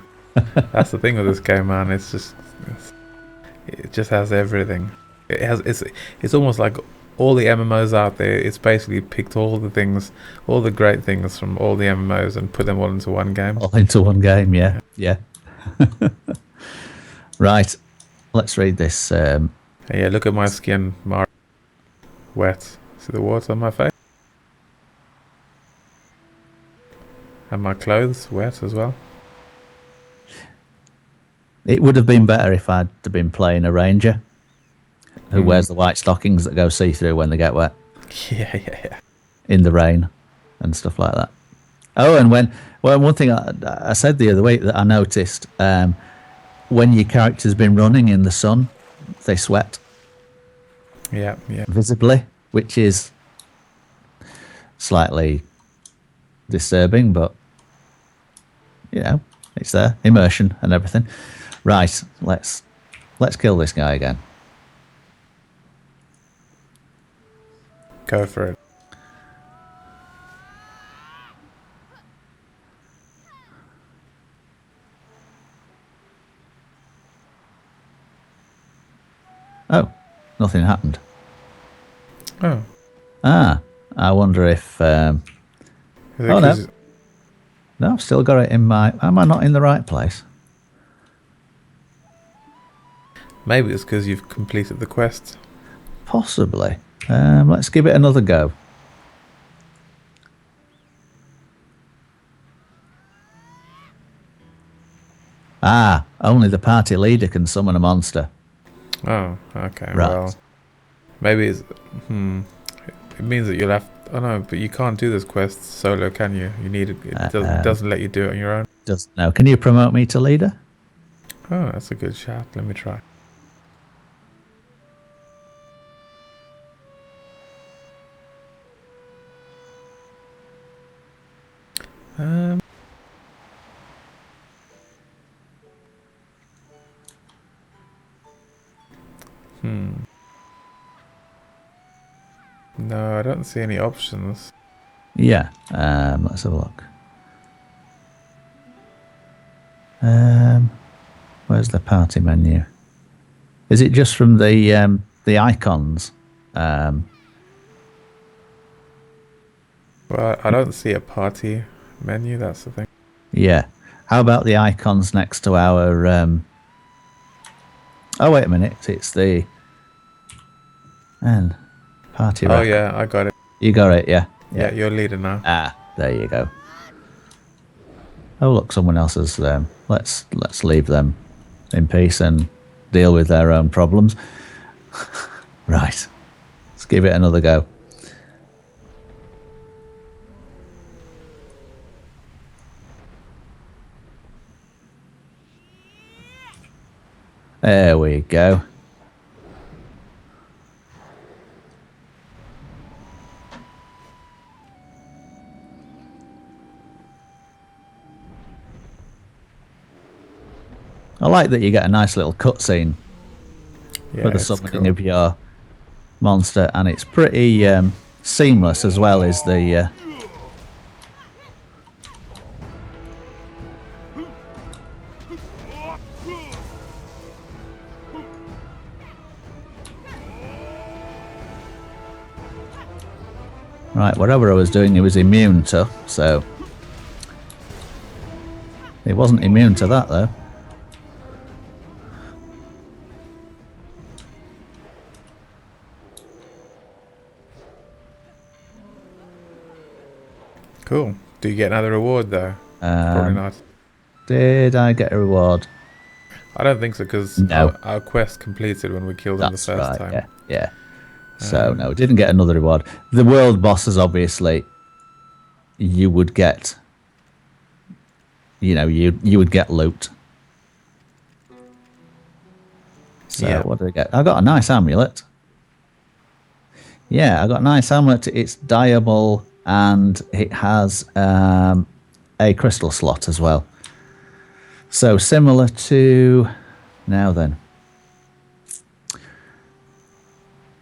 That's the thing with this game, man. It just has everything. It's almost like all the MMOs out there. It's basically picked all the great things from all the MMOs and put them all into one game. All into one game, yeah. Right, let's read this. Yeah, look at my skin, wet. See the water on my face? And my clothes wet as well. It would have been better if I'd have been playing a ranger who wears the white stockings that go see-through when they get wet. Yeah. In the rain and stuff like that. Oh, and one thing I said the other week that I noticed, when your character's been running in the sun, they sweat. Yeah. Visibly, which is slightly disturbing, but it's there, immersion and everything. Right, let's Let's kill this guy again. Go for it. Oh, nothing happened. Oh. Ah, I wonder if... Is it Oh, no. 'cause- No, I've still got it in my... Am I not in the right place? Maybe it's because you've completed the quest. Possibly. Let's give it another go. Ah, only the party leader can summon a monster. Oh, okay. Right. Well, maybe it's... It means that you'll have... Oh, no, but you can't do this quest solo, can you? You need it. It doesn't let you do it on your own. Just now, can you promote me to leader? Oh, that's a good shout. Let me try. Um... No, I don't see any options. Yeah. Let's have a look. Where's the party menu? Is it just from the icons? Well, I don't see a party menu, that's the thing. Yeah. How about the icons next to our... Oh, wait a minute. It's the... And party Oh, record. yeah, I got it. You got it, yeah. Yeah, you're leader now. Ah, there you go. Oh, look, someone else has... let's leave them in peace and deal with their own problems. Right. Let's give it another go. There we go. I like that you get a nice little cutscene Yeah, for the it's summoning cool. of your monster, and it's pretty seamless as well as the... Right, whatever I was doing, he was immune to, so... He wasn't immune to that, though. Cool. Do you get another reward, though? Probably not. Did I get a reward? I don't think so, because No. our quest completed when we killed him the That's first right, time. yeah, yeah. So, no, didn't get another reward. The world bosses, obviously, you would get... You know, you would get loot. So, Yeah. what did I get? I got a nice amulet. Yeah, I got a nice amulet. It's dyeable, and it has a crystal slot as well. So, similar to... Now then.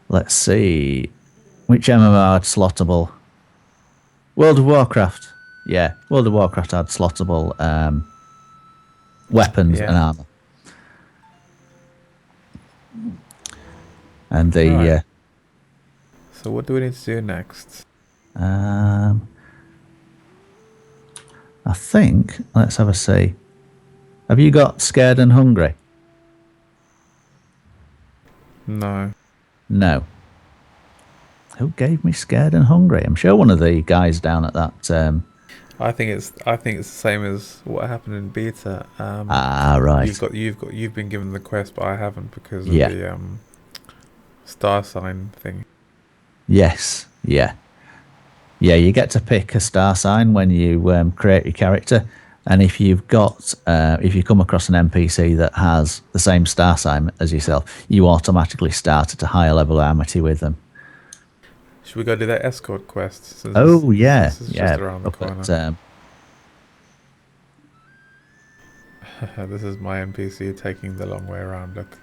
Let's see. Which MMO had slottable? World of Warcraft. Yeah, World of Warcraft had slottable weapons and Yeah. armor. And the Right. So what do we need to do next? I think, let's have a see. Have you got Scared and Hungry? No. No. Who gave me Scared and Hungry? I'm sure one of the guys down at that. I think it's the same as what happened in beta. Right. You've been given the quest, but I haven't because of Yeah. the star sign thing. Yes. Yeah. Yeah, you get to pick a star sign when you create your character, and if you've got, if you come across an NPC that has the same star sign as yourself, you automatically start at a higher level of amity with them. Should we go do that escort quest? Since Oh yeah, this is yeah. just around the Up corner. at, This is my NPC taking the long way around. Look.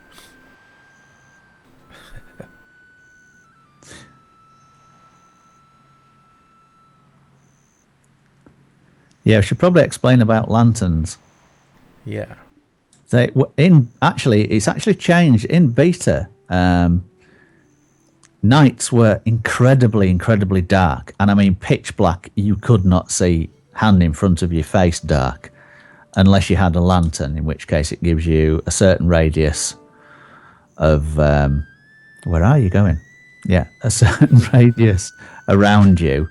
Yeah, I should probably explain about lanterns. Yeah. It's actually changed in beta. Nights were incredibly dark, and I mean pitch black. You could not see hand in front of your face dark unless you had a lantern, in which case it gives you a certain radius of where are you going? Yeah, a certain radius around you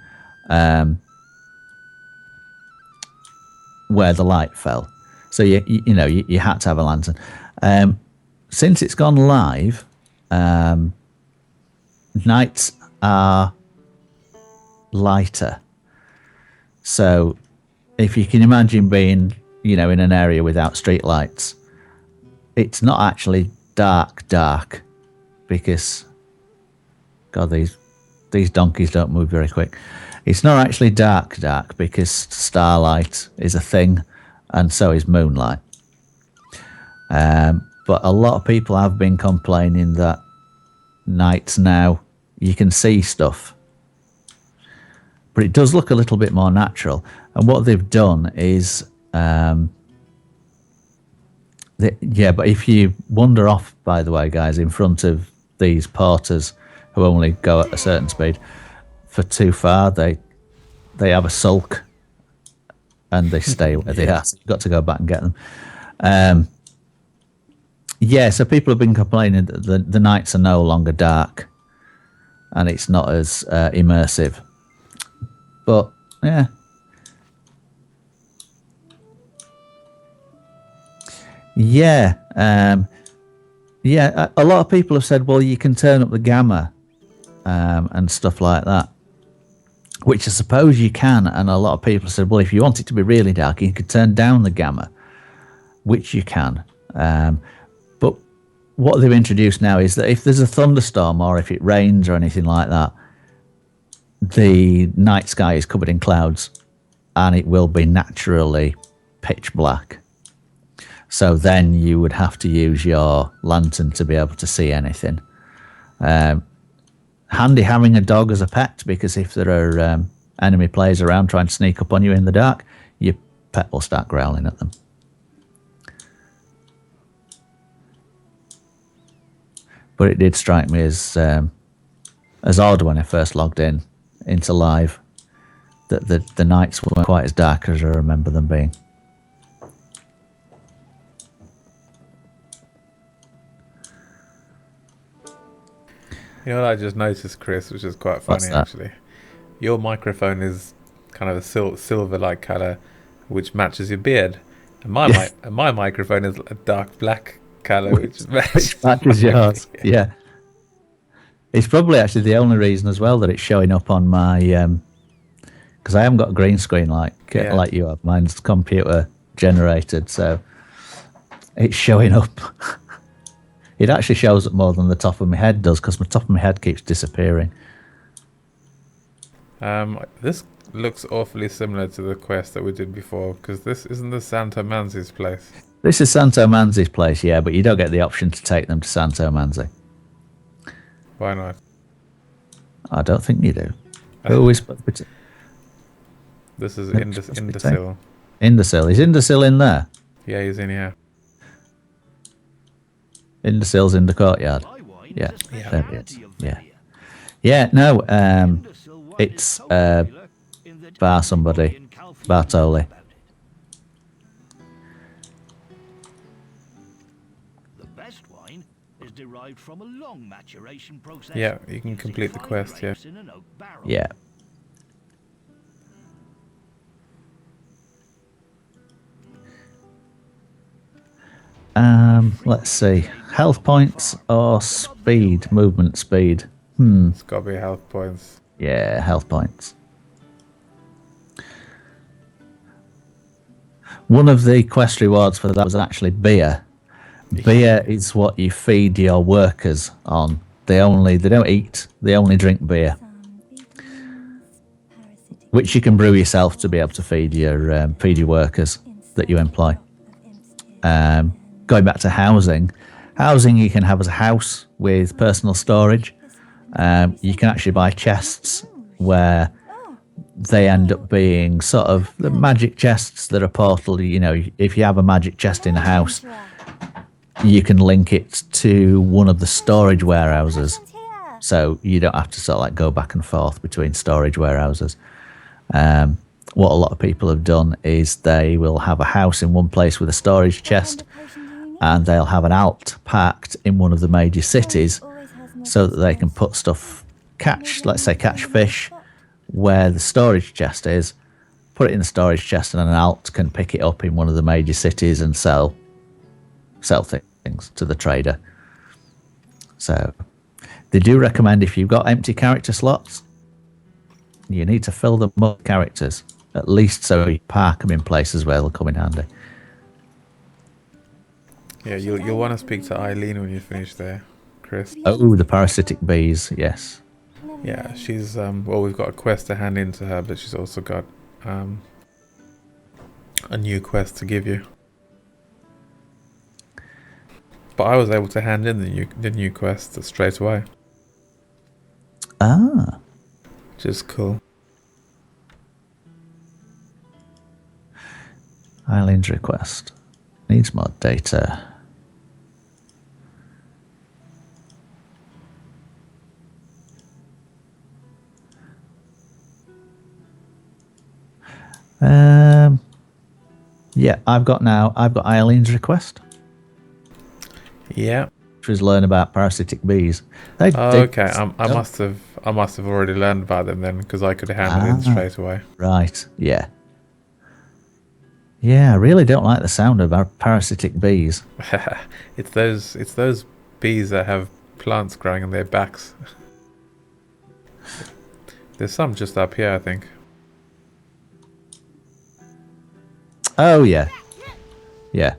where the light fell. So you had to have a lantern. Since it's gone live, nights are lighter. So if you can imagine being, in an area without street lights, it's not actually dark because, God, these donkeys don't move very quick. It's not actually dark because starlight is a thing, and so is moonlight. But a lot of people have been complaining that nights now you can see stuff, but it does look a little bit more natural. And what they've done is, but if you wander off, by the way, guys, in front of these porters who only go at a certain speed for too far, they have a sulk and they stay where they are. So you've got to go back and get them. So people have been complaining that the nights are no longer dark and it's not as immersive. But yeah. A lot of people have said, well, you can turn up the gamma and stuff like that, which I suppose you can. And a lot of people said, well, if you want it to be really dark, you could turn down the gamma, which you can. But what they've introduced now is that if there's a thunderstorm or if it rains or anything like that, the night sky is covered in clouds and it will be naturally pitch black. So then you would have to use your lantern to be able to see anything. Handy having a dog as a pet, because if there are enemy players around trying to sneak up on you in the dark, your pet will start growling at them. But it did strike me as odd when I first logged into live that the nights weren't quite as dark as I remember them being. You know what I just noticed, Chris, which is quite funny actually. Your microphone is kind of a silver-like color, which matches your beard, and my microphone is a dark black color, which matches yours. Yeah, it's probably actually the only reason as well that it's showing up on my because I haven't got a green screen like you have. Mine's computer generated, so it's showing up. It actually shows up more than the top of my head does, because my top of my head keeps disappearing. This looks awfully similar to the quest that we did before, because this isn't the Santo Manzi's place. This is Santo Manzi's place, yeah, but you don't get the option to take them to Santo Manzi. Why not? I don't think you do. Who is? This is Indecil. Indecil. Is Indecil in there? Yeah, he's in here. Indecil's in the courtyard. Yeah. There he is. Yeah. Yeah, no, it's Bartoli. The best wine is derived from a long maturation process. Yeah, you can complete the quest, yeah. Yeah. Let's see. Health points or speed? Movement speed. It's got to be health points. Yeah, health points. One of the quest rewards for that was actually beer. Beer is what you feed your workers on. They don't eat. They only drink beer, which you can brew yourself to be able to feed your workers that you employ. Going back to housing you can have as a house with personal storage. You can actually buy chests where they end up being sort of the magic chests that are portal. You know, if you have a magic chest in a house, you can link it to one of the storage warehouses. So you don't have to sort of like go back and forth between storage warehouses. What a lot of people have done is they will have a house in one place with a storage chest, and they'll have an alt packed in one of the major cities so that they can put stuff, let's say catch fish where the storage chest is, put it in the storage chest, and an alt can pick it up in one of the major cities and sell things to the trader. So they do recommend, if you've got empty character slots, you need to fill them up with characters, at least so you park them in places where they'll come in handy. Yeah, you'll want to speak to Eileen when you finish there, Chris. Oh, the parasitic bees, yes. Yeah, she's well, we've got a quest to hand in to her, but she's also got a new quest to give you. But I was able to hand in the new quest straight away. Ah. Which is cool. Eileen's request needs more data. Yeah, I've got Eileen's request. Yeah. Which was learn about parasitic bees. Okay. I must have already learned about them then, because I could hand it in straight away. Right. Yeah. Yeah, I really don't like the sound of our parasitic bees. It's those bees that have plants growing on their backs. There's some just up here, I think. Oh yeah. Yeah.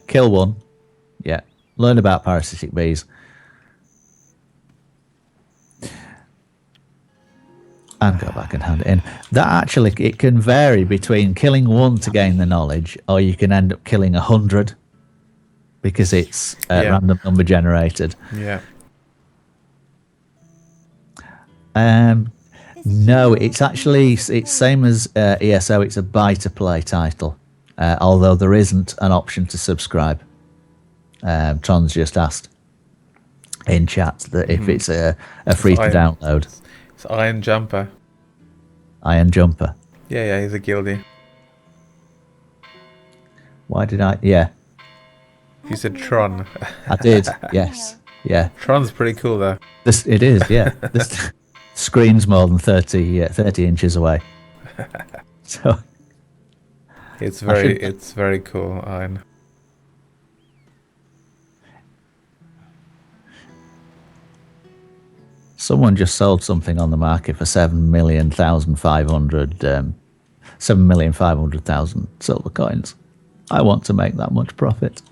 Kill one. Yeah. Learn about parasitic bees. And go back and hand it in. That actually, it can vary between killing one to gain the knowledge, or you can end up killing 100 because it's random number generated. Yeah. No, it's same as ESO. It's a buy to play title, although there isn't an option to subscribe. Tron's just asked in chat that if it's a free to download. It's Iron Jumper. Iron Jumper. Yeah, he's a guildie. Why did I? Yeah. You said Tron. I did. Yes. Yeah. Tron's pretty cool though. It is. Yeah. This screen's more than 30 inches away. So it's very cool, Iron. Someone just sold something on the market for 7,500,000 silver coins. I want to make that much profit.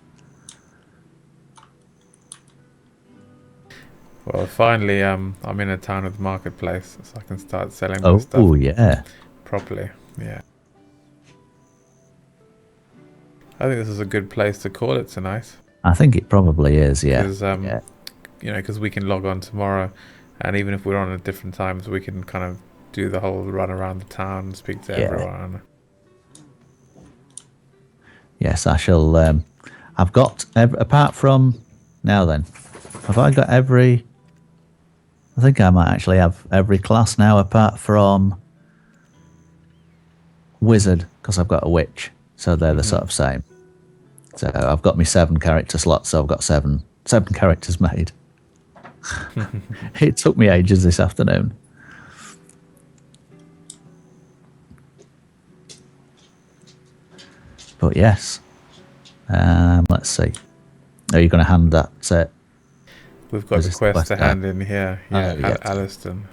Well, finally, I'm in a town with marketplace, so I can start selling my stuff. Oh, yeah. Properly, yeah. I think this is a good place to call it tonight. I think it probably is, yeah. Because, because we can log on tomorrow, and even if we're on at different times, we can kind of do the whole run around the town and speak to everyone. Yes, I shall. I've got, apart from, now then, have I got every, I think I might actually have every class now apart from Wizard, because I've got a Witch, so they're the sort of same. So I've got my 7 character slots, so I've got seven characters made. It took me ages this afternoon. But yes. Let's see. Are you going to hand that? We've got a quest to hand in here. Yeah, Alliston.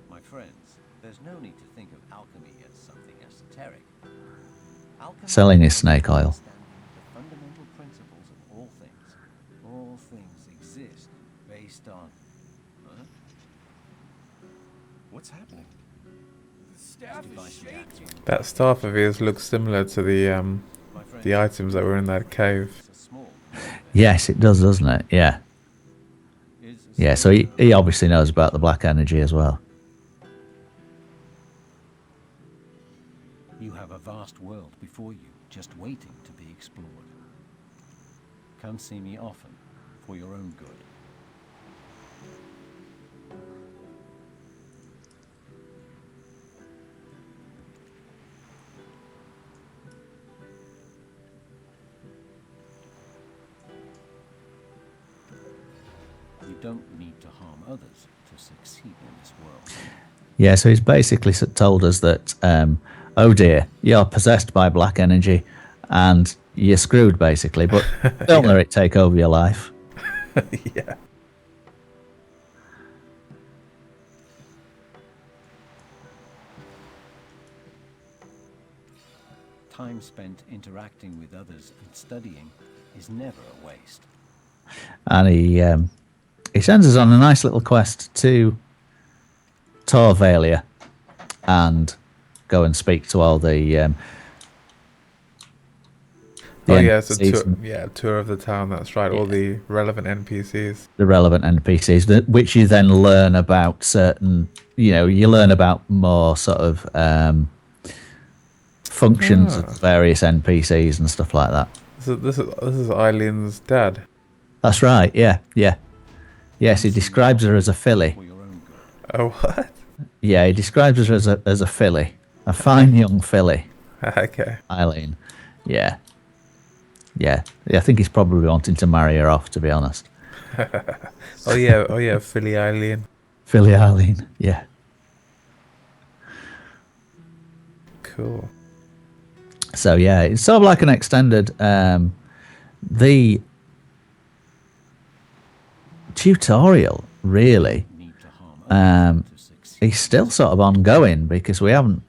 My friends, there's no need to think of alchemy as something esoteric. Alchemy selling his snake oil. The fundamental principles of all things. All things exist based on. Huh? What's happening? The staff is shaking. That staff of his looks similar to the items that were in that cave. Yes, it does, doesn't it? Yeah. Yeah, so he obviously knows about the black energy as well. vast world before you, just waiting to be explored. Come see me often, for your own good. You don't need to harm others to succeed in this world. Yeah, so he's basically told us that, oh dear, you're possessed by black energy and you're screwed, basically, but don't let it take over your life. Yeah. Time spent interacting with others and studying is never a waste. And he sends us on a nice little quest to Torvalia and go and speak to all the Oh yeah, it's a NPCs tour, tour of the town. That's right. All the relevant NPCs. the relevant NPCs, which you then learn about certain, you learn about more sort of functions of various NPCs and stuff like that. So this is Eileen's dad. That's right. Yeah. Yes, he describes her as a filly. For your own good. Oh what? Yeah, he describes her as a filly, a fine young filly. Okay. Eileen. Yeah. I think he's probably wanting to marry her off, to be honest. Oh yeah, Philly Eileen. Filly Eileen. Yeah. Cool. So yeah, it's sort of like an extended. The tutorial really Need to harm others to succeed. is still sort of ongoing because we haven't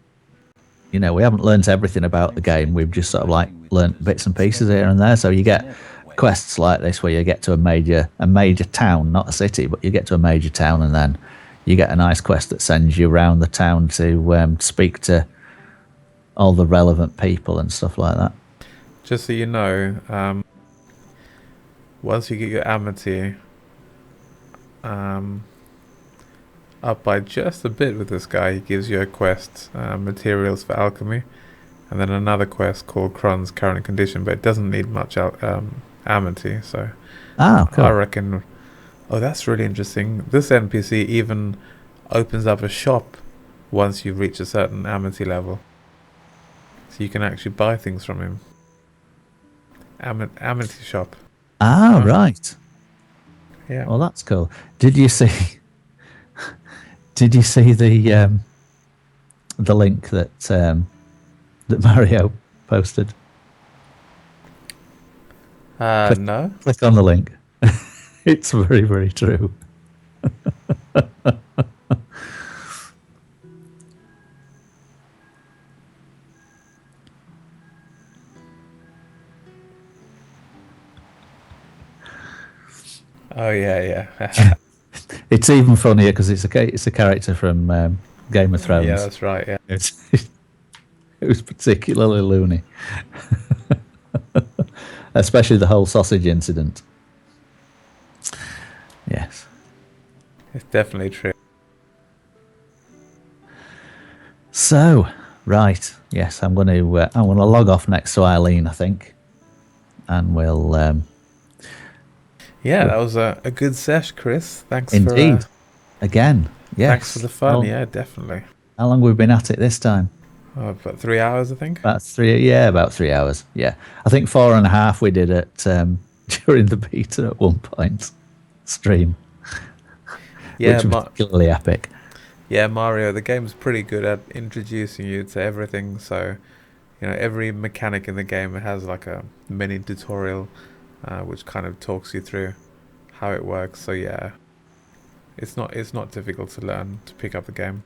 learnt everything about the game. We've just sort of like learnt bits and pieces here and there. So you get quests like this where you get to a major town, not a city, but you get to a major town, and then you get a nice quest that sends you around the town to speak to all the relevant people and stuff like that. Just so you know, once you get your amity up by just a bit with this guy, he gives you a quest, materials for alchemy, and then another quest called Kron's current condition, but it doesn't need much amity, so Cool. I reckon. Oh, that's really interesting. This NPC even opens up a shop once you reach a certain amity level, so you can actually buy things from him. Amity shop. Right. Yeah. Well, that's cool. Did you see the link that Mario posted? No. Click on the link. It's very, very true. Oh yeah. It's even funnier because it's a character from Game of Thrones. Yeah, that's right. Yeah. It was particularly loony, especially the whole sausage incident. Yes. It's definitely true. So, right, yes, I'm going to log off next to Eileen, I think, and we'll. Yeah, that was a good sesh, Chris. Thanks Indeed. for Again, yes. thanks for the fun. Well, Yeah, definitely. how long have we been at it this time? Oh, about 3 hours, I think. About 3 hours. Yeah, I think 4.5 we did it during the beta at one point. Stream. Yeah, which was particularly epic. Yeah, Mario. The game's pretty good at introducing you to everything. So, every mechanic in the game has like a mini tutorial, which kind of talks you through how it works. So yeah, it's not difficult to learn to pick up the game.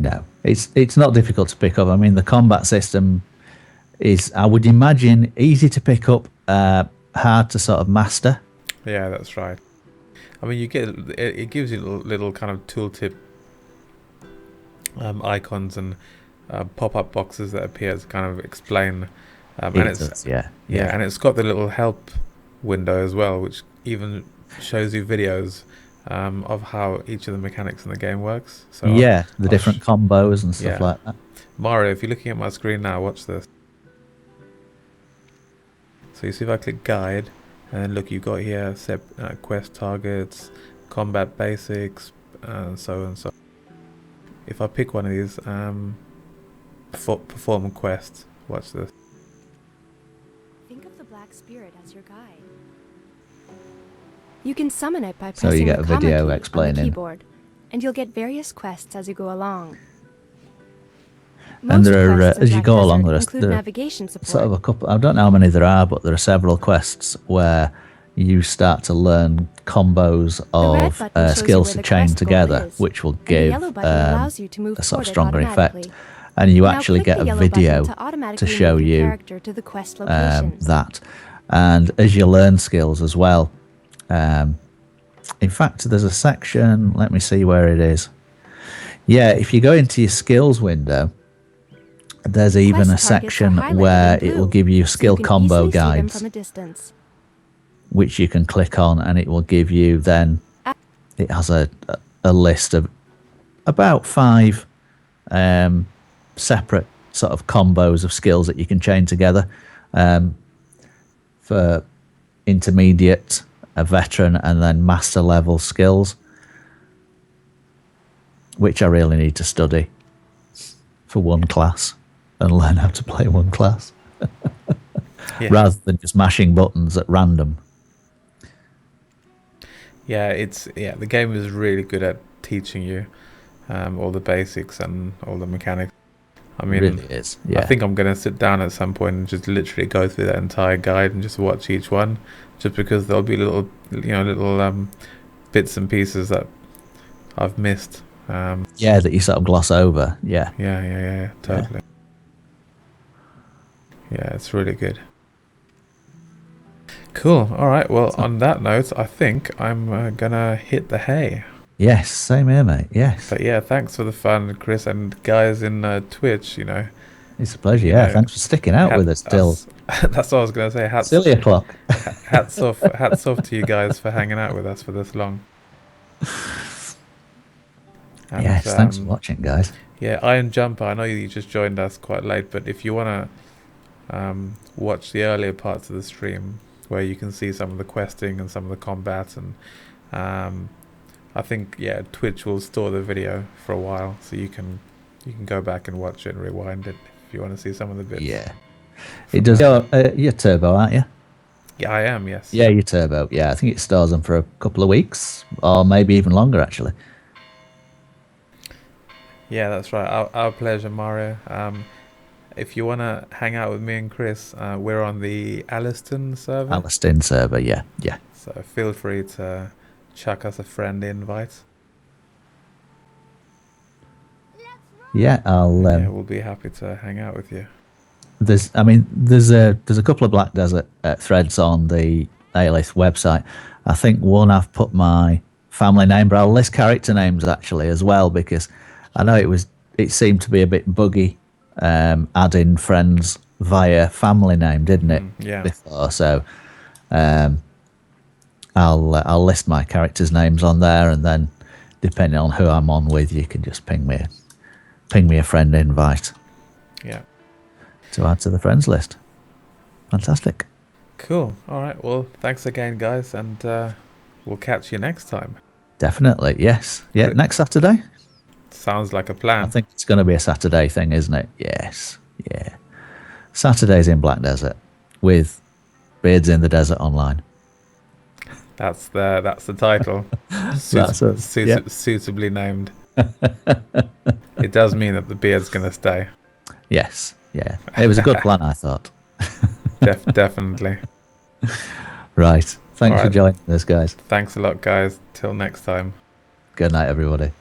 No, it's not difficult to pick up. I mean, the combat system is, I would imagine, easy to pick up, hard to sort of master. Yeah, that's right. I mean, it gives you little kind of tooltip icons and pop-up boxes that appear to kind of explain. And it's got the little help window as well, which even shows you videos of how each of the mechanics in the game works. So Yeah, the I'll different combos and stuff yeah. like that. Mario, if you're looking at my screen now, watch this. So you see if I click guide, and then look, you've got here quest targets, combat basics, so and so. If I pick one of these, perform a quest, watch this. Think of the Black Spirit as your guide. You can summon it by So you pressing get the a comma video key on the explaining. keyboard, and you'll get various quests as you go along. And Most there are, quests in as you Black go Desert along, include there are navigation support. sort of a couple. I don't know how many there are, but there are several quests where you start to learn combos red of button shows you skills where to the chain quest goal together, is, which will and the give yellow button allows you to move a sort of toward it stronger effect. automatically. And you Now actually click get the a yellow button video to to automatically show move your you character to the quest locations. that. And as you learn skills as well, in fact, there's a section. Let me see where it is. Yeah, if you go into your skills window, there's even Quest a targets are section highlighted where in it will blue, give you so skill can combo easily see them guides, from a distance. which you can click on, and it will give you then. It has a list of about 5 separate sort of combos of skills that you can chain together for intermediate, a veteran, and then master level skills, which I really need to study for one class and learn how to play one class Yeah. rather than just mashing buttons at random. Yeah, the game is really good at teaching you all the basics and all the mechanics. I mean, It really is. Yeah. I think I'm going to sit down at some point and just literally go through that entire guide and just watch each one, just because there'll be little bits and pieces that I've missed. Yeah, that you sort of gloss over. Yeah. Yeah, totally. Yeah, it's really good. Cool. All right. Well, on that note, I think I'm gonna hit the hay. Yes, same here, mate. Yes. But yeah, thanks for the fun, Chris, and guys in Twitch. It's a pleasure. Yeah, know, thanks for sticking out with us till That's what I was gonna say. silly o'clock. Hats off to you guys for hanging out with us for this long. And, Yes, thanks for watching, guys. Yeah, Iron Jumper, I know you just joined us quite late, but if you want to watch the earlier parts of the stream where you can see some of the questing and some of the combat, and I think, yeah, Twitch will store the video for a while, so you can go back and watch it and rewind it if you want to see some of the bits. Yeah. It does. You're turbo, aren't you? Yeah, I am, yes. Yeah, you're turbo. Yeah, I think it stores them for a couple of weeks or maybe even longer, actually. Yeah, that's right. Our pleasure, Mario. If you want to hang out with me and Chris, we're on the Alliston server. Alliston server, yeah. So feel free to chuck us a friend invite. Yeah, we'll be happy to hang out with you. There's a couple of Black Desert threads on the Alith website. I think one I've put my family name, but I'll list character names actually as well, because I know it seemed to be a bit buggy adding friends via family name, didn't it? Yeah. Before, so I'll list my characters' names on there, and then depending on who I'm on with, you can just ping me a friend invite. Yeah. To add to the friends list. Fantastic. Cool. All right. Well, thanks again, guys, and we'll catch you next time. Definitely, yes. Yeah, next Saturday. Sounds like a plan. I think it's going to be a Saturday thing, isn't it? Yes. Yeah. Saturdays in Black Desert with Beards in the Desert Online. That's the title. Suitably named. It does mean that the beard's going to stay. Yes. Yeah. It was a good plan, I thought. Definitely. Right. Thanks All right. for joining us, guys. Thanks a lot, guys. Till next time. Good night, everybody.